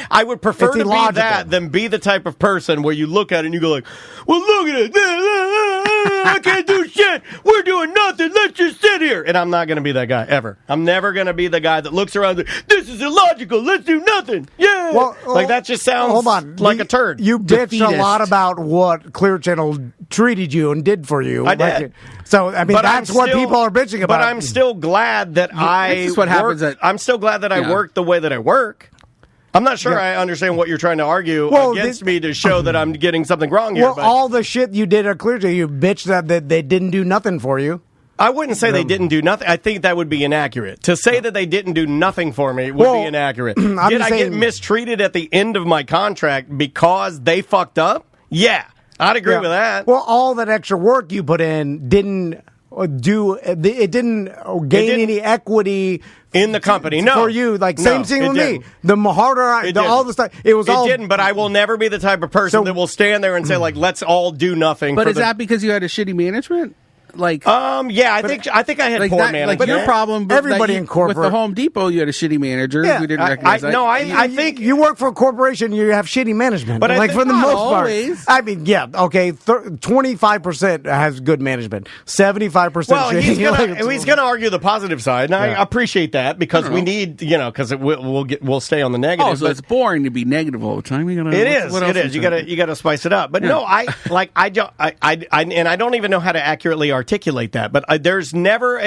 prefer to be that than be the type of person where you look at it and you go like, well, look at it, I can't do shit. We're doing nothing. Let's just sit here. And I'm not going to be that guy ever. I'm never going to be the guy that looks around and says, this is illogical. Let's do nothing. Yeah. Well, like that just sounds like a turd. You bitched a lot about what Clear Channel treated you and did for you. I did. So, I mean, that's what people are bitching about. But I'm still glad that I'm still glad that I work the way that I work. I'm not sure I understand what you're trying to argue against me to show that I'm getting something wrong here. Well, all the shit you did at Clear Channel, you bitched that they didn't do nothing for you. I wouldn't say they didn't do nothing. I think that would be inaccurate. To say that they didn't do nothing for me would be inaccurate. Did I get mistreated at the end of my contract because they fucked up? Yeah, I'd agree with that. Well, all that extra work you put in didn't gain any equity in the company. No, for you, like same thing with me. The harder all the stuff, it didn't. But I will never be the type of person that will stand there and say like, "Let's all do nothing." But is that because you had a shitty management? Like, I think I had like poor management. management. Like your problem, everybody in corporate with the Home Depot, you had a shitty manager who didn't recognize that. No, I think you work for a corporation, you have shitty management. But like for the most always. part, I mean, yeah, okay, 25% has good management, 75%. Well, he's going to argue the positive side, and I appreciate that because we need, because we'll stay on the negative. Oh, so it's boring to be negative all the time. It is. You got to spice it up. But no, I don't even know how to accurately articulate that. But there's never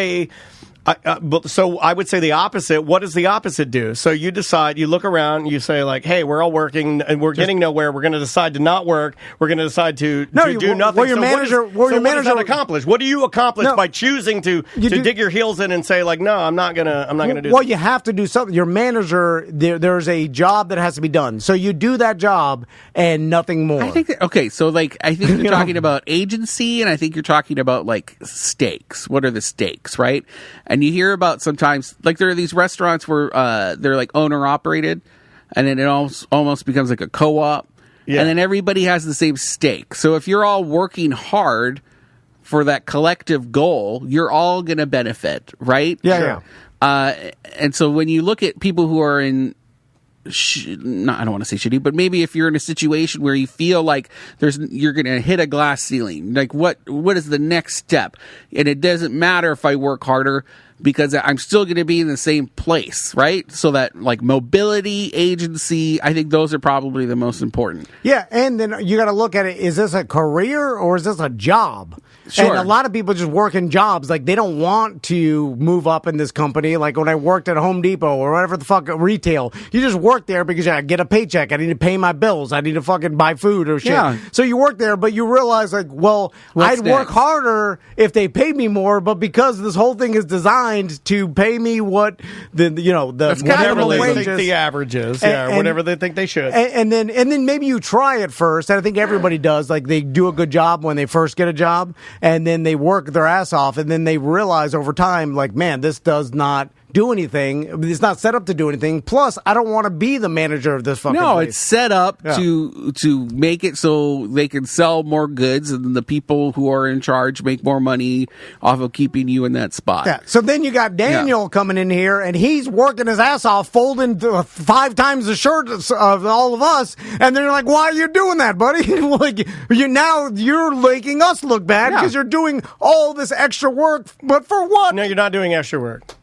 so I would say the opposite. What does the opposite do? So you decide, you look around, you say like, hey, we're all working and we're getting nowhere. We're going to decide to not work. We're going to decide to do nothing. Well, your manager accomplish? What do you accomplish by choosing to dig your heels in and say like, no, I'm not going to do that? Well, you have to do something. Your manager, there's a job that has to be done. So you do that job and nothing more. I think I think you're talking about agency, and I think you're talking about like stakes. What are the stakes, right? And you hear about sometimes, like there are these restaurants where they're like owner operated, and then it almost becomes like a co-op, and then everybody has the same stake. So if you're all working hard for that collective goal, you're all going to benefit, right? Yeah, yeah. And so when you look at people who are in, I don't want to say shitty, but maybe if you're in a situation where you feel like you're going to hit a glass ceiling, like what is the next step? And it doesn't matter if I work harder because I'm still going to be in the same place, right? So that like mobility, agency, I think those are probably the most important. Yeah, and then you got to look at it, is this a career or is this a job? Sure. And a lot of people just work in jobs. Like, they don't want to move up in this company. Like, when I worked at Home Depot or whatever the fuck, retail, you just work there because I get a paycheck. I need to pay my bills. I need to fucking buy food or shit. Yeah. So you work there, but you realize, like, well, I'd work harder if they paid me more, but because this whole thing is designed to pay me what the whatever they think the average is, whatever they think they should. And then maybe you try it first, and I think everybody does. Like, they do a good job when they first get a job, and then they work their ass off, and then they realize over time, like, man, this does not do anything. It's not set up to do anything. Plus, I don't want to be the manager of this fucking place. It's set up to make it so they can sell more goods, and the people who are in charge make more money off of keeping you in that spot. Yeah. So then you got Daniel coming in here, and he's working his ass off, folding 5 times the shirts of all of us, and they're like, why are you doing that, buddy? Like, you're making us look bad because you're doing all this extra work, but for what? No, you're not doing extra work.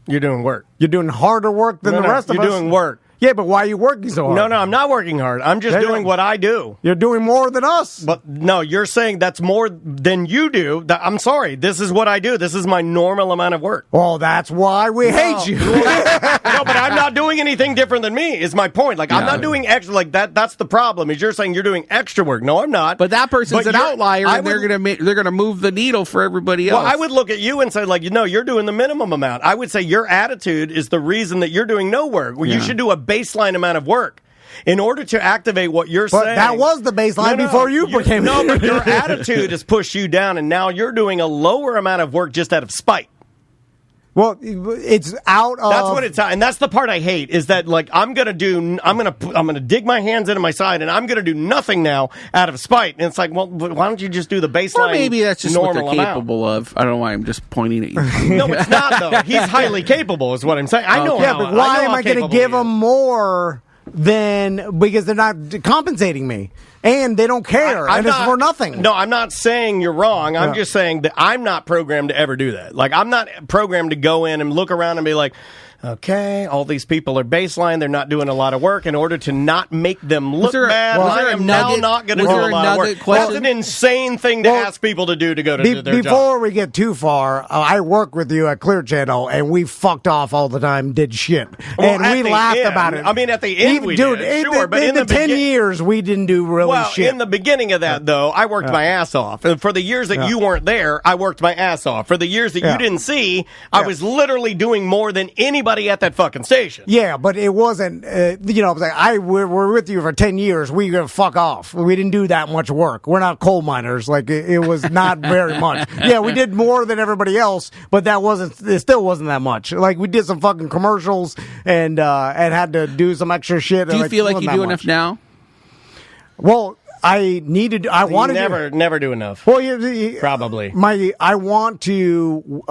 You're doing work. You're doing harder work than the rest of us. You're doing work. Yeah, but why are you working so hard? No, I'm not working hard. I'm just doing what I do. You're doing more than us. But no, you're saying that's more than you do. I'm sorry. This is what I do. This is my normal amount of work. Oh, that's why we hate you. No, but I'm not doing anything different than me, is my point. Like, I'm not doing extra. Like, that's the problem, is you're saying you're doing extra work. No, I'm not. But that person's an outlier, and they're gonna move the needle for everybody else. Well, I would look at you and say, like, you're doing the minimum amount. I would say your attitude is the reason that you're doing no work. Well, you should do a baseline amount of work in order to activate what you're saying. But that was the baseline before you became. No, but your attitude has pushed you down, and now you're doing a lower amount of work just out of spite. Well, it's out of. That's what it's out, and that's the part I hate. Is that, like, I'm gonna dig my hands into my side, and I'm gonna do nothing now out of spite. And it's like, well, why don't you just do the baseline? Or maybe that's just what they're amount? capable of. I don't know why I'm just pointing at you. No, it's not though. He's highly capable, is what I'm saying. I know. Yeah, but why am I going to give them more than, because they're not compensating me? And they don't care, and it's for nothing. No, I'm not saying you're wrong. I'm just saying that I'm not programmed to ever do that. Like, I'm not programmed to go in and look around and be like, okay, all these people are baseline. They're not doing a lot of work. In order to not make them look bad, I am now not going to do a lot of work. That's an insane thing to ask people to do to do their job. Before we get too far, I work with you at Clear Channel, and we fucked off all the time, did shit. And we laughed about it. I mean, at the end we did, sure. But in the 10 years, we didn't do really shit. In the beginning of that, though, I worked my ass off. And for the years that you weren't there, I worked my ass off. For the years that you didn't see, I was literally doing more than anybody at that fucking station. Yeah, but it wasn't, we're with you for 10 years. We gonna fuck off. We didn't do that much work. We're not coal miners. Like, it was not very much. Yeah, we did more than everybody else, but it still wasn't that much. Like, we did some fucking commercials and had to do some extra shit. Do you feel like you do enough now? Well, I wanted to never do enough. Well, probably. I want to,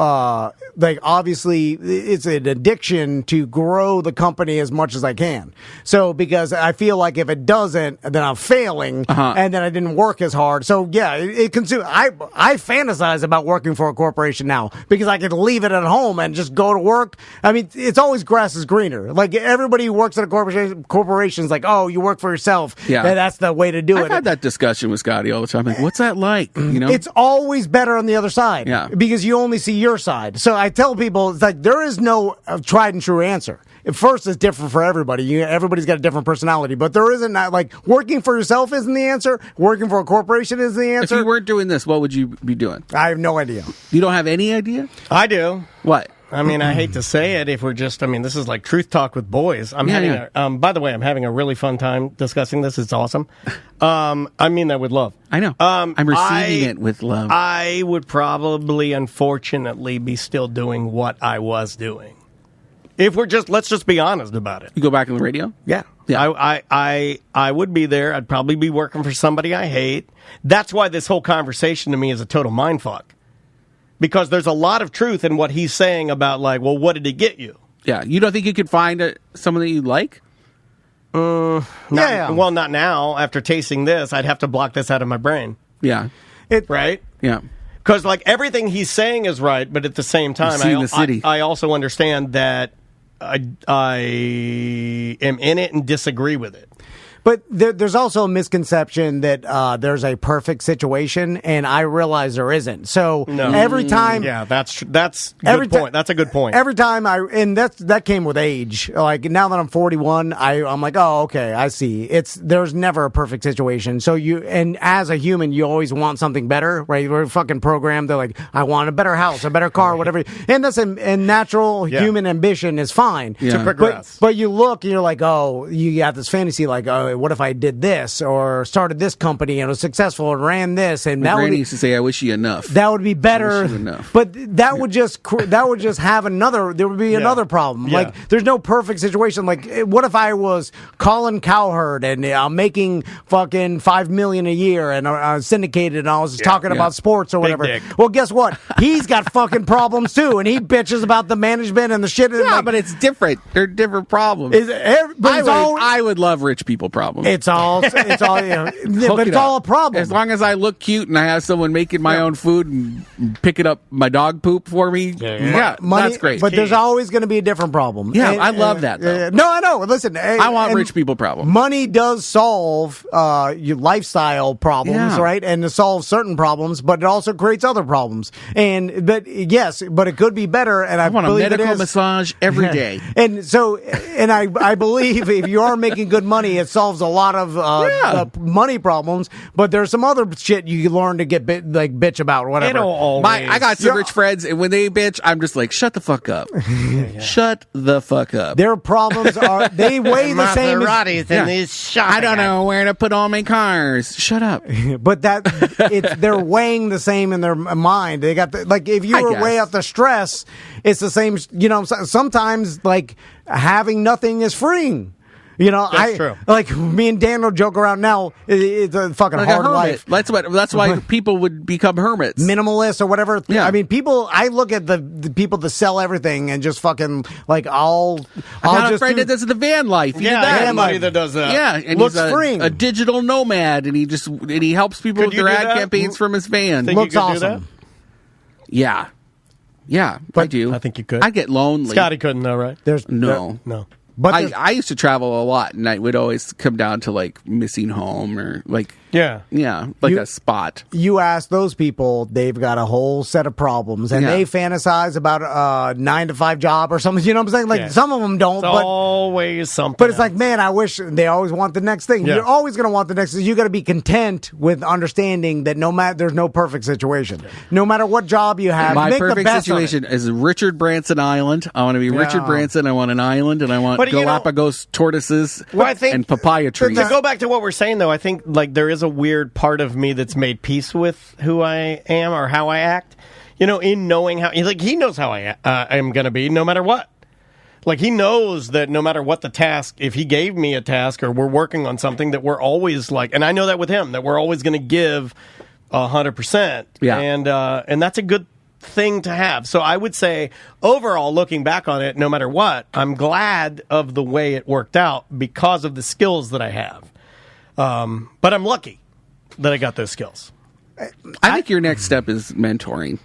obviously, it's an addiction to grow the company as much as I can. So, because I feel like if it doesn't, then I'm failing, and then I didn't work as hard. So, yeah, it consumes. I fantasize about working for a corporation now because I can leave it at home and just go to work. I mean, it's always grass is greener. Like, everybody who works at a corporation's like, oh, you work for yourself. Yeah, that's the way to do it. I've had that discussion with Scotty all the time. Like, what's that like? You know, it's always better on the other side. Yeah, because you only see your side. So I tell people, it's like there is no tried and true answer. At first, it's different for everybody. Everybody's got a different personality, but there isn't like working for yourself isn't the answer. Working for a corporation is the answer. If you weren't doing this, what would you be doing? I have no idea. You don't have any idea? I do. What? I mean, I hate to say it. If we're just, this is like truth talk with boys. By the way, I'm having a really fun time discussing this. It's awesome. I mean that with love. I know. I'm receiving it with love. I would probably, unfortunately, be still doing what I was doing. If let's just be honest about it. You go back in the radio? Yeah. I would be there. I'd probably be working for somebody I hate. That's why this whole conversation to me is a total mindfuck. Because there's a lot of truth in what he's saying about, like, well, what did it get you? Yeah. You don't think you could find someone that you like? Well, not now. After tasting this, I'd have to block this out of my brain. Yeah. Right? Yeah. Because, like, everything he's saying is right, but at the same time, I also understand that I am in it and disagree with it. But there's also a misconception that there's a perfect situation, and I realize there isn't. So every time, that's a good point. That's a good point. Every time that came with age. Like now that I'm 41, I'm like, oh, okay, I see. There's never a perfect situation. So and as a human, you always want something better, right? We're fucking programmed. They're like, I want a better house, a better car, whatever. And that's and natural human ambition is fine to progress. But you look and you're like, oh, you got this fantasy, like, oh, what if I did this or started this company and was successful and ran this? And that Granny used to say, "I wish you enough." That would be better. But that would just have another. There would be another problem. Yeah. Like there's no perfect situation. Like what if I was Colin Cowherd and I'm making fucking $5 million a year and syndicated and I was talking about sports or whatever. Well, guess what? He's got fucking problems too, and he bitches about the management and the shit. Yeah, but it's different. They're different problems. I would love rich people problems. problem. It's all, but it's all a problem. As long as I look cute and I have someone making my own food and picking up my dog poop for me, that's great. But there's always going to be a different problem. Yeah, I love that, though. No, I know. Listen, I want rich people problems. Money does solve your lifestyle problems, right? And it solves certain problems, but it also creates other problems. But it could be better. And I want a medical massage every day. And so, I believe if you are making good money, it solves a lot of money problems. But there's some other shit you learn to get bitch about or whatever. I got some rich friends, and when they bitch, I'm just like, shut the fuck up. Shut the fuck up. Their problems are they weigh the same. I don't know where to put all my cars. Shut up. But they're weighing the same in their mind. They got if you were way out the stress, it's the same. You know, sometimes having nothing is freeing. You know, that's true. Like me and Dan will joke around now. It's a fucking hard life. That's why people would become hermits, minimalists or whatever. Yeah. I mean, people. I look at the people that sell everything and just fucking I got a friend that does the van life. Somebody that does that. Yeah, and looks he's freeing. A digital nomad, and he helps people with their ad campaigns from his van. Looks awesome. Yeah, I do. I think you could. I get lonely. Scotty couldn't though, right? No. But I used to travel a lot, and I would always come down to missing home or a spot. You ask those people, they've got a whole set of problems, and they fantasize about a 9-to-5 job or something. You know what I'm saying? Some of them don't. It's always something. But it's man, I wish they always want the next thing. Yeah. You're always going to want the next thing. You got to be content with understanding that there's no perfect situation. No matter what job you have, my make perfect the best situation is Richard Branson Island. I want to be Richard Branson. I want an island, and I want Galapagos tortoises and papaya trees. To go back to what we're saying, though, I think there is a weird part of me that's made peace with who I am or how I act. You know, in knowing how he knows how I am going to be, no matter what. He knows that no matter what the task, if he gave me a task or we're working on something, that we're always and I know that with him, that we're always going to give 100%. Yeah, and that's a good thing to have. So I would say overall, looking back on it, no matter what, I'm glad of the way it worked out because of the skills that I have. But I'm lucky that I got those skills. I think your next step is mentoring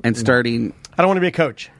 and starting. I don't want to be a coach.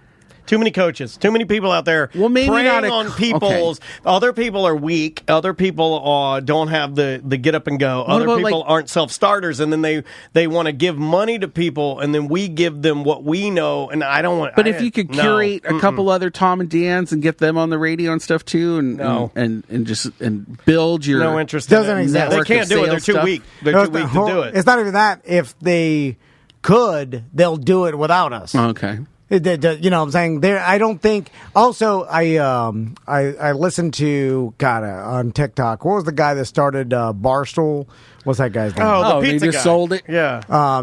Too many coaches. Too many people out there preying on people's. Okay. Other people are weak. Other people don't have the get up and go. Other people aren't self-starters, and then they want to give money to people, and then we give them what we know, and I don't want... But if you could curate a couple other Tom and Dans and get them on the radio and stuff, too, and build your... No interest doesn't in it. exist. They can't do it. They're too weak. They're too weak to do it. It's not even that. If they could, they'll do it without us. Okay. You know what I'm saying? I don't think. Also, I listened to on TikTok. What was the guy that started Barstool? What's that guy's name? Oh, the pizza they just guy. sold it. Yeah. The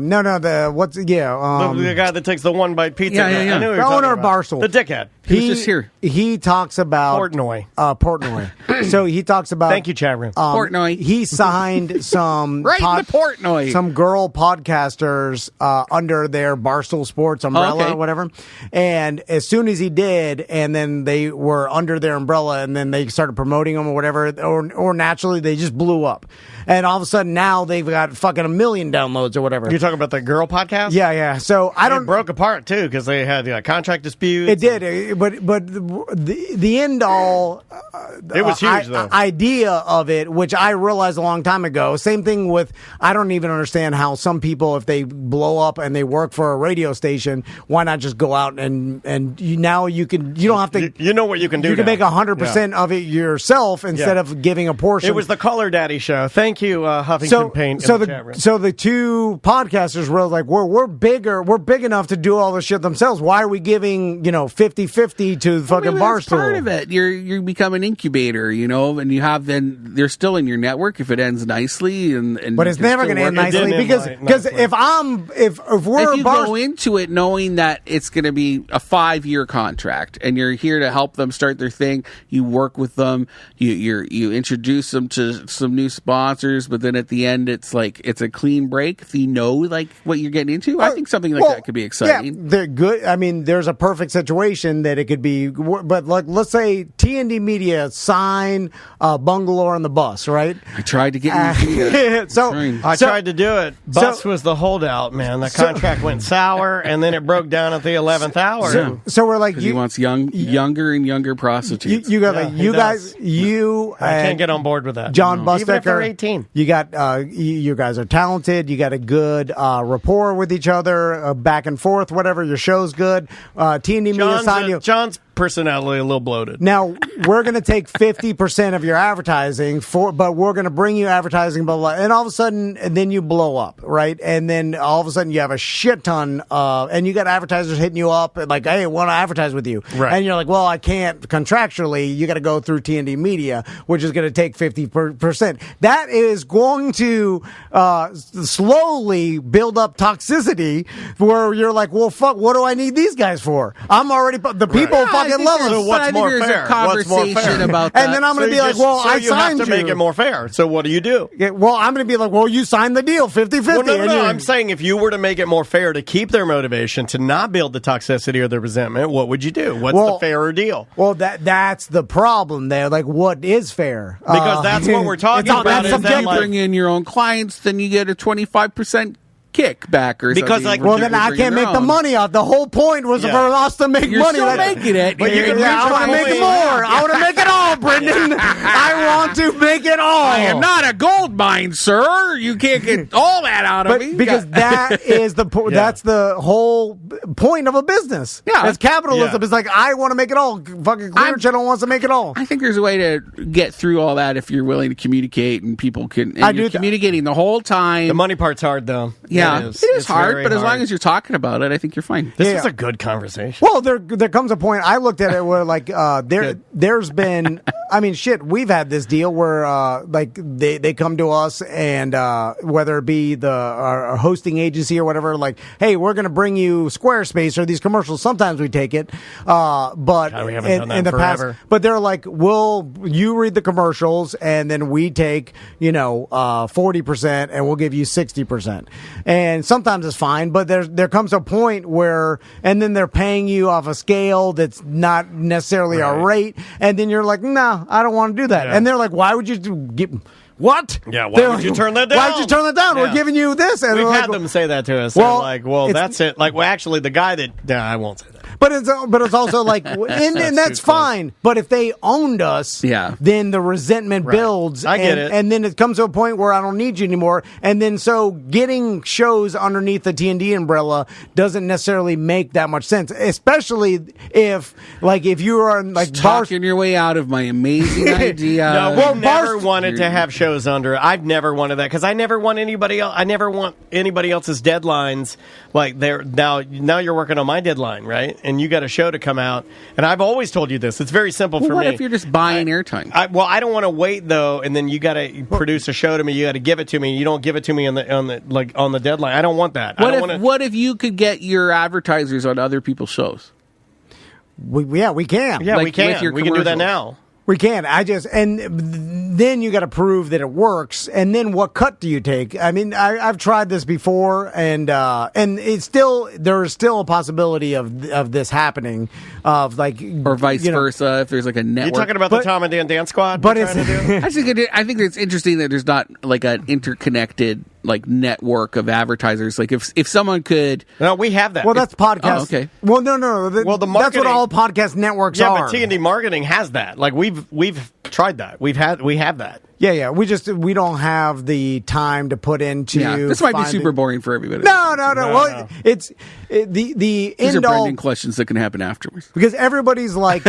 guy that takes the one bite pizza. Yeah. I knew the owner of Barstool. The dickhead. He was just here. He talks about Portnoy. So he talks about. Thank you, chat room. Portnoy. He signed some Portnoy. Some girl podcasters under their Barstool Sports umbrella or whatever. And as soon as he did, and then they were under their umbrella, and then they started promoting them or whatever, or naturally they just blew up. And all of a sudden now they've got fucking 1 million downloads or whatever. You're talking about the girl podcast? Yeah. So it broke apart too because they had contract disputes. It did, but the end all. It was huge though. Idea of it, which I realized a long time ago. Same thing with. I don't even understand how some people, if they blow up and they work for a radio station, why not just go out and you don't have to. You know what you can do. You can make 100% of it yourself instead of giving a portion. It was the Color Daddy show. Thank you, Huffington Paint. So the two podcasters were like, we're big enough to do all the shit themselves. Why are we giving 50-50 to fucking Barstool? That's part of it. You become an incubator, and you have they're still in your network if it ends nicely, and but it's never going to end nicely because if you go into it knowing that it's going to be a 5-year contract and you're here to help them start their thing, you work with them, you introduce them to some new sponsors. But then at the end, it's a clean break. If you know what you're getting into, I think something like that could be exciting. Yeah, they're good. I mean, there's a perfect situation that that it could be, but like, let's say TND Media sign Bungalow on the Bus, right? I tried to get you to do that. I tried to do it. Bus was the holdout, man. The contract went sour, and then it broke down at the 11th hour. So we're like, he wants younger and younger prostitutes. You guys, I can't get on board with that. John Bustecker, even if they're 18. You got you guys are talented. You got a good rapport with each other, back and forth. Whatever, your show's good. TND Media signed you. John's personality a little bloated. Now we're going to take 50% of your advertising but we're going to bring you advertising, blah, blah, and all of a sudden, and then you blow up, right? And then all of a sudden you have a shit ton and you got advertisers hitting you up and like, hey, I want to advertise with you. Right. And you're like, well, I can't contractually. You got to go through TND Media, which is going to take 50%. That is going to slowly build up toxicity where you're like, well, fuck, what do I need these guys for? I'm already, the people fucking love us. What's more fair? A conversation about that. And then I'm going to be like, well, I signed you. You have to make it more fair. So what do you do? Yeah, well, I'm going to be like, well, you signed the deal, 50-50. Well, no. I'm saying if you were to make it more fair to keep their motivation, to not build the toxicity or the resentment, what would you do? What's the fairer deal? Well, that's the problem there. Like, what is fair? Because that's what we're talking about. If you bring in your own clients, then you get a 25% kickback or because something. Well, then I can't make the money off. The whole point was for us to make money. You're still making it. But you can I want to make it more. I want to make it all, Brendan. I want to make it all. I am not a gold mine, sir. You can't get all that out of me. Because that is that's the whole point of a business. Yeah. It's capitalism. Yeah. It's like, I want to make it all. Fucking Clear Channel wants to make it all. I think there's a way to get through all that if you're willing to communicate and people can. And you're communicating the whole time. The money part's hard, though. Yeah. It is hard, but as long as you're talking about it, I think you're fine. This is a good conversation. Well, there comes a point. I looked at it where like there's been. I mean, shit. We've had this deal where like they come to us and whether it be our hosting agency or whatever, like, hey, we're going to bring you Squarespace or these commercials. Sometimes we take it, but God, we haven't done that in the forever. Past. But they're like, you read the commercials and then we take 40% and we'll give you 60%. And sometimes it's fine, but there comes a point where, and then they're paying you off a scale that's not necessarily a rate, and then you're like, no, I don't want to do that. Yeah. And they're like, why would you what? Yeah, why would you turn that down? Why'd you turn that down? Yeah. We're giving you this. And we've had them say that to us. Well, they're like, that's it. Like, well, actually, the guy I won't say that. But it's also like, and that's fine. But if they owned us, then the resentment builds. I get it. And then it comes to a point where I don't need you anymore. And then so getting shows underneath the TND umbrella doesn't necessarily make that much sense, especially if you are like talking your way out of my amazing idea. No, well, never wanted to have shows under. I've never wanted that because I never want anybody else. I never want anybody else's deadlines. Like now you're working on my deadline, right? And you got a show to come out, and I've always told you this. It's very simple for me. What if you're just buying airtime? I don't want to wait though, and then you got to produce a show to me. You got to give it to me. You don't give it to me on the deadline. I don't want that. What if you could get your advertisers on other people's shows? We can. Yeah, we can. We can do that now. We can. And then you got to prove that it works. And then what cut do you take? I mean, I've tried this before, and it's there's still a possibility of this happening, of like, or vice versa. If there's like a network, you're talking about the Tom and Dan Dance Squad. But I think it's interesting that there's not like an interconnected like network of advertisers. Like if someone could, no, we have that. Well, that's podcast. Oh, okay. Well, no. Well, the marketing, that's what all podcast networks are. Yeah, but T&D marketing has that. Like we've tried that. We have that. Yeah. We don't have the time to put into. Yeah, this might be super boring for everybody. No. Well, it's the these are Brendan questions that can happen afterwards because everybody's like,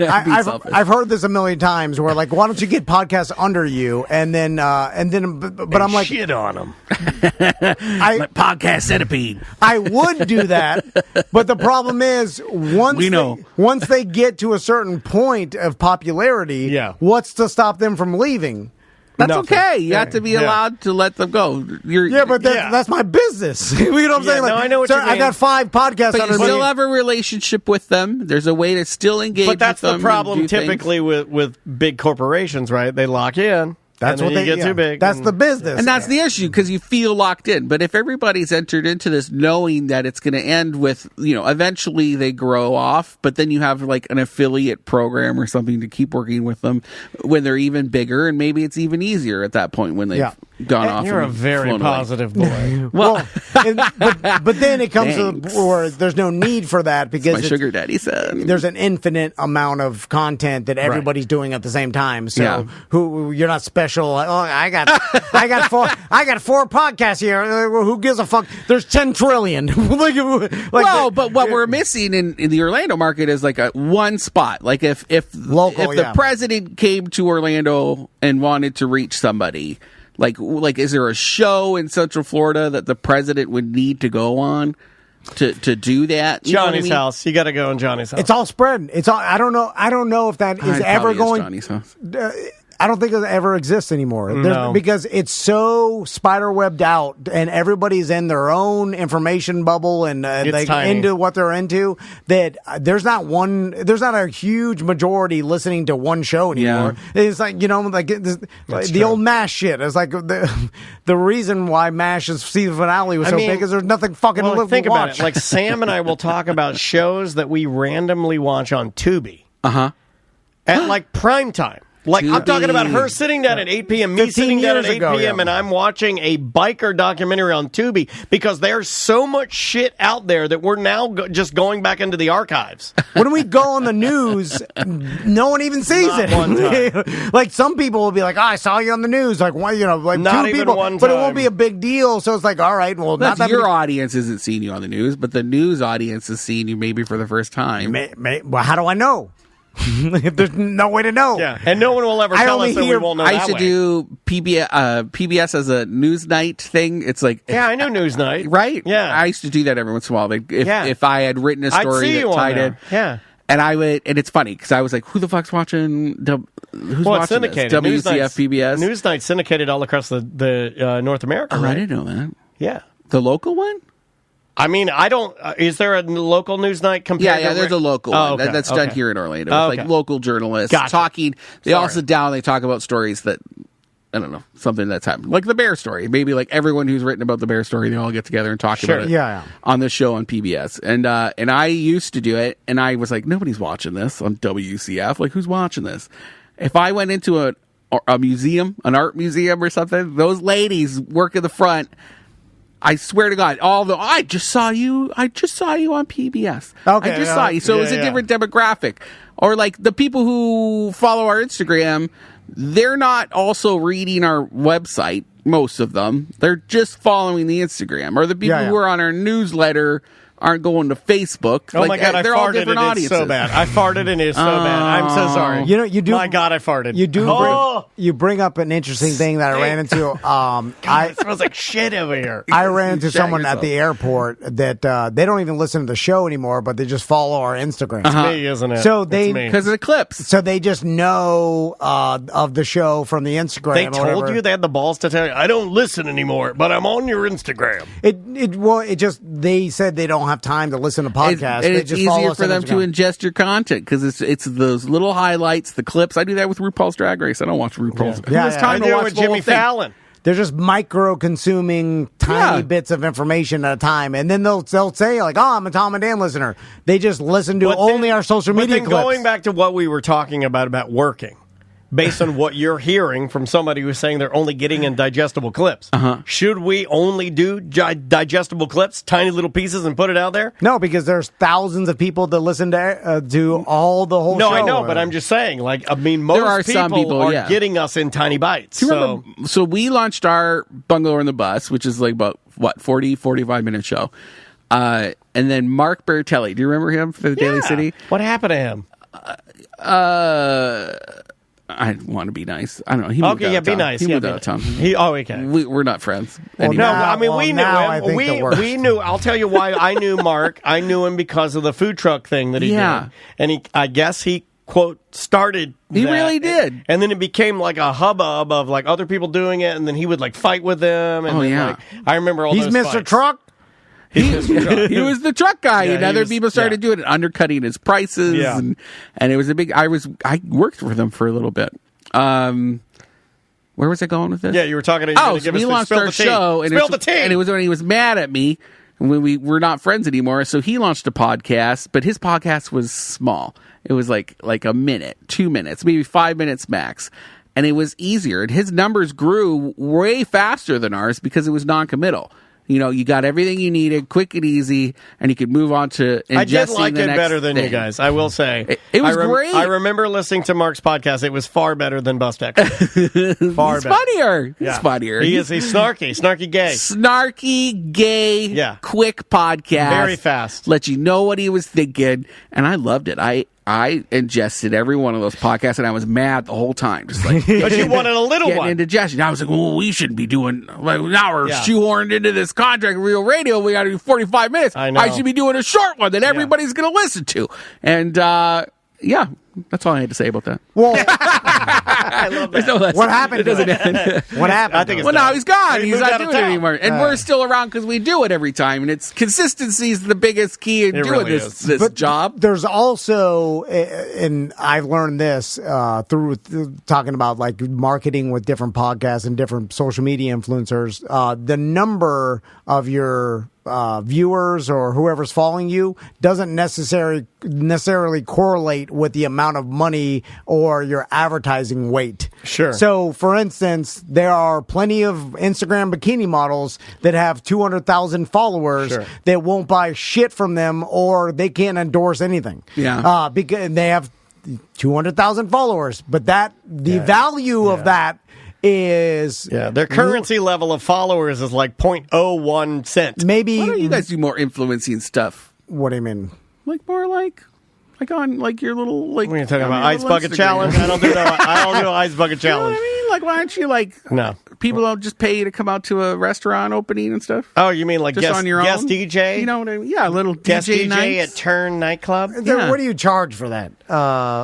I've heard this a million times. Where like, why don't you get podcasts under you and then but I'm like, shit on them. Like podcast centipede. I would do that, but the problem is once they get to a certain point of popularity, what's to stop them from leaving? That's okay. You have to be allowed to let them go. That's my business. You know what I'm saying? Like, no, I know what you mean. I got 5 podcasts. But you still have a relationship with them. There's a way to still engage with them. But that's the problem typically with big corporations, right? They lock in. That's and what then they you get too big. That's the business. And that's the issue, because you feel locked in. But if everybody's entered into this knowing that it's going to end with, eventually they grow off, but then you have like an affiliate program or something to keep working with them when they're even bigger, and maybe it's even easier at that point when they've gone off. You're a very positive boy. Well, but then it comes to where there's no need for that because my sugar daddy said there's an infinite amount of content that everybody's doing at the same time. So who you're not special. Like, I got 4 podcasts here. Who gives a fuck? There's 10 trillion. But what we're missing in the Orlando market is like a one spot. Like if the president came to Orlando and wanted to reach somebody, like is there a show in Central Florida that the president would need to go on to do that? Johnny's house. You got to go in Johnny's house. It's all spread. It's all. I don't know if that is ever going. Johnny's house. I don't think it ever exists anymore. No. Because it's so spider-webbed out and everybody's in their own information bubble and into what they're into that there's not a huge majority listening to one show anymore. Yeah. It's like, the old MASH shit. It's like the reason why MASH's season finale was so big is there's nothing fucking to think watch. about it. Like Sam and I will talk about shows that we randomly watch on Tubi. At like prime time. Like, I'm talking about her sitting down at 8 p.m., me sitting down at 8 p.m., and I'm watching a biker documentary on Tubi because there's so much shit out there that we're now just going back into the archives. When we go on the news, no one even sees it. One time. Like, some people will be like, I saw you on the news. Like, not 2 even people. One time. But it won't be a big deal. So it's like, all right, well, that's not that your audience isn't seeing you on the news, but the news audience is seeing you maybe for the first time. Well, how do I know? There's no way to know. Yeah, and no one will ever tell us that we won't know I that used to do PBS as a news night thing. It's like I know news night, right? Yeah, I used to do that every once in a while. If I had written a story that tied in, and I would, and it's funny because I was like, who the fuck's watching? Who's watching syndicated? this? WCF, PBS, News night syndicated all across the North America. Oh, right? I didn't know that. Yeah, the local one. I mean, I don't. Is there a local news night compared? Yeah, there's a local one that's done here in Orlando. It's like local journalists talking. They all sit down. They talk about stories that I don't know, something that's happened, like the bear story. Maybe like everyone who's written about the bear story, they all get together and talk about it on the show on PBS. And I used to do it, and I was like, nobody's watching this on WCF. Like, who's watching this? If I went into a museum, an art museum or something, those ladies work in the front. I swear to God, I just saw you on PBS. Okay, I just saw you. So it was a different demographic. Or like the people who follow our Instagram, they're not also reading our website, most of them. They're just following the Instagram. Or the people who are on our newsletter aren't going to Facebook. Oh, like, my God, they're all different audiences. So bad. I farted and it's so bad. I'm so sorry. You do. My God, I farted. You bring up an interesting thing that I ran into. It smells like shit over here. I ran into someone at the airport that they don't even listen to the show anymore, but they just follow our Instagram. It's me, isn't it? So because of the clips. So they just know of the show from the Instagram. They told you, they had the balls to tell you, I don't listen anymore, but I'm on your Instagram. They said they don't have time to listen to podcasts. It's easier for them to ingest your content because it's those little highlights, the clips. I do that with RuPaul's Drag Race. I don't watch RuPaul's. I do it with Jimmy Fallon. They're just micro-consuming tiny bits of information at a time. And then they'll say, like, I'm a Tom and Dan listener. They just listen to only our social media clips. Going back to what we were talking about working, based on what you're hearing from somebody who's saying they're only getting in digestible clips. Should we only do digestible clips, tiny little pieces, and put it out there? No, because there's thousands of people that listen to all the whole show. No, I know, but I'm just saying, most people are getting us in tiny bites. So we launched our Bungalow on the Bus, which is like about, 45-minute show. And then Mark Bertelli, do you remember him for the Daily City? What happened to him? I want to be nice. I don't know. He moved out of be town. nice. He moved out of town. Okay. We're not friends. Well, anymore. No, I mean, we knew him. We knew. I'll tell you why I knew Mark. I knew him because of the food truck thing that he did. And I guess he, quote, started He that. really did. And then it became like a hubbub of like other people doing it, and then he would like fight with them. And I remember all those He's Mr. fights. Truck? He was the truck guy, and other people started doing it, undercutting his prices, and it was a big. I worked for them for a little bit. Where was I going with this? Yeah, you were talking. So we launched our show, and Spill the tea. it was when he was mad at me. When we're not friends anymore, so he launched a podcast, but his podcast was small. It was like a minute, 2 minutes, maybe 5 minutes max, and it was easier. And his numbers grew way faster than ours because it was non-committal. You know, you got everything you needed, quick and easy, and you could move on to ingesting I did like the it next better than thing. you guys, I will say. It was great. I remember listening to Mark's podcast. It was far better than Bust X. Far He's better. funnier. Yeah. He's funnier. He's snarky gay. Snarky, gay, quick podcast. Very fast. Let you know what he was thinking, and I loved it. I ingested every one of those podcasts, and I was mad the whole time. Just like, But you wanted a little getting one. indigestion. I was like, well, we shouldn't be doing, like, now we're Yeah. shoehorned into this contract with Real Radio. We got to do 45 minutes. I know. I should be doing a short one that everybody's going to listen to. And, yeah, that's all I had to say about that. Well, I love that. what happened? It doesn't end. What happened? I think it's Well, done. no, he's gone. He He's moved not out of doing it town. anymore. And we're still around because we do it every time. And it's consistency is the biggest key in It doing really this is. job. There's also, and I've learned this through talking about like marketing with different podcasts and different social media influencers. The number of your viewers or whoever's following you doesn't necessarily correlate with the amount of money or your advertising weight. Sure. So, for instance, there are plenty of Instagram bikini models that have 200,000 followers Sure. that won't buy shit from them or they can't endorse anything. Yeah. Because they have 200,000 followers, but the value of that is their currency level of followers is like 0.01 cent. maybe. Why don't you guys do more influencing stuff? What do you mean? Like more like on like your little like. What are you talking about? your Ice little bucket Instagram. challenge? I don't do ice bucket You know what challenge. I mean? Like, why don't you like? No. People don't just pay you to come out to a restaurant opening and stuff. Oh, you mean like Just on your guest own? DJ? You know what I mean? Yeah, a little Guest DJ DJ nights. at Turn Nightclub? What do you charge for that?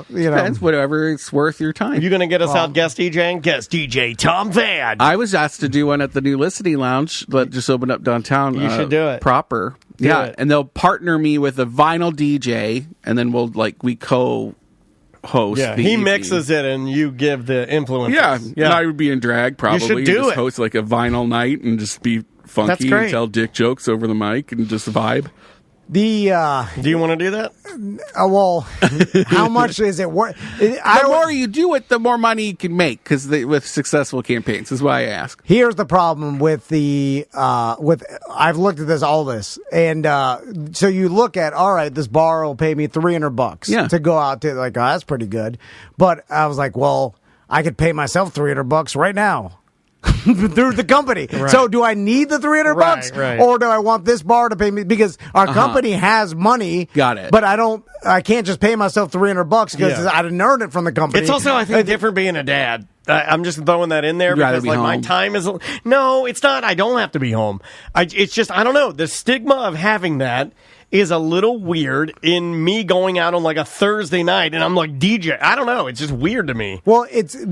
Depends, whatever it's worth your time. You going to get us out guest DJing? Guest DJ Tom Van. I was asked to do one at the new Listening Lounge that just opened up downtown. You should do it. Proper. Do yeah, it. and they'll partner me with a vinyl DJ, and then we co-host. Yeah, the he evening. mixes it and you give the influence. Yeah, and I would be in drag probably. should and do just it. host like a vinyl night and just be funky That's great. and tell dick jokes over the mic and just vibe. Do you want to do that? Well, how much is it worth? The more you do it, the more money you can make with successful campaigns. Is why I ask. Here's the problem with I've looked at all this, and so you look at, all right, this bar will pay me $300 to go out to, like, oh, that's pretty good. But I was like, well, I could pay myself $300 right now. Through the company. Right. So do I need the $300 Right. or do I want this bar to pay me? Because our company has money. Got it. But I can't just pay myself $300 because I didn't earn it from the company. It's also, I think, different being a dad. I'm just throwing that in there You'd rather because, be like, my home. time is. No, it's not. I don't have to be home. It's just, I don't know. The stigma of having that is a little weird in me going out on like a Thursday night and I'm like DJ. I don't know. It's just weird to me. Well, it's also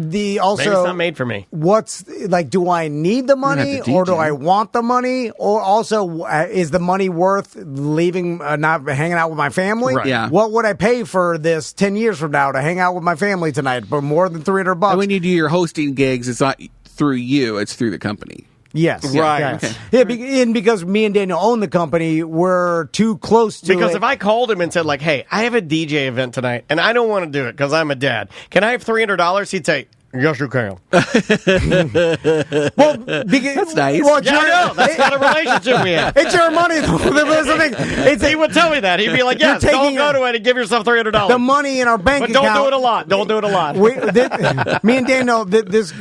Maybe it's not made for me. What's like? Do I need the money, have to or do DJ. I want the money, or also is the money worth leaving, not hanging out with my family? Right. Yeah. What would I pay for this 10 years from now to hang out with my family tonight for more than $300? And when you do your hosting gigs, it's not through you; it's through the company. Yes, Right. Yeah, Okay. and because me and Daniel own the company, we're too close to Because it. if I called him and said, like, hey, I have a DJ event tonight and I don't want to do it because I'm a dad. Can I have $300? He'd say, yes, you can. well, because, That's nice. Well, Yeah, I know. That's not a relationship we have. it's your money. Though. There's something- He would tell me that. He'd be like, yes, You're don't taking go to it and give yourself $300. the money in our bank But don't account. do it a lot. Don't do it a lot. Me and Daniel, this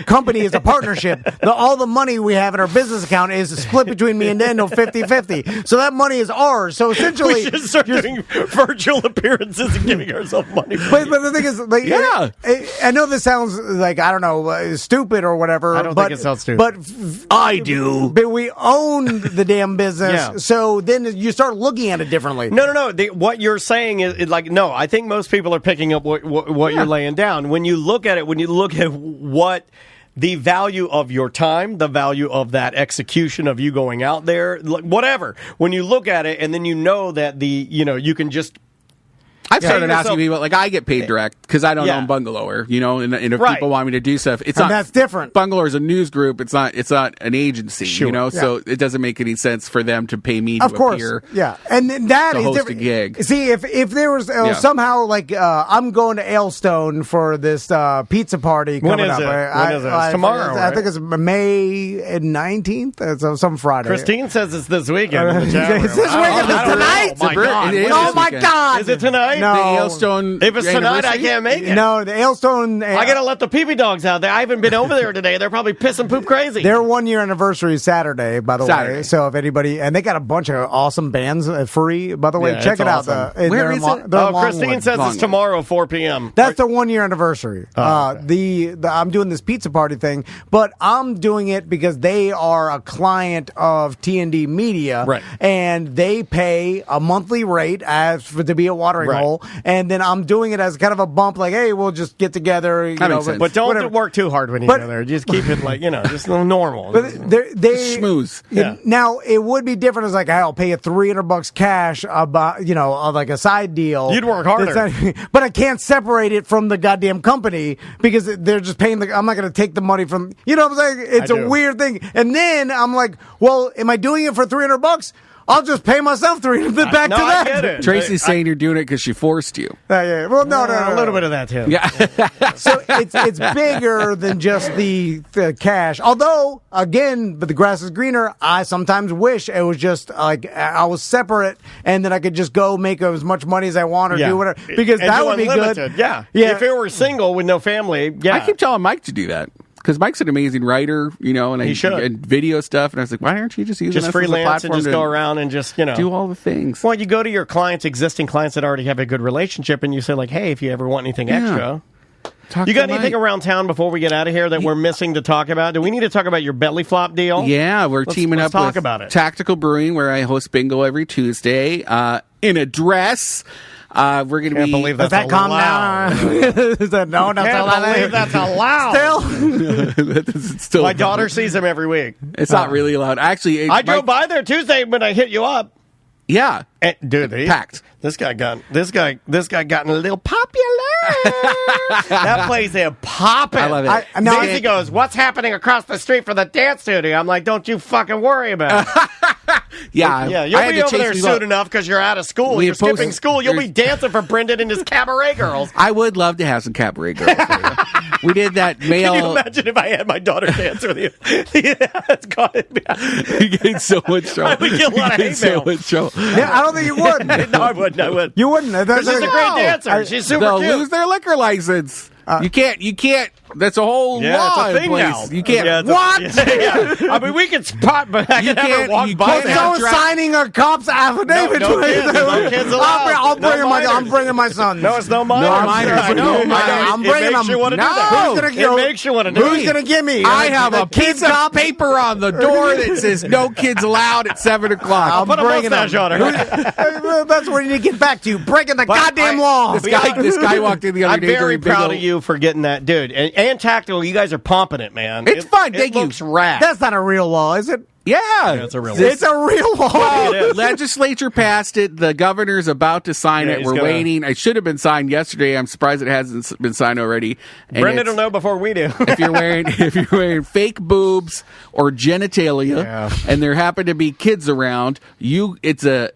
company is a partnership. All the money we have in our business account is split between me and Daniel 50-50. So that money is ours. So essentially, We should start doing virtual appearances and giving ourselves money. but the thing is, like, Yeah. I know this sounds like, I don't know, stupid or whatever. I don't think it sounds stupid. But I do. But we own the damn business. Yeah. So then you start looking at it differently. No. What you're saying is like, no, I think most people are picking up what you're laying down. When you look at it, when you look at what the value of your time, the value of that execution of you going out there, whatever, when you look at it and then you know that you can just I've started asking people, like, I get paid direct because I don't own Bungalower, and if people want me to do stuff, it's not. That's different. Bungalower is a news group. It's not an agency, so it doesn't make any sense for them to pay me to appear. Yeah. And that is host different. A gig. See, if there was somehow, like, I'm going to Aylstone for this pizza party coming up. When is it? It's tomorrow, I think it's May 19th. It's some Friday. Christine says it's this weekend. Is this weekend? Tonight? Oh, my God. Is it tonight? No. The Aylstone. If it's tonight, I can't make it. No, the Aylstone. I got to let the pee-pee dogs out there. I haven't been over there today. They're probably piss and poop crazy. Their 1 year anniversary is Saturday, by the way. So if anybody, and they got a bunch of awesome bands free, by the way. Check it out. Where is it? Christine says it's tomorrow, 4 p.m. That's the 1 year anniversary. Okay. I'm doing this pizza party thing, but I'm doing it because they are a client of TND Media, right? And they pay a monthly rate to be a watering hole, and then I'm doing it as kind of a bump, like, hey, we'll just get together. But don't work too hard when you go there. Just keep it like just normal. But they schmooze. Now it would be different as like, hey, I'll pay you $300 cash about like a side deal. You'd work harder, but I can't separate it from the goddamn company because they're just paying I'm not going to take the money from. You know what I'm saying? It's a weird thing. And then I'm like, well, am I doing it for $300? I'll just pay myself $300 back to that. I get it. Tracy's saying you're doing it because she forced you. Yeah. Well, no. A little bit of that too. Yeah. So it's bigger than just the cash. Although, again, but the grass is greener. I sometimes wish it was just like I was separate, and then I could just go make as much money as I want or do whatever. Because that would be good. Yeah. If it were single with no family, I keep telling Mike to do that. Because Mike's an amazing writer, and he should. And video stuff. And I was like, why aren't you just using us freelance as a platform and just go around and just do all the things? Well, you go to your existing clients that already have a good relationship, and you say like, hey, if you ever want anything extra. You got anything around town before we get out of here that we're missing to talk about? Do we need to talk about your belly flop deal? Yeah, we're teaming up with about it. Tactical Brewing, where I host bingo every Tuesday in a dress. We're going to be. Believe that's that calm down? Is that no? That's can't believe that's allowed. Still, my daughter sees him every week. It's not really allowed. Actually, I drove by there Tuesday when I hit you up. Yeah, and, dude, packed. This guy gotten a little popular. That place is popping. I love it. Daisy goes, "What's happening across the street from the dance studio?" I'm like, "Don't you fucking worry about it." Yeah. You'll be over there soon enough because you're out of school. You're skipping school. You'll be dancing for Brendan and his cabaret girls. I would love to have some cabaret girls. We did that male. Can you imagine if I had my daughter dance with you? It's got it. You get so much trouble. I would get a lot of hate mail. So much trouble. Yeah, I don't think you would. No, I wouldn't. You wouldn't. She's a great dancer. She's super They'll cute. lose their liquor license. You can't. That's a whole law it's a in thing place. now. You can't. What? I mean, we can spot, but I can have her walk by. No signing a cop's affidavit. No kids allowed. I'm bringing my son. No, it's no minors. No minors. I know. I'm bringing them. It makes you want to do No. that. It makes you want to do Who's going to give me? I have a piece of paper on the door that says no kids allowed at 7 o'clock. I'll put a mustache on her. That's where you need to get back to. Breaking the goddamn law. This guy walked in the other day. I'm very proud of you for getting that, dude. And Tactical, you guys are pumping it, man. It's fun. It looks rad. That's not a real law, is it? Yeah, it's a real law. It's a real law. Well, legislature passed it. The governor's about to sign it. We're waiting. It should have been signed yesterday. I'm surprised it hasn't been signed already. And Brendan will know before we do. if you're wearing fake boobs or genitalia, and there happen to be kids around, it's a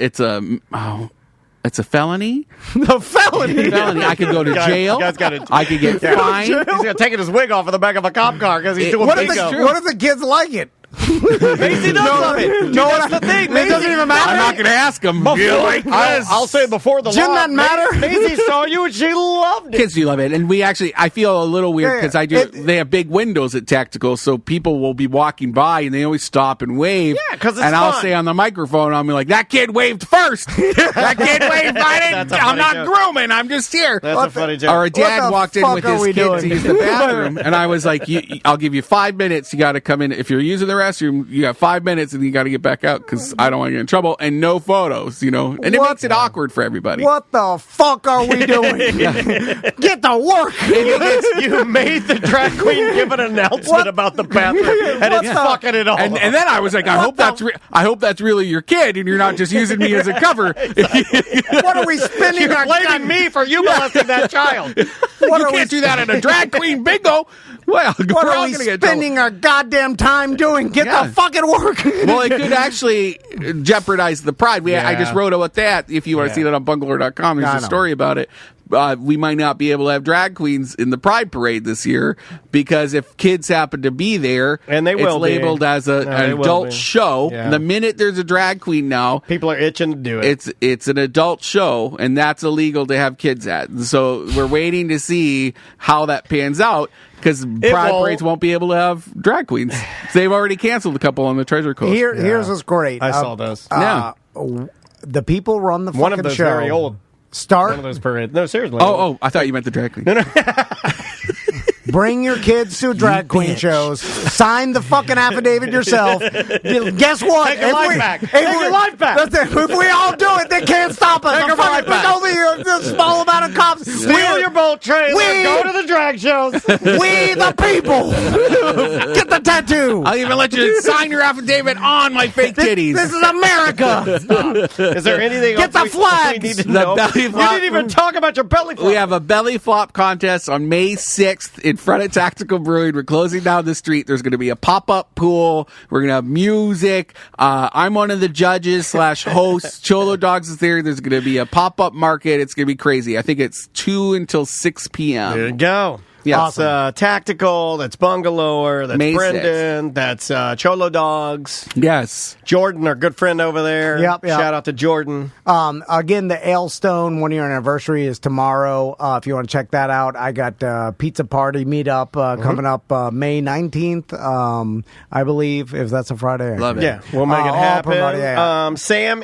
felony. A felony. I could go to jail. I could get fined. He's going to take his wig off of the back of a cop car because he's doing bingo. What if the kids like it? Maisie does love it. Dude, that's the thing. It doesn't even matter. I'm not going to ask him. I'll say before the Didn't law. that matter? Maisie saw you and she loved it. Kids do love it, and I feel a little weird because they have big windows at Tactical, so people will be walking by and they always stop and wave. Yeah, because it's and fun. I'll say on the microphone, I'll be like, "That kid waved first. That kid waved. I'm not grooming. I'm just here." That's a funny joke. Or a dad walked in with his kid to use the bathroom, and I was like, "I'll give you 5 minutes. You got to come in if you're using the restroom. washroom. You have 5 minutes and you got to get back out because I don't want to get in trouble. And no photos, and it makes it awkward for everybody. What the fuck are we doing? Get to work. You made the drag queen give an announcement about the bathroom, and it's fucking it all. And then I was like, I hope that's really your kid, and you're not just using me as a cover. What are we spending You're our blaming me for you molesting that child. You can't do that at a drag queen bingo. Well, what are we spending our goddamn time doing? Get the fucking work. Well, it could actually jeopardize the pride. I just wrote about that. If you want to see that on bungalow.com, there's a story about it. We might not be able to have drag queens in the Pride Parade this year because if kids happen to be there, and they will it's labeled as an adult show. Yeah. The minute there's a drag queen now, people are itching to do it. It's an adult show, and that's illegal to have kids at. So we're waiting to see how that pans out. Because Pride Parades won't be able to have drag queens. They've already canceled a couple on the Treasure Coast. Here's what's great. I saw those. The people run the fucking show. One of those very old. Start. One of those parades. No, seriously. Oh, I thought you meant the drag queen. No. Bring your kids to drag queen shows. Sign the fucking affidavit yourself. Guess what? Take your life back. Take your life back. If we all do it, they can't stop us. Take your life back. There's only a small amount of cops. Steal your boat trailer. Go to the drag shows. We the people. Get the tattoo. I'll even let you sign your affidavit on my fake titties. This is America. Is there anything Get the flags. We need to know? Belly flop. You didn't even talk about your belly flop. We have a belly flop contest on May 6th in front of Tactical Brewing. We're closing down the street. There's going to be a pop-up pool. We're going to have music. I'm one of the judges / hosts. Cholo Dogs is there. There's going to be a pop-up market. It's going to be crazy. I think it's 2 until 6 p.m. There you go. Yes. Awesome. Tactical, that's Bungalower, that's May Brendan, 6th. That's Cholo Dogs. Yes. Jordan, our good friend over there. Yep. Shout out to Jordan. Again, the Ailstone 1 year anniversary is tomorrow. If you want to check that out, I got Pizza Party meetup coming up May 19th, I believe, if that's a Friday. Love it. Yeah, we'll make it happen. Sam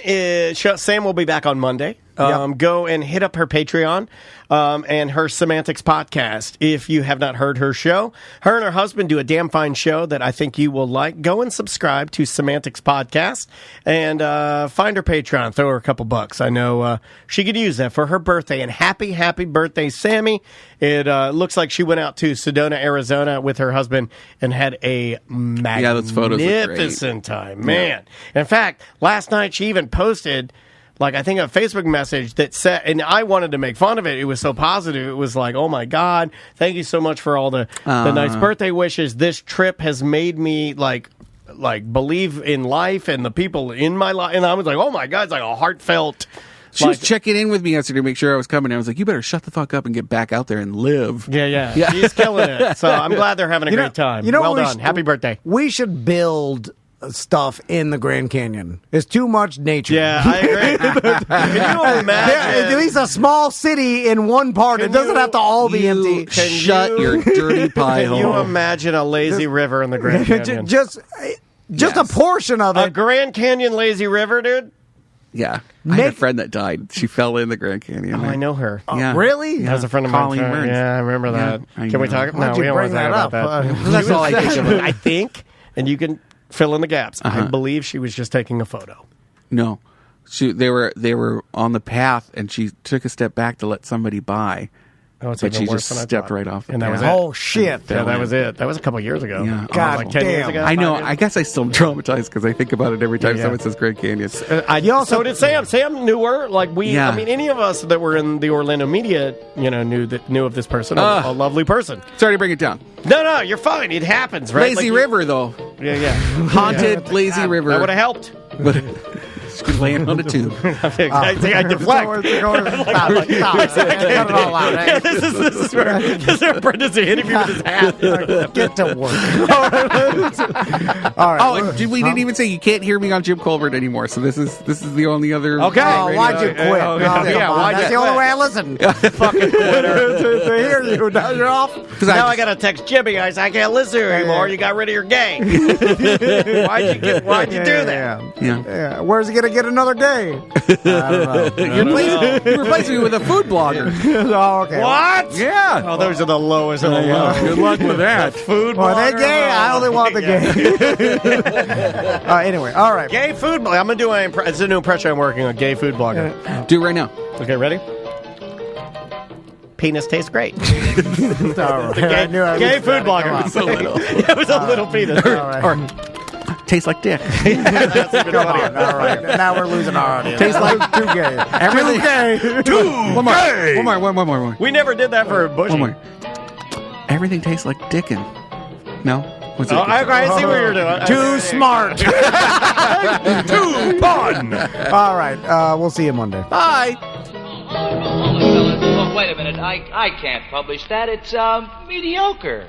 will be back on Monday. Go and hit up her Patreon and her Semantics podcast. If you have not heard her show, her and her husband do a damn fine show that I think you will like. Go and subscribe to Semantics Podcast and find her Patreon. Throw her a couple bucks. I know she could use that for her birthday. And happy birthday, Sammy. It looks like she went out to Sedona, Arizona with her husband and had a magnificent time. Man. In fact, last night she even posted... I think a Facebook message that said, and I wanted to make fun of it. It was so positive. It was like, oh my God, thank you so much for all the nice birthday wishes. This trip has made me believe in life and the people in my life. And I was like, oh my God, it's like a heartfelt. She was checking in with me yesterday to make sure I was coming. I was like, you better shut the fuck up and get back out there and live. Yeah. She's killing it. So I'm glad they're having a great time. Well done. Happy birthday. We should build stuff in the Grand Canyon. It's too much nature. Yeah, I agree. Can you imagine? At least a small city in one part. It doesn't have to all be empty. Shut your dirty pie hole. Can you imagine a lazy river in the Grand Canyon? Just a portion of it. A Grand Canyon lazy river, dude? Yeah. I had a friend that died. She fell in the Grand Canyon. Oh, I know her. Yeah. Really? That was a friend of mine. Yeah, I remember that. Can we talk? No, we don't want to talk about that. That's all I think. I think, and you can fill in the gaps. I believe she was just taking a photo. No. They were on the path, and she took a step back to let somebody by. Oh, it's but she worse just than I stepped thought. right off. And that was it. Oh, shit. Yeah, that was it. That was a couple years ago. Yeah. God, like 10 years ago. I know. I guess I still am traumatized because I think about it every time someone says Grand Canyon. So did Sam. Sam knew her. I mean, any of us that were in the Orlando media, knew of this person. A lovely person. Sorry to bring it down. No, you're fine. It happens, right? Lazy River, though. Yeah. Haunted Lazy River. That would have helped. But she could land on a tube. I deflect. Stop. Cut it all out. This is where Brendan's hitting me with his hat. Get to work. All right. Oh, we didn't even say you can't hear me on Jim Colbert anymore. So this is the only other. Okay. Why'd you quit? That's the only way I listen. Fucking quitter. To hear you. Now you're off. Now I got to text Jimmy. I can't listen to you anymore. You got rid of your gang. Why'd you do that? Yeah. Where's he going to get another gay? I don't know. You replace me with a food blogger. Oh, okay. What? Yeah. Oh, those are the lowest of the low. Good luck with that. Food Well, blogger. they gay. I only want the gay. Anyway, all right. Gay food blogger. I'm going to do it's a new impression I'm working on. Gay food blogger. Do it right now. Okay, ready? Penis tastes great. All right. Gay food blogger. It's a little. It was a little penis. All right. Or tastes like dick. That's even Come funnier. on, all right. Now we're losing our audience. Tastes like too gay. everything. Too gay. One more. We never did that for Bushy. One more. Everything tastes like dickin'. No? What's it? Oh, I see what you're doing. Too smart. Too fun. All right. We'll see you Monday. Bye. Oh, wait a minute. I can't publish that. It's mediocre.